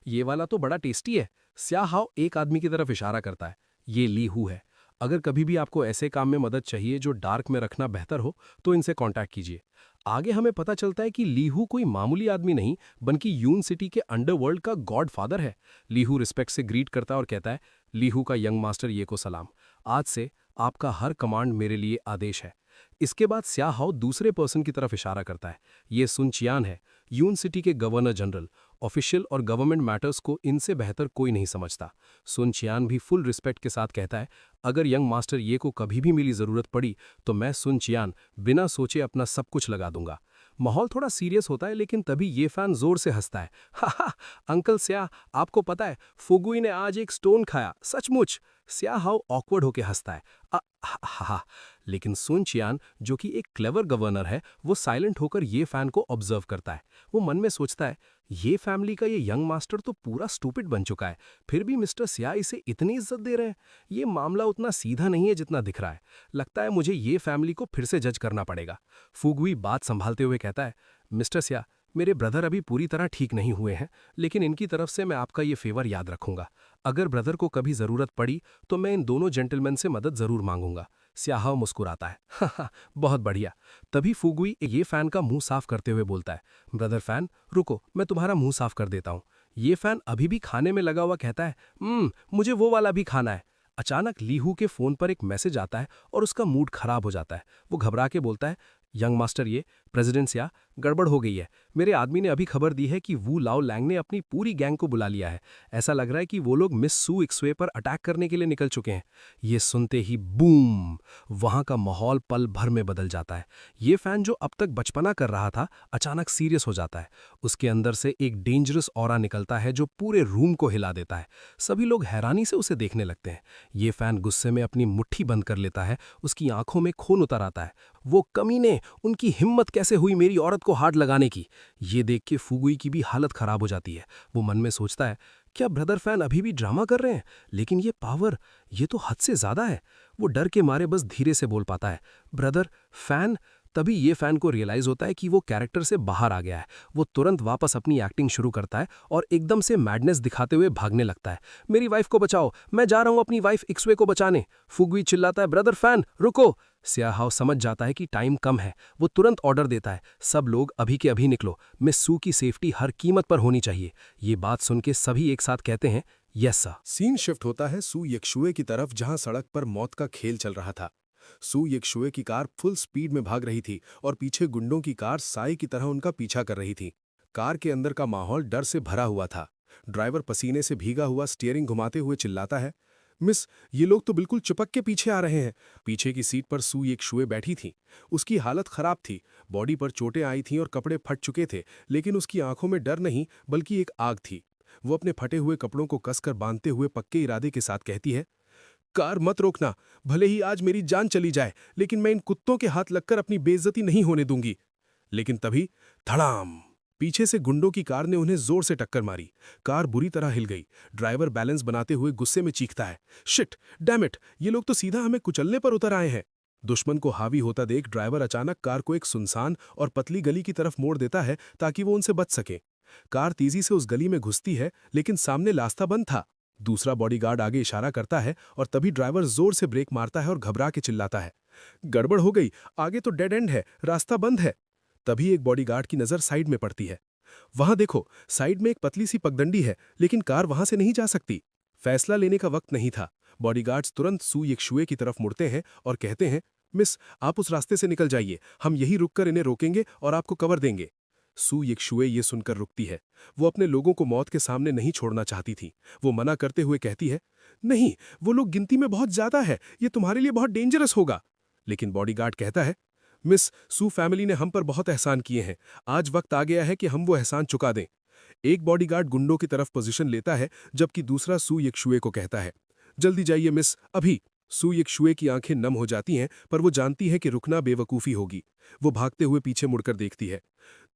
S3: ये वाला तो बड़ा टेस्टी है। स्या हाउ एक आदमी की तरफ इशारा करता है, ये ली हु है। अगर कभी भी आपको ऐसे काम में मदद चाहिए जो डार्क में रखना बेहतर हो तो इनसे कांटेक्ट कीजिए। आगे हमें पता चलता है कि लीहू कोई मामूली आदमी नहीं बल्कि यून सिटी के अंडरवर्ल्ड का गॉड फादर है। लीहू रिस्पेक्ट से ग्रीट करता है और कहता है, लीहू का यंग मास्टर ये को सलाम, आज से आपका हर कमांड मेरे लिए आदेश है। इसके बाद स्या हाउ दूसरे पर्सन की तरफ इशारा करता है, ये सुन चियान है, यून सिटी के गवर्नर जनरल। ऑफिशियल और गवर्नमेंट मैटर्स को इनसे बेहतर कोई नहीं समझता। सुन चियान भी फुल रिस्पेक्ट के साथ कहता है, अगर यंग मास्टर ये को कभी भी मेरी ज़रूरत पड़ी तो मैं सुन चियान बिना सोचे अपना सब कुछ लगा दूंगा। माहौल थोड़ा सीरियस होता है, लेकिन तभी ये फैन जोर से हंसता है, हा अंकल स्या, आपको पता है फुगुई ने आज एक स्टोन खाया, सचमुच। स्या हाउ ऑकवर्ड होके हंसता है, हा। लेकिन सुन चियान जो कि एक क्लेवर गवर्नर है, वो साइलेंट होकर ये फैन को ऑब्जर्व करता है। वो मन में सोचता है, ये फैमिली का ये यंग मास्टर तो पूरा स्टूपिड बन चुका है, फिर भी मिस्टर स्या इसे इतनी इज्जत दे रहे हैं। ये मामला उतना सीधा नहीं है जितना दिख रहा है। लगता है मुझे ये फैमिली को फिर से जज करना पड़ेगा। फुगुई बात संभालते हुए कहता है, मिस्टर स्या, मेरे ब्रदर अभी पूरी तरह ठीक नहीं हुए हैं, लेकिन इनकी तरफ से मैं आपका ये फेवर याद रखूंगा। अगर ब्रदर को कभी जरूरत पड़ी तो मैं इन दोनों जेंटलमैन से मदद जरूर मांगूंगा। स्या हाउ मुस्कुराता है, हा बहुत बढ़िया। तभी फुगुई ये फैन का मुंह साफ करते हुए बोलता है, ब्रदर फैन रुको, मैं तुम्हारा मुंह साफ कर देता हूँ। ये फैन अभी भी खाने में लगा हुआ कहता है, मुझे वो वाला भी खाना है। अचानक लीहू के फोन पर एक मैसेज आता है और उसका मूड खराब हो जाता है। वो घबरा के बोलता है,
S5: यंग मास्टर ये प्रेसिडेंट या गड़बड़ हो गई है। मेरे आदमी ने अभी खबर दी है कि वू लाओ लैंग ने अपनी पूरी गैंग को बुला लिया है। ऐसा लग रहा है कि वो लोग मिस सू इक्सवे पर अटैक करने के लिए निकल चुके हैं। ये सुनते ही बूम, वहां का माहौल पल भर में बदल जाता है। ये फैन जो अब तक बचपना कर रहा था अचानक सीरियस हो जाता है। उसके अंदर से एक डेंजरस ऑरा निकलता है जो पूरे रूम को हिला देता है। सभी लोग हैरानी से उसे देखने लगते हैं। ये फैन गुस्से में अपनी मुट्ठी बंद कर लेता है। उसकी आंखों में खून उतर आता है। वो कमीने, उनकी हिम्मत कैसे हुई मेरी औरत को हाथ लगाने की। ये देख के फुगुई की भी हालत खराब हो जाती है। वो मन में सोचता है, क्या ब्रदर फैन अभी भी ड्रामा कर रहे हैं? लेकिन ये पावर, ये तो हद से ज्यादा है। वो डर के मारे बस धीरे से बोल पाता है, ब्रदर फैन। तभी ये फैन को रियलाइज होता है कि वो कैरेक्टर से बाहर आ गया है। वो तुरंत वापस अपनी एक्टिंग शुरू करता है और एकदम से मैडनेस दिखाते हुए भागने लगता है। मेरी वाइफ को बचाओ, मैं जा रहा हूं अपनी वाइफ इक्सवे को बचाने। फुगुई चिल्लाता है, ब्रदर फैन रुको। स्याहाव समझ जाता है कि टाइम कम है। वो तुरंत ऑर्डर देता है, सब लोग अभी के अभी निकलो। मिस सू की सेफ्टी हर कीमत पर होनी चाहिए। ये बात सुन के सभी एक साथ कहते हैं, यस सर।
S3: सीन शिफ्ट होता है सू यक्षुए की तरफ, जहां सड़क पर मौत का खेल चल रहा था। सू यक्षुए की कार फुल स्पीड में भाग रही थी और पीछे गुंडों की कार साई की तरह उनका पीछा कर रही थी। कार के अंदर का माहौल डर से भरा हुआ था। ड्राइवर पसीने से भीगा हुआ स्टीयरिंग घुमाते हुए चिल्लाता है, मिस, ये लोग तो बिल्कुल चिपक के पीछे आ रहे हैं। पीछे की सीट पर सू यक्षुए बैठी थी। उसकी हालत खराब थी। बॉडी पर चोटें आई थीं और कपड़े फट चुके थे, लेकिन उसकी आंखों में डर नहीं बल्कि एक आग थी। वो अपने फटे हुए कपड़ों को कसकर बांधते हुए पक्के इरादे के साथ कहती है, कार मत रोकना। भले ही आज मेरी जान चली जाए, लेकिन मैं इन कुत्तों के हाथ लगकर अपनी बेइज्जती नहीं होने दूंगी। लेकिन तभी धड़ाम, पीछे से गुंडों की कार ने उन्हें जोर से टक्कर मारी। कार बुरी तरह हिल गई। ड्राइवर बैलेंस बनाते हुए गुस्से में चीखता है, शिट, डैम इट, ये लोग तो सीधा हमें कुचलने पर उतर आए हैं। दुश्मन को हावी होता देख ड्राइवर अचानक कार को एक सुनसान और पतली गली की तरफ मोड़ देता है ताकि वो उनसे बच सके। कार तेजी से उस गली में घुसती है, लेकिन सामने रास्ता बंद था। दूसरा बॉडीगार्ड आगे इशारा करता है और तभी ड्राइवर जोर से ब्रेक मारता है और घबरा के चिल्लाता है, गड़बड़ हो गई, आगे तो डेड एंड है, रास्ता बंद है। तभी एक बॉडीगार्ड की नजर साइड में पड़ती है। वहां देखो, साइड में एक पतली सी पगडंडी है, लेकिन कार वहां से नहीं जा सकती। फैसला लेने का वक्त नहीं था। बॉडीगार्ड्स तुरंत सू यक्षुए की तरफ मुड़ते हैं और कहते हैं, मिस, आप उस रास्ते से निकल जाइए, हम यही रुककर इन्हें रोकेंगे और आपको कवर देंगे। सू यक्षुए ये सुनकर रुकती है। वो अपने लोगों को मौत के सामने नहीं छोड़ना चाहती थी। वो मना करते हुए कहती है, नहीं, वो लोग गिनती में बहुत ज्यादा है, ये तुम्हारे लिए बहुत डेंजरस होगा। लेकिन बॉडीगार्ड कहता है, मिस, सू फैमिली ने हम पर बहुत एहसान किए हैं। आज वक्त आ गया है कि हम वो एहसान चुका दें। एक बॉडीगार्ड गुंडों की तरफ पोजीशन लेता है, जबकि दूसरा सू यक्षुए को कहता है, जल्दी जाइए मिस, अभी। सू यक्षुए की आंखें नम हो जाती हैं, पर वो जानती है कि रुकना बेवकूफ़ी होगी। वो भागते हुए पीछे मुड़कर देखती है।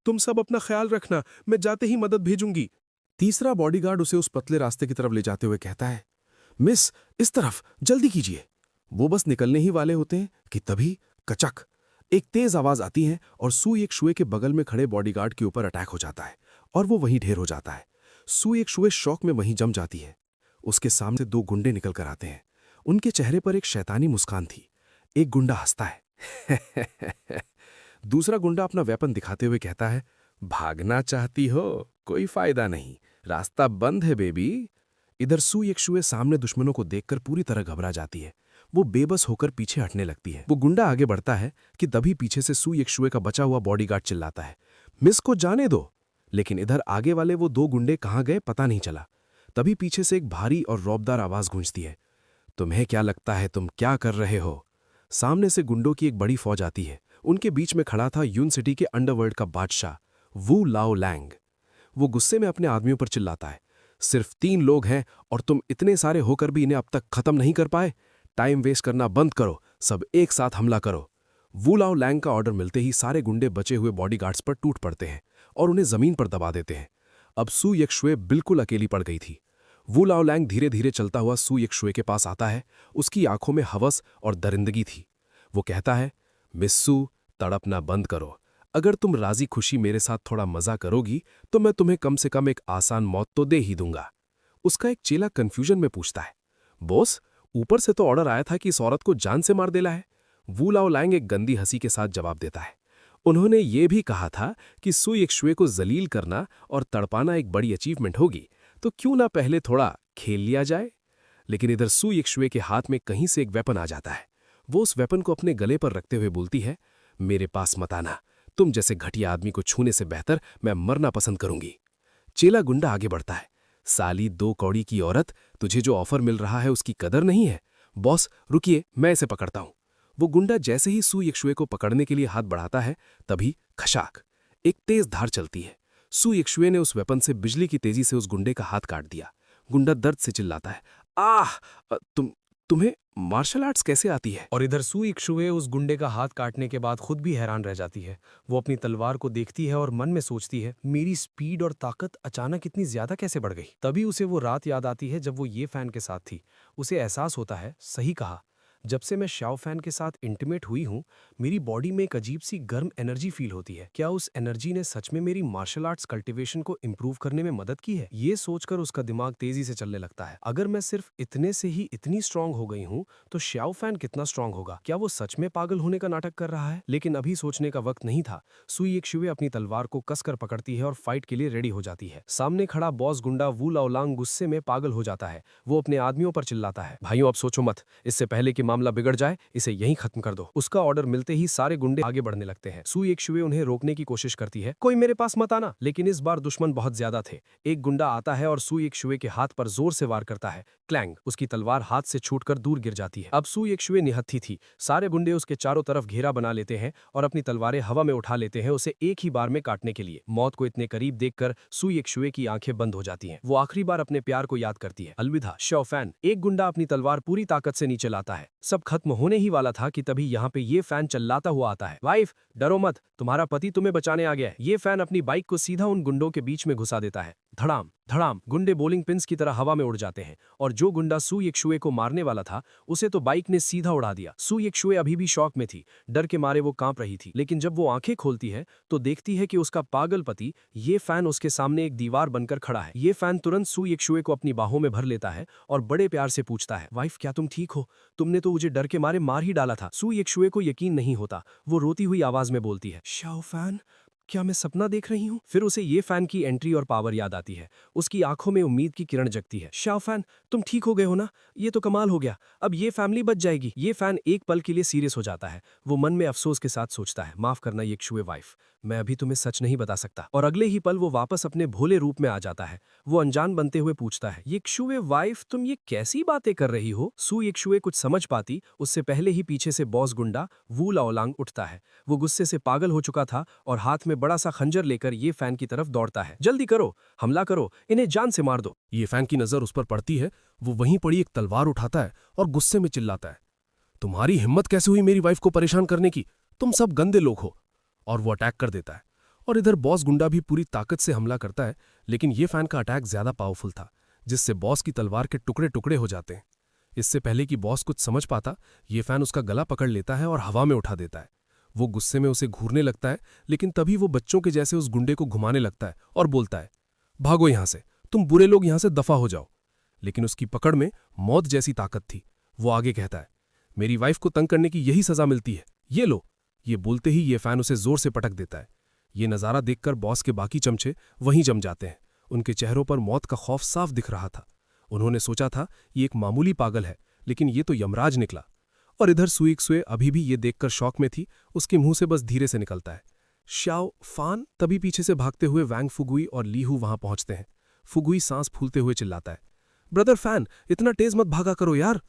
S3: तुम सब अपना ख्याल रखना, मैं जाते ही मदद भेजूंगी।
S4: तीसरा बॉडीगार्ड उसे उस पतले रास्ते की तरफ ले जाते हुए कहता है, मिस, इस तरफ, जल्दी कीजिए। वो बस निकलने ही वाले होते हैं कि तभी कचक, एक तेज आवाज आती है और सू यक्षुए के बगल में खड़े बॉडीगार्ड के ऊपर अटैक हो जाता है और वो वहीं ढेर हो जाता है। सू यक्षुए शौक में वहीं जम जाती है। उसके सामने दो गुंडे निकल कर आते हैं। उनके चेहरे पर एक शैतानी मुस्कान थी। एक गुंडा हंसता है। दूसरा गुंडा अपना वेपन दिखाते हुए कहता है, भागना चाहती हो? कोई फायदा नहीं, रास्ता बंद है बेबी। इधर सू यक्षुए सामने दुश्मनों को देखकर पूरी तरह घबरा जाती है। वो बेबस होकर पीछे हटने लगती है। वो गुंडा आगे बढ़ता है कि तभी पीछे से सू यक्षुए का बचा हुआ बॉडीगार्ड चिल्लाता है, मिस को जाने दो। लेकिन इधर आगे वाले वो दो गुंडे कहाँ गए पता नहीं चला। तभी पीछे से एक भारी और रौबदार आवाज गूंजती है, तुम्हें क्या लगता है तुम क्या कर रहे हो? सामने से गुंडों की एक बड़ी फौज आती है। उनके बीच में खड़ा था यून सिटी के अंडरवर्ल्ड का बादशाह वू लाओ लैंग। वो गुस्से में अपने आदमियों पर चिल्लाता है, सिर्फ 3 लोग हैं और तुम इतने सारे होकर भी इन्हें अब तक खत्म नहीं कर पाए? टाइम वेस्ट करना बंद करो, सब एक साथ हमला करो। वू लाओ लैंग का ऑर्डर मिलते ही सारे गुंडे बचे हुए बॉडीगार्ड्स पर टूट पड़ते हैं और उन्हें जमीन पर दबा देते हैं। अब सू यक्षुए बिल्कुल अकेली पड़ गई थी। वू लाओ लैंग धीरे धीरे चलता हुआ सू यक्षुए के पास आता है। उसकी आंखों में हवस और दरिंदगी थी। वो कहता है, मिस सू, तड़पना बंद करो। अगर तुम राजी खुशी मेरे साथ थोड़ा मजा करोगी तो मैं तुम्हें कम से कम एक आसान मौत तो दे ही दूंगा। उसका एक चेला कंफ्यूजन में पूछता है, बॉस, ऊपर से तो ऑर्डर आया था कि इस औरत को जान से मार देना है। वू लाओ लैंग एक गंदी हंसी के साथ जवाब देता है, उन्होंने ये भी कहा था कि सू यक्षुए को जलील करना और तड़पाना एक बड़ी अचीवमेंट होगी, तो क्यों ना पहले थोड़ा खेल लिया जाए। लेकिन इधर सू यक्षुए के हाथ में कहीं से एक वेपन आ जाता है। वो उस वेपन को अपने गले पर रखते हुए बोलती है,
S3: मेरे पास मत आना। तुम जैसे घटिया आदमी को छूने से बेहतर मैं मरना पसंद करूंगी। चेला गुंडा आगे बढ़ता है। साली 2 कौड़ी की औरत, तुझे जो ऑफर मिल रहा है उसकी कदर नहीं है। बॉस रुकिए, मैं इसे पकड़ता हूं। वो गुंडा जैसे ही सू यक्षुए को पकड़ने के लिए हाथ बढ़ाता है, तभी खशाक एक तेज धार चलती है। सू यक्षुए ने उस वेपन से बिजली की तेजी से उस गुंडे का हाथ काट दिया। गुंडा दर्द से चिल्लाता है, आह! तुम्हें मार्शल आर्ट्स कैसे आती है?
S5: और इधर सू यक्षुए उस गुंडे का हाथ काटने के बाद खुद भी हैरान रह जाती है। वो अपनी तलवार को देखती है और मन में सोचती है, मेरी स्पीड और ताकत अचानक इतनी ज्यादा कैसे बढ़ गई। तभी उसे वो रात याद आती है जब वो ये फैन के साथ थी। उसे एहसास होता है, सही कहा, जब से मैं शाओ फैन के साथ इंटीमेट हुई हूं, मेरी बॉडी में एक अजीब सी गर्म एनर्जी फील होती है। क्या उस एनर्जी ने सच में मेरी मार्शल आर्ट्स कल्टीवेशन को इंप्रूव करने में मदद की है? ये सोचकर उसका दिमाग तेजी से चलने लगता है। अगर मैं सिर्फ इतने से ही इतनी स्ट्रांग हो गई हूं, तो शाओ फैन कितना स्ट्रांग होगा? क्या वो सच में पागल होने का नाटक कर रहा है? लेकिन अभी सोचने का वक्त नहीं था। सू यक्षुए अपनी तलवार को कसकर पकड़ती है और फाइट के लिए रेडी हो जाती है। सामने खड़ा बॉस गुंडा वू लाओलांग गुस्से में पागल हो जाता है। वो अपने आदमियों पर चिल्लाता है, भाइयों अब सोचो मत, इससे पहले कि मामला बिगड़ जाए, इसे यहीं खत्म कर दो। उसका ऑर्डर मिलते ही सारे गुंडे आगे बढ़ने लगते हैं। सू यक्षुए उन्हें रोकने की कोशिश करती है, कोई मेरे पास मत आना। लेकिन इस बार दुश्मन बहुत ज्यादा थे। एक गुंडा आता है और सू यक्षुए के हाथ पर जोर से वार करता है। क्लैंग! उसकी तलवार हाथ से छूटकर दूर गिर जाती है। अब सू यक्षुए निहत्थी थी। सारे गुंडे उसके चारों तरफ घेरा बना लेते हैं और अपनी तलवारें हवा में उठा लेते हैं, उसे एक ही बार में काटने के लिए। मौत को इतने करीब देखकर सू यक्षुए की आंखें बंद हो जाती हैं। वो आखिरी बार अपने प्यार को याद करती है, अलविदा शाओ फैन। एक गुंडा अपनी तलवार पूरी ताकत से नीचे लाता है। सब खत्म होने ही वाला था कि तभी यहाँ पे ये फैन चिल्लाता हुआ आता है, वाइफ डरो मत, तुम्हारा पति तुम्हें बचाने आ गया है। ये फैन अपनी बाइक को सीधा उन गुंडों के बीच में घुसा देता है। धड़ाम धड़ाम गुंडे बॉलिंग पिन्स की तरह हवा में उड़ जाते हैं और जो गुंडा सू यक्षुए को मारने वाला था उसे तो बाइक ने सीधा उड़ा दिया। सू यक्षुए अभी भी शॉक में थी, डर के मारे वो कांप रही थी। लेकिन जब वो आंखें खोलती है तो देखती है कि उसका पागल पति ये फैन उसके सामने एक दीवार बनकर खड़ा है। ये फैन तुरंत सू यक्षुए को अपनी बाहों में भर लेता है और बड़े प्यार से पूछता है, वाइफ क्या तुम ठीक हो? तुमने तो मुझे डर के मारे मार ही डाला था। सू यक्षुए को यकीन नहीं होता। वो रोती हुई आवाज में बोलती है, शाओ फैन, क्या मैं सपना देख रही हूँ? फिर उसे ये फैन की एंट्री और पावर याद आती है। उसकी आंखों में उम्मीद की किरण जगती है। शाओ फैन, तुम ठीक हो गए हो ना? ये तो कमाल हो गया, अब ये फैमिली बच जाएगी। ये फैन एक पल के लिए सीरियस हो जाता है। वो मन में अफसोस के साथ सोचता है, माफ करना यक्षुए वाइफ, मैं अभी तुम्हें सच नहीं बता सकता। और अगले ही पल वो वापस अपने भोले रूप में आ जाता है। वो अनजान बनते हुए पूछता है, यक्षुए वाइफ, तुम ये कैसी बातें कर रही हो? सू यक्षुए कुछ समझ पाती उससे पहले ही पीछे से बॉस गुंडा वू लाओलांग उठता है। वो गुस्से से पागल हो चुका था और हाथ में बड़ा सा खंजर लेकर ये फैन की तरफ दौड़ता है। जल्दी करो, हमला करो, इन्हें जान से मार दो।
S3: ये फैन की नजर उस पर पड़ती है। वो वहीं पड़ी एक तलवार उठाता है और गुस्से में चिल्लाता है, तुम्हारी हिम्मत कैसे हुई मेरी वाइफ को परेशान करने की? तुम सब गंदे लोग हो। और वो अटैक कर देता है। और इधर बॉस गुंडा भी पूरी ताकत से हमला करता है, लेकिन ये फैन का अटैक ज्यादा पावरफुल था, जिससे बॉस की तलवार के टुकड़े टुकड़े हो जाते हैं। इससे पहले कि बॉस कुछ समझ पाता, ये फैन उसका गला पकड़ लेता है और हवा में उठा देता है। वो गुस्से में उसे घूरने लगता है, लेकिन तभी वो बच्चों के जैसे उस गुंडे को घुमाने लगता है और बोलता है, भागो यहां से, तुम बुरे लोग यहां से दफा हो जाओ। लेकिन उसकी पकड़ में मौत जैसी ताकत थी। वो आगे कहता है, मेरी वाइफ को तंग करने की यही सजा मिलती है, ये लो। ये बोलते ही ये फैन उसे जोर से पटक देता है। ये नज़ारा देखकर बॉस के बाकी चमचे वहीं जम जाते हैं। उनके चेहरों पर मौत का खौफ साफ दिख रहा था। उन्होंने सोचा था ये एक मामूली पागल है, लेकिन ये तो यमराज निकला। और इधर सू यक्षुए अभी भी ये देखकर शौक में थी। उसके मुंह से बस धीरे से निकलता है, शाओ फान। तभी पीछे से भागते हुए वैंग फुगुई और लीहू वहां पहुंचते हैं। फुगुई सांस फूलते हुए चिल्लाता है, ब्रदर फैन, इतना तेज मत भागा करो यार।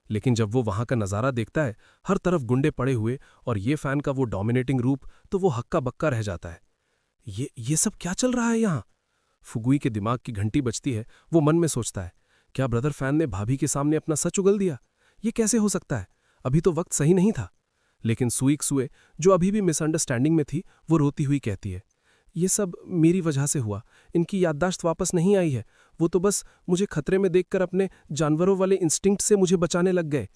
S3: लेकिन जब वो वहां का नज़ारा देखता है, हर तरफ गुंडे पड़े हुए और ये फैन का वो डोमिनेटिंग रूप, तो वो हक्का बक्का रह जाता है। ये सब क्या चल रहा है यहाँ? फुगुई के दिमाग की घंटी बजती है। वो मन में सोचता है, क्या ब्रदर फैन ने भाभी के सामने अपना सच उगल दिया? ये कैसे हो सकता है? अभी तो वक्त सही नहीं था। लेकिन सू यक्षुए, जो अभी भी मिसअंडरस्टैंडिंग में थी, वो रोती हुई कहती है, ये सब मेरी वजह से हुआ। इनकी याददाश्त वापस नहीं आई है। वो तो बस मुझे खतरे में देखकर अपने जानवरों वाले इंस्टिंक्ट से मुझे बचाने लग गए।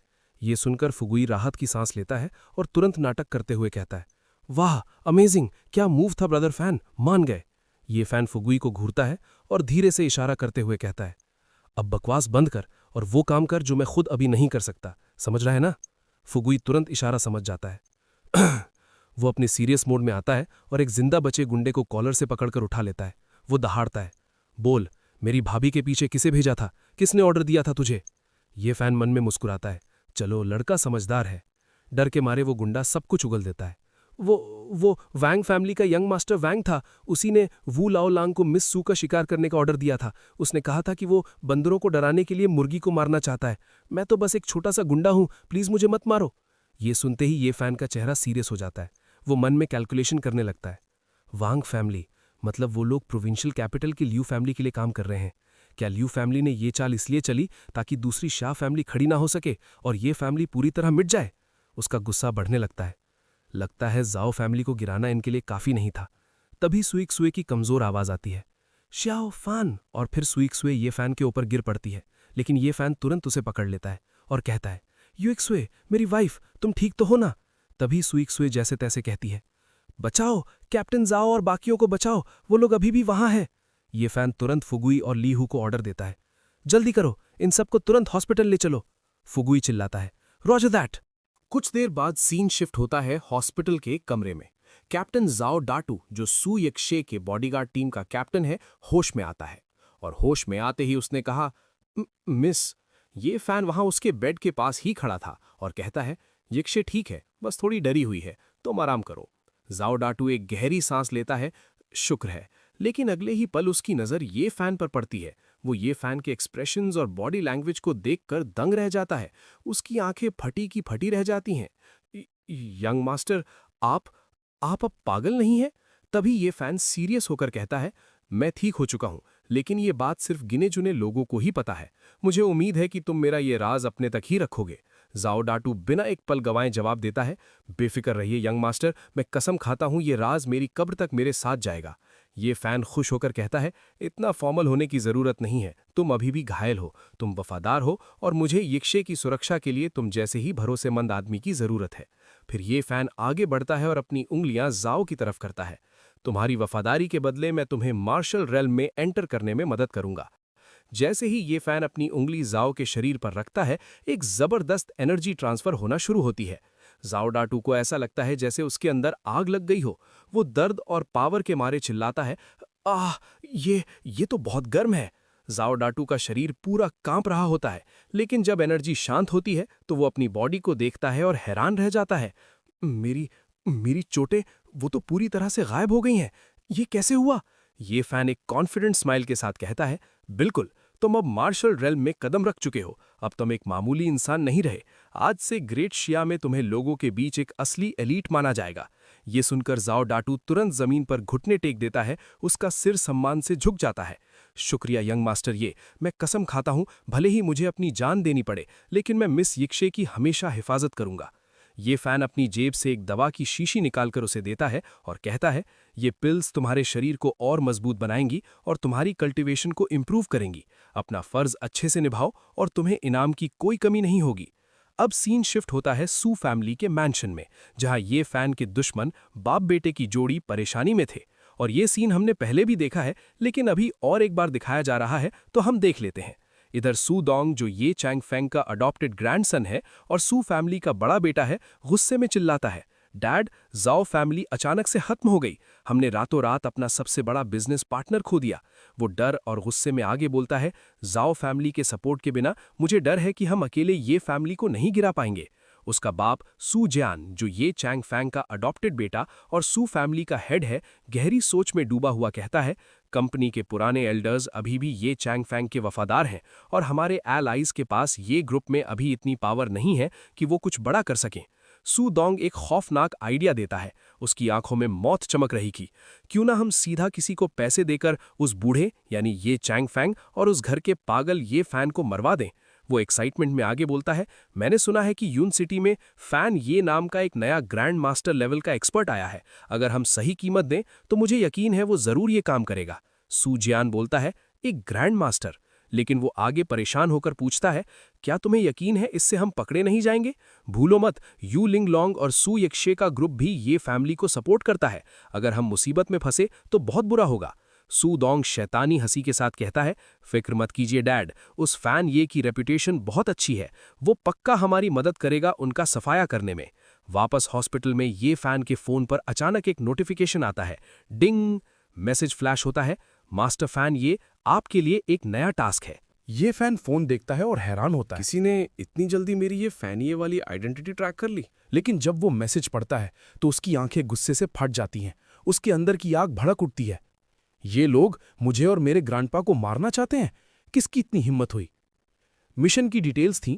S3: ये सुनकर फुगुई राहत की सांस लेता है और तुरंत नाटक करते हुए कहता है, वाह अमेजिंग, क्या मूव था ब्रदर फैन, मान गए। ये फैन फुगुई को घूरता है और धीरे से इशारा करते हुए कहता है, अब बकवास बंद कर और वो काम कर जो मैं खुद अभी नहीं कर सकता, समझ रहा है ना? फुगुई तुरंत इशारा समझ जाता है। वो अपने सीरियस मोड में आता है और एक जिंदा बचे गुंडे को कॉलर से पकड़कर उठा लेता है। वो दहाड़ता है, बोल, मेरी भाभी के पीछे किसे भेजा था? किसने ऑर्डर दिया था तुझे? ये फैन मन में मुस्कुराता है, चलो लड़का समझदार है। डर के मारे वो गुंडा सब कुछ उगल देता है।
S5: वो वैंग फैमिली का यंग मास्टर वैंग था। उसी ने वू लाओ लांग को मिस सू का शिकार करने का ऑर्डर दिया था। उसने कहा था कि वो बंदरों को डराने के लिए मुर्गी को मारना चाहता है। मैं तो बस एक छोटा सा गुंडा हूं, प्लीज मुझे मत मारो। ये सुनते ही ये फैन का चेहरा सीरियस हो जाता है। वो मन में कैलकुलेशन करने लगता है। वांग फैमिली, मतलब वो लोग प्रोविंशियल कैपिटल की ल्यू फैमिली के लिए काम कर रहे हैं। क्या ल्यू फैमिली ने ये चाल इसलिए चली ताकि दूसरी शाह फैमिली खड़ी ना हो सके और ये फैमिली पूरी तरह मिट जाए? उसका गुस्सा बढ़ने लगता है। लगता है जाओ फैमिली को गिराना इनके लिए काफी नहीं था। तभी सुइक सुए की कमजोर आवाज आती है, श्याओ फान, और फिर सुइक सुए ये फैन के ऊपर गिर पड़ती है। लेकिन ये फैन तुरंत उसे पकड़ लेता है और कहता है, युइक सुए, मेरी वाइफ, तुम ठीक तो हो ना? तभी सुइक सुए जैसे तैसे कहती है, बचाओ, कैप्टन जाओ और बाकियों को बचाओ, वो लोग अभी भी वहां हैं। ये फैन तुरंत फुगुई और ली हू को ऑर्डर देता है, जल्दी करो, इन सबको तुरंत हॉस्पिटल ले चलो। फुगुई चिल्लाता है, रॉजर दैट।
S2: कुछ देर बाद सीन शिफ्ट होता है हॉस्पिटल के कमरे में। कैप्टन जाओ डाटू, जो सू यक्षे के बॉडीगार्ड टीम का कैप्टन है, होश में आता है। और होश में आते ही उसने कहा, मिस। ये फैन वहां उसके बेड के पास ही खड़ा था और कहता है, यक्षे ठीक है, बस थोड़ी डरी हुई है, तुम आराम करो। जाओ डाटू एक गहरी सांस लेता है, शुक्र है। लेकिन अगले ही पल उसकी नजर ये फैन पर पड़ती है। वो ये फैन के एक्सप्रेशंस और बॉडी लैंग्वेज को देखकर दंग रह जाता है। उसकी आंखें फटी की फटी रह जाती हैं। यंग मास्टर, आप अब पागल नहीं हैं? तभी ये फैन सीरियस होकर कहता है, मैं ठीक हो चुका हूं, लेकिन ये बात सिर्फ गिने चुने लोगों को ही पता है। मुझे उम्मीद है कि तुम मेरा ये राज अपने तक ही रखोगे। जाओ डाटू बिना एक पल गंवाए जवाब देता है, बेफिक्र रहिए यंग मास्टर, मैं कसम खाता हूं ये राज मेरी कब्र तक मेरे साथ जाएगा। ये फैन खुश होकर कहता है, इतना फॉर्मल होने की जरूरत नहीं है, तुम अभी भी घायल हो, तुम वफादार हो और मुझे यक्षे की सुरक्षा के लिए तुम जैसे ही भरोसेमंद आदमी की जरूरत है। फिर ये फैन आगे बढ़ता है और अपनी उंगलियां जाओ की तरफ करता है। तुम्हारी वफादारी के बदले मैं तुम्हें मार्शल रेल्म में एंटर करने में मदद करूंगा। जैसे ही ये फैन अपनी उंगली जाओ के शरीर पर रखता है, एक जबरदस्त एनर्जी ट्रांसफर होना शुरू होती है। जाओ डाटू को ऐसा लगता है जैसे उसके अंदर आग लग गई हो। वो दर्द और पावर के मारे चिल्लाता है, आह, ये तो बहुत गर्म है। जाओ डाटू का शरीर पूरा कांप रहा होता है, लेकिन जब एनर्जी शांत होती है तो वो अपनी बॉडी को देखता है और हैरान रह जाता है। मेरी चोटें, वो तो पूरी तरह से गायब हो गई हैं। ये कैसे हुआ? ये फैन एक कॉन्फिडेंट स्माइल के साथ कहता है, बिल्कुल, तुम अब मार्शल रेल्म में कदम रख चुके हो। अब तुम एक मामूली इंसान नहीं रहे। आज से ग्रेट शिया में तुम्हें लोगों के बीच एक असली एलीट माना जाएगा। ये सुनकर जाओ डाटू तुरंत जमीन पर घुटने टेक देता है, उसका सिर सम्मान से झुक जाता है। शुक्रिया यंग मास्टर, ये मैं कसम खाता हूं, भले ही मुझे अपनी जान देनी पड़े, लेकिन मैं मिस यक्षे की हमेशा हिफाजत करूंगा। ये फैन अपनी जेब से एक दवा की शीशी निकालकर उसे देता है और कहता है, ये पिल्स तुम्हारे शरीर को और मजबूत बनाएंगी और तुम्हारी कल्टीवेशन को इम्प्रूव करेंगी। अपना फर्ज अच्छे से निभाओ और तुम्हें इनाम की कोई कमी नहीं होगी। अब सीन शिफ्ट होता है सू फैमिली के मैंशन में, जहां ये फैन के दुश्मन बाप बेटे की जोड़ी परेशानी में थे। और ये सीन हमने पहले भी देखा है, लेकिन अभी और एक बार दिखाया जा रहा है, तो हम देख लेते हैं। इधर सू दोंग, जो ये चैंग फेंग का अडॉप्टेड ग्रैंडसन है और सू फैमिली का बड़ा बेटा है, गुस्से में चिल्लाता है, डैड, जाओ फैमिली अचानक से खत्म हो गई। हमने रातों रात अपना सबसे बड़ा बिजनेस पार्टनर खो दिया। वो डर और गुस्से में आगे बोलता है, जाओ फैमिली के सपोर्ट के बिना मुझे डर है कि हम अकेले ये फैमिली को नहीं गिरा पाएंगे। उसका बाप सू जियान, जो ये चैंग फैंग का अडॉप्टेड बेटा और सू फैमिली का हेड है, गहरी सोच में डूबा हुआ कहता है, कंपनी के पुराने एल्डर्स अभी भी ये चैंग फैंग के वफादार हैं और हमारे एलाइज के पास ये ग्रुप में अभी इतनी पावर नहीं है कि वो कुछ बड़ा कर सकें। सू दोंग एक खौफनाक आइडिया देता है। उसकी आंखों में मौत चमक रही थी। क्यों ना हम सीधा किसी को पैसे देकर उस बूढ़े यानी ये चैंग फैंग और उस घर के पागल ये फैन को मरवा दें। वो एक्साइटमेंट में आगे बोलता है, मैंने सुना है कि यून सिटी में फैन ये नाम का एक नया ग्रैंड मास्टर लेवल का एक्सपर्ट आया है। अगर हम सही कीमत दें तो मुझे यकीन है वो जरूर ये काम करेगा। सू जियान बोलता है, एक ग्रैंड मास्टर? लेकिन वो आगे परेशान होकर पूछता है, क्या तुम्हें यकीन है इससे हम पकड़े नहीं जाएंगे? भूलो मत, यू लिंग लोंग और सू यक्षे का ग्रुप भी ये फैमिली को सपोर्ट करता है। अगर हम मुसीबत में फंसे तो बहुत बुरा होगा। सू दोंग शैतानी हंसी के साथ कहता है, फिक्र मत कीजिए डैड, उस फैन ये की रेपुटेशन बहुत अच्छी है। वो पक्का हमारी मदद करेगा उनका सफाया करने में। वापस हॉस्पिटल में ये फैन के फोन पर अचानक एक नोटिफिकेशन आता है। डिंग! मैसेज फ्लैश होता है, मास्टर फैन, ये आपके लिए एक नया टास्क है। ये फैन फोन देखता है और हैरान होता है, किसी ने इतनी जल्दी मेरी ये फैनिये वाली आइडेंटिटी ट्रैक कर ली। लेकिन जब वो मैसेज पढ़ता है तो उसकी आंखें गुस्से से फट जाती हैं, उसके अंदर की आग भड़क उठती है। ये लोग मुझे और मेरे ग्रैंडपा को मारना चाहते हैं, किसकी इतनी हिम्मत हुई? मिशन की डिटेल्स थीं।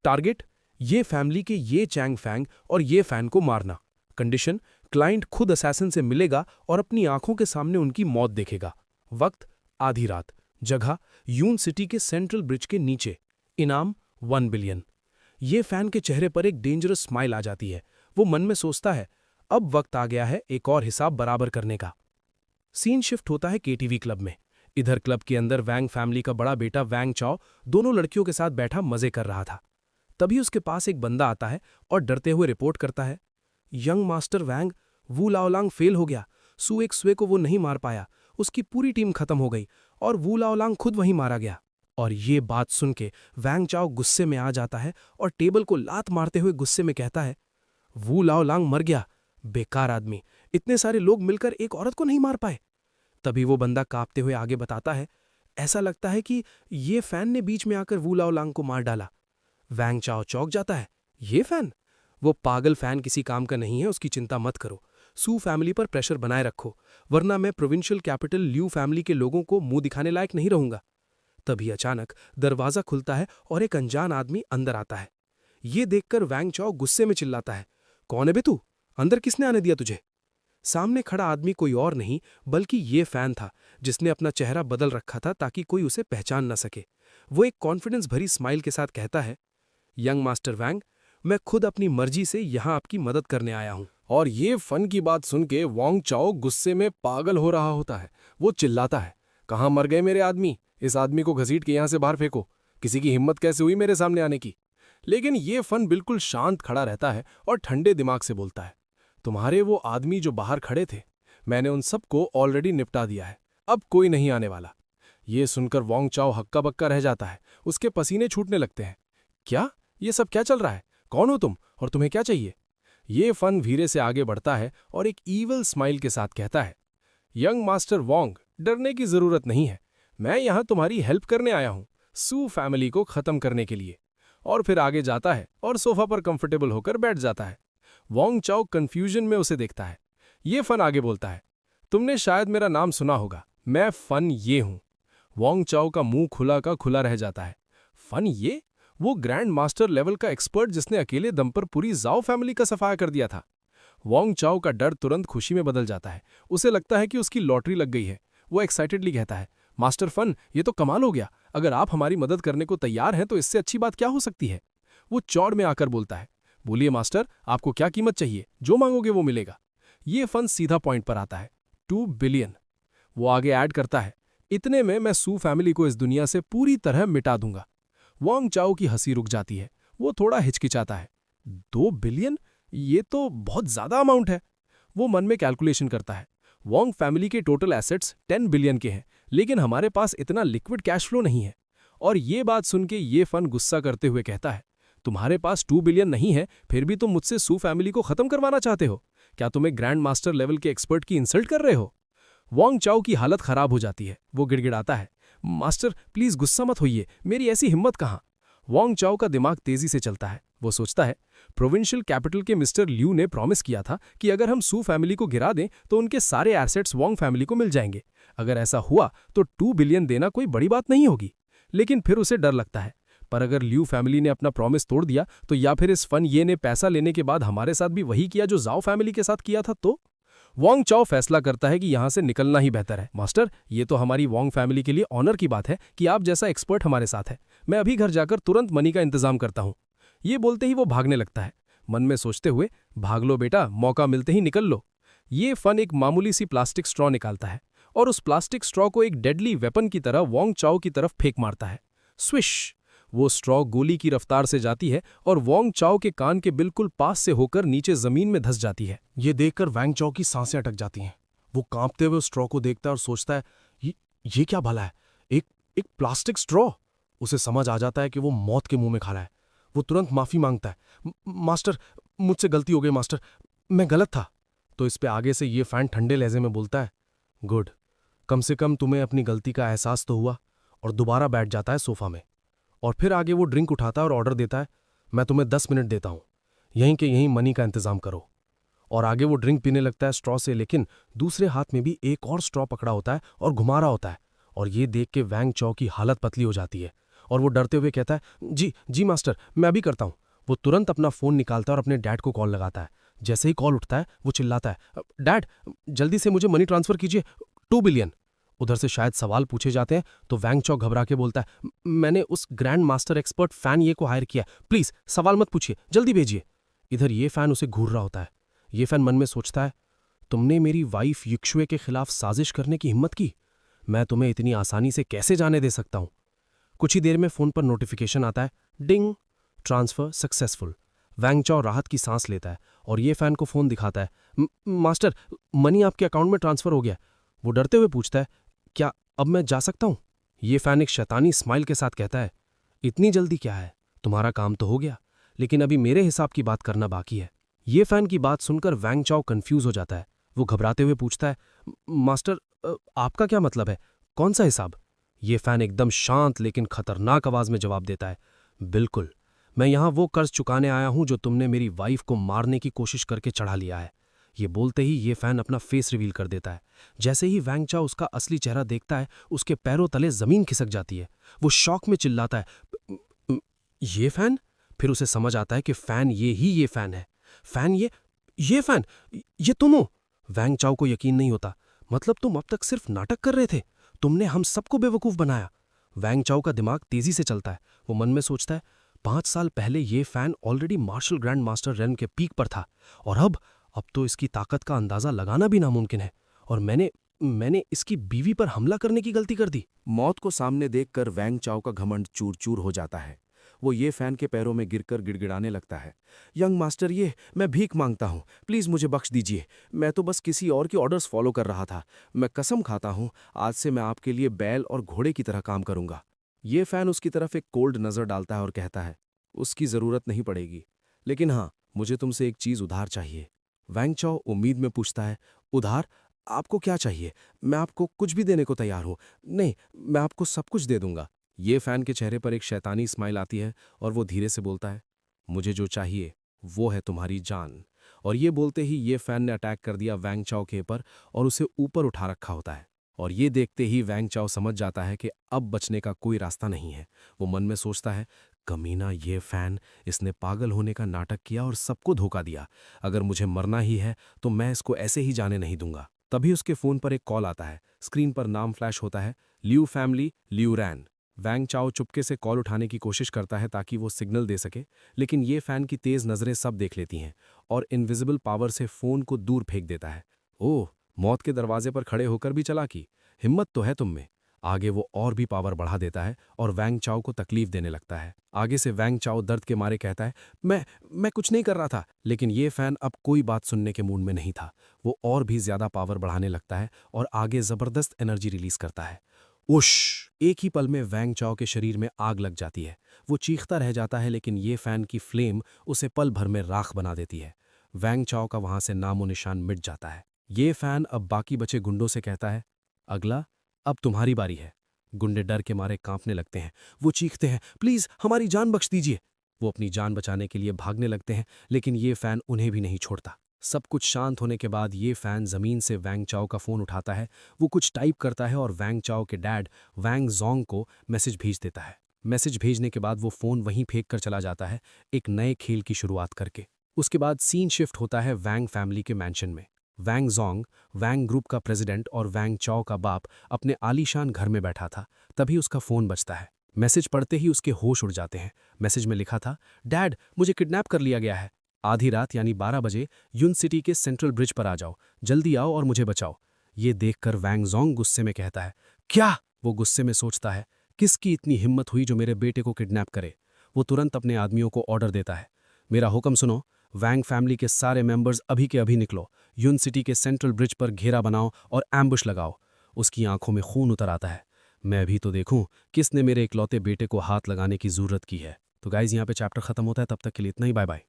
S2: टारगेट ये फैमिली के ये चैंग फैंग और ये फैन को मारना। कंडीशन क्लाइंट खुद असैसिन से मिलेगा और अपनी आंखों के सामने उनकी मौत देखेगा। वक्त आधी रात। जगह यून सिटी के सेंट्रल ब्रिज के नीचे। इनाम 1 बिलियन। ये फैन के चेहरे पर एक डेंजरस स्माइल आ जाती है। वो मन में सोचता है अब वक्त आ गया है एक और हिसाब बराबर करने का। सीन शिफ्ट होता है केटीवी क्लब में। इधर क्लब के अंदर वैंग फैमिली का बड़ा बेटा वैंग चाओ दोनों लड़कियों के साथ बैठा मजे कर रहा था। तभी उसके पास एक बंदा आता है और डरते हुए रिपोर्ट करता है, यंग मास्टर वैंग, वू लाओलांग फेल हो गया। सू एक स्वे को वो नहीं मार पाया, उसकी पूरी टीम खत्म हो गई और वू लाओलांग खुद वहीं मारा गया। और ये बात सुन के वैंग चाओ गुस्से में आ जाता है और टेबल को लात मारते हुए गुस्से में कहता है, वू लाओलांग मर गया, बेकार आदमी, इतने सारे लोग मिलकर एक औरत को नहीं मार पाए। तभी वो बंदा कांपते हुए आगे बताता है, ऐसा लगता है कि ये फैन ने बीच में आकर वू लाओलांग को मार डाला। वैंग चाओ चौंक जाता है, ये फैन? वो पागल फैन किसी काम का नहीं है, उसकी चिंता मत करो। सू फैमिली पर प्रेशर बनाए रखो, वरना मैं प्रोविंशियल कैपिटल ल्यू फैमिली के लोगों को मुंह दिखाने लायक नहीं रहूंगा। तभी अचानक दरवाजा खुलता है और एक अनजान आदमी अंदर आता है। ये देखकर वैंग चाओ गुस्से में चिल्लाता है, कौन है बे तू? अंदर किसने आने दिया तुझे? सामने खड़ा आदमी कोई और नहीं बल्कि ये फैन था, जिसने अपना चेहरा बदल रखा था ताकि कोई उसे पहचान न सके। वो एक कॉन्फिडेंस भरी स्माइल के साथ कहता है, यंग मास्टर वैंग, मैं खुद अपनी मर्जी से यहां आपकी मदद करने आया हूं।
S3: और ये फन की बात सुन के वॉन्ग चाओ गुस्से में पागल हो रहा होता है। वो चिल्लाता है, कहाँ मर गए मेरे आदमी? इस आदमी को घसीट के यहां से बाहर फेंको। किसी की हिम्मत कैसे हुई मेरे सामने आने की? लेकिन ये फन बिल्कुल शांत खड़ा रहता है और ठंडे दिमाग से बोलता है, तुम्हारे वो आदमी जो बाहर खड़े थे, मैंने उन सबको ऑलरेडी निपटा दिया है, अब कोई नहीं आने वाला। ये सुनकर वॉन्ग चाओ हक्का बक्का रह जाता है, उसके पसीने छूटने लगते हैं। क्या? ये सब क्या चल रहा है? कौन हो तुम और तुम्हें क्या चाहिए? ये फन धीरे से आगे बढ़ता है और एक ईवल स्माइल के साथ कहता है, यंग मास्टर वॉन्ग, डरने की जरूरत नहीं है, मैं यहां तुम्हारी हेल्प करने आया हूं, सू फैमिली को खत्म करने के लिए। और फिर आगे जाता है और सोफा पर कंफर्टेबल होकर बैठ जाता है। वॉन्ग चाओ कंफ्यूजन में उसे देखता है। ये फन आगे बोलता है, तुमने शायद मेरा नाम सुना होगा, मैं फन ये हूं। वॉन्ग चाओ का मुंह खुला का खुला रह जाता है। फन ये? वो ग्रैंड मास्टर लेवल का एक्सपर्ट जिसने अकेले दम पर पूरी जाओ फैमिली का सफाया कर दिया था। वॉन्ग चाओ का डर तुरंत खुशी में बदल जाता है। उसे लगता है कि उसकी लॉटरी लग गई है। वो एक्साइटेडली कहता है, मास्टर फन, ये तो कमाल हो गया, अगर आप हमारी मदद करने को तैयार हैं तो इससे अच्छी बात क्या हो सकती है? वो चौड़ में आकर बोलता है, बोलिए मास्टर, आपको क्या कीमत चाहिए? जो मांगोगे वो मिलेगा। ये फन सीधा पॉइंट पर आता है, 2 बिलियन। वो आगे ऐड करता है, इतने में मैं सू फैमिली को इस दुनिया से पूरी तरह मिटा दूंगा। वॉन्ग चाओ की हंसी रुक जाती है, वो थोड़ा हिचकिचाता है। 2 बिलियन? ये तो बहुत ज्यादा अमाउंट है। वो मन में कैलकुलेशन करता है, वॉन्ग फैमिली के टोटल एसेट्स 10 बिलियन के हैं, लेकिन हमारे पास इतना लिक्विड कैश फ्लो नहीं है। और ये बात सुन के ये फन गुस्सा करते हुए कहता है, तुम्हारे पास 2 बिलियन नहीं है, फिर भी तुम मुझसे सू फैमिली को खत्म करवाना चाहते हो? क्या तुम्हें ग्रैंड मास्टर लेवल के एक्सपर्ट की इंसल्ट कर रहे हो? वॉन्ग चाओ की हालत खराब हो जाती है। वो गिड़गिड़ाता है, मास्टर प्लीज गुस्सा मत होइए, मेरी ऐसी हिम्मत कहाँ? वॉन्ग चाओ का दिमाग तेजी से चलता है। वो सोचता है, प्रोविंशियल कैपिटल के मिस्टर ल्यू ने प्रॉमिस किया था कि अगर हम सू फैमिली को गिरा दें तो उनके सारे एसेट्स वॉन्ग फैमिली को मिल जाएंगे। अगर ऐसा हुआ तो 2 बिलियन देना कोई बड़ी बात नहीं होगी। लेकिन फिर उसे डर लगता है, पर अगर ल्यू फैमिली ने अपना प्रॉमिस तोड़ दिया तो, या फिर इस फन ये ने पैसा लेने के बाद हमारे साथ भी वही किया जो जाओ फैमिली के साथ किया था तो? वॉन्ग चाओ फैसला करता है कि यहां से निकलना ही बेहतर है। मास्टर, ये तो हमारी वॉन्ग फैमिली के लिए ऑनर की बात है कि आप जैसा एक्सपर्ट हमारे साथ है। मैं अभी घर जाकर तुरंत मनी का इंतजाम करता हूं। ये बोलते ही वो भागने लगता है, मन में सोचते हुए, भाग लो बेटा, मौका मिलते ही निकल लो। ये फन एक मामूली सी प्लास्टिक स्ट्रॉ निकालता है और उस प्लास्टिक स्ट्रॉ को एक डेडली वेपन की तरह वॉन्ग चाओ की तरफ फेंक मारता है। स्विश! वो स्ट्रॉ गोली की रफ्तार से जाती है और वॉन्ग चाओ के कान के बिल्कुल पास से होकर नीचे जमीन में धंस जाती है।
S2: ये देखकर वैंग चाओ की सांसें अटक जाती हैं। वो कांपते हुए स्ट्रॉ को देखता है और सोचता है, ये क्या भला है? एक प्लास्टिक स्ट्रॉ? उसे समझ आ जाता है कि वो मौत के मुंह में खा रहा है। वो तुरंत माफी मांगता है, मास्टर, मुझसे गलती हो गई मास्टर, मैं गलत था। तो इस पे आगे से ये फैन ठंडे लहजे में बोलता है, गुड, कम से कम तुम्हें अपनी गलती का एहसास तो हुआ
S3: और दोबारा बैठ जाता है सोफा में। और फिर आगे वो ड्रिंक उठाता है और ऑर्डर देता है, मैं तुम्हें 10 मिनट देता हूँ, यहीं के यहीं मनी का इंतजाम करो। और आगे वो ड्रिंक पीने लगता है स्ट्रॉ से, लेकिन दूसरे हाथ में भी एक और स्ट्रॉ पकड़ा होता है और घुमा रहा होता है। और ये देख के वैंग चाओ की हालत पतली हो जाती है और वो डरते हुए कहता है, जी जी मास्टर, मैं अभी करता हूँ। वो तुरंत अपना फ़ोन निकालता है और अपने डैड को कॉल लगाता है। जैसे ही कॉल उठता है वो चिल्लाता है, डैड जल्दी से मुझे मनी ट्रांसफ़र कीजिए, 2 बिलियन। उधर से शायद सवाल पूछे जाते हैं तो वैंग चाओ घबरा के बोलता है, मैंने उस ग्रैंड मास्टर एक्सपर्ट फैन ये को हायर किया, प्लीज़ सवाल मत पूछिए, जल्दी भेजिए। इधर ये फैन उसे घूर रहा होता है। ये फैन मन में सोचता है, तुमने मेरी वाइफ युक्षुए के खिलाफ साजिश करने की हिम्मत की, मैं तुम्हें इतनी आसानी से कैसे जाने दे सकता हूं। कुछ ही देर में फोन पर नोटिफिकेशन आता है, डिंग, ट्रांसफर सक्सेसफुल। वैंग चाओ राहत की सांस लेता है और ये फैन को फोन दिखाता है, मास्टर मनी आपके अकाउंट में ट्रांसफर हो गया। वो डरते हुए पूछता है, क्या अब मैं जा सकता हूं? ये फैन एक शैतानी स्माइल के साथ कहता है, इतनी जल्दी क्या है, तुम्हारा काम तो हो गया, लेकिन अभी मेरे हिसाब की बात करना बाकी है। ये फैन की बात सुनकर वैंग चाओ कंफ्यूज हो जाता है। वो घबराते हुए पूछता है, मास्टर आपका क्या मतलब है, कौन सा हिसाब? ये फैन एकदम शांत लेकिन खतरनाक आवाज में जवाब देता है, बिल्कुल, मैं यहां वो कर्ज चुकाने आया हूं जो तुमने मेरी वाइफ को मारने की कोशिश करके चढ़ा लिया है। ये बोलते ही ये फैन अपना फेस रिवील कर देता है। जैसे ही वैंग चाओ उसका असली चेहरा देखता है, उसके पैरों तले जमीन खिसक जाती है। वो शॉक में चिल्लाता है, ये फैन? फिर उसे समझ आता है कि फैन ये फैन है। फैन ये फैन, ये तुम हो? वैंग चाओ को यकीन नहीं होता। मतलब तुम अब तक सिर्फ नाटक कर रहे थे, तुमने हम सबको बेवकूफ बनाया। वैंग चाओ का दिमाग तेजी से चलता है। वो मन में सोचता है, 5 साल पहले ये Fan already martial grand master realm के पीक पर था और अब तो इसकी ताकत का अंदाजा लगाना भी नामुमकिन है। और मैंने इसकी बीवी पर हमला करने की गलती कर दी।
S2: मौत को सामने देखकर वैंग चाओ का घमंड चूर चूर हो जाता है। वो ये फैन के पैरों में गिरकर गिड़गिड़ाने लगता है, यंग मास्टर, ये मैं भीख मांगता हूँ, प्लीज़ मुझे बख्श दीजिए। मैं तो बस किसी और के ऑर्डर्स फॉलो कर रहा था। मैं कसम खाता हूँ, आज से मैं आपके लिए बैल और घोड़े की तरह काम करूंगा। ये फैन उसकी तरफ एक कोल्ड नज़र डालता है और कहता है, उसकी ज़रूरत नहीं पड़ेगी, लेकिन हाँ, मुझे तुमसे एक चीज़ उधार चाहिए। वैंग चाओ उम्मीद में पूछता है, उधार? आपको क्या चाहिए? मैं आपको कुछ भी देने को तैयार हूँ। नहीं, मैं आपको सब कुछ दे दूंगा। ये फैन के चेहरे पर एक शैतानी स्माइल आती है और वो धीरे से बोलता है, मुझे जो चाहिए वो है तुम्हारी जान। और ये बोलते ही ये फैन ने अटैक कर दिया वैंग चाओ के ऊपर और उसे ऊपर उठा रखा होता है। और ये देखते ही वैंग चाओ समझ जाता है कि अब बचने का कोई रास्ता नहीं है। वो मन में सोचता है, कमीना ये फैन, इसने पागल होने का नाटक किया और सबको धोखा दिया। अगर मुझे मरना ही है तो मैं इसको ऐसे ही जाने नहीं दूंगा। तभी उसके फोन पर एक कॉल आता है। स्क्रीन पर नाम फ्लैश होता है, लियू फैमिली, लियू रैन। वैंग चाओ चुपके से कॉल उठाने की कोशिश करता है ताकि वो सिग्नल दे सके, लेकिन ये फैन की तेज नजरें सब देख लेती हैं और इनविजिबल पावर से फोन को दूर फेंक देता है। ओह, मौत के दरवाजे पर खड़े होकर भी चालाकी, हिम्मत तो है तुम में। आगे वो और भी पावर बढ़ा देता है और वैंग चाओ को तकलीफ देने लगता है। आगे से वैंग चाओ दर्द के मारे कहता है, मैं कुछ नहीं कर रहा था। लेकिन ये फैन अब कोई बात सुनने के मूड में नहीं था। वो और भी ज्यादा पावर बढ़ाने लगता है और आगे जबरदस्त एनर्जी रिलीज करता है। उश! एक ही पल में वैंग चाओ के शरीर में आग लग जाती है। वो चीखता रह जाता है, लेकिन ये फैन की फ्लेम उसे पल भर में राख बना देती है। वैंग चाओ का वहां से नामो निशान मिट जाता है। ये फैन अब बाकी बचे गुंडों से कहता है, अगला, अब तुम्हारी बारी है। गुंडे डर के मारे कांपने लगते हैं। वो चीखते हैं, प्लीज हमारी जान बख्श दीजिए। वो अपनी जान बचाने के लिए भागने लगते हैं, लेकिन ये फैन उन्हें भी नहीं छोड़ता। सब कुछ शांत होने के बाद ये फैन जमीन से वैंग चाओ का फोन उठाता है। वो कुछ टाइप करता है और वैंग चाओ के डैड वैंग जोंग को मैसेज भेज देता है। मैसेज भेजने के बाद वो फोन वहीं फेंक कर चला जाता है, एक नए खेल की शुरुआत करके। उसके बाद सीन शिफ्ट होता है वैंग फैमिली के मैंशन में। वैंग जोंग, वैंग ग्रुप का प्रेसिडेंट और वैंग चाओ का बाप, अपने आलीशान घर में बैठा था। तभी उसका फोन बजता है। मैसेज पढ़ते ही उसके होश उड़ जाते हैं। मैसेज में लिखा था, डैड, मुझे किडनैप कर लिया गया है। आधी रात यानी 12 बजे यून सिटी के सेंट्रल ब्रिज पर आ जाओ, जल्दी आओ और मुझे बचाओ। ये देखकर वैंग जोंग गुस्से में कहता है, क्या? वो गुस्से में सोचता है, किसकी इतनी हिम्मत हुई जो मेरे बेटे को किडनैप करे। वो तुरंत अपने आदमियों को ऑर्डर देता है, मेरा हुक्म सुनो, वैंग फैमिली के सारे मेंबर्स अभी के अभी निकलो, यून सिटी के सेंट्रल ब्रिज पर घेरा बनाओ और एम्बुश लगाओ। उसकी आंखों में खून उतर आता है। मैं भी तो देखूं किसने मेरे इकलौते बेटे को हाथ लगाने की जरूरत की है। तो गाइज, यहाँ पे चैप्टर खत्म होता है। तब तक के लिए इतना ही, बाय बाय।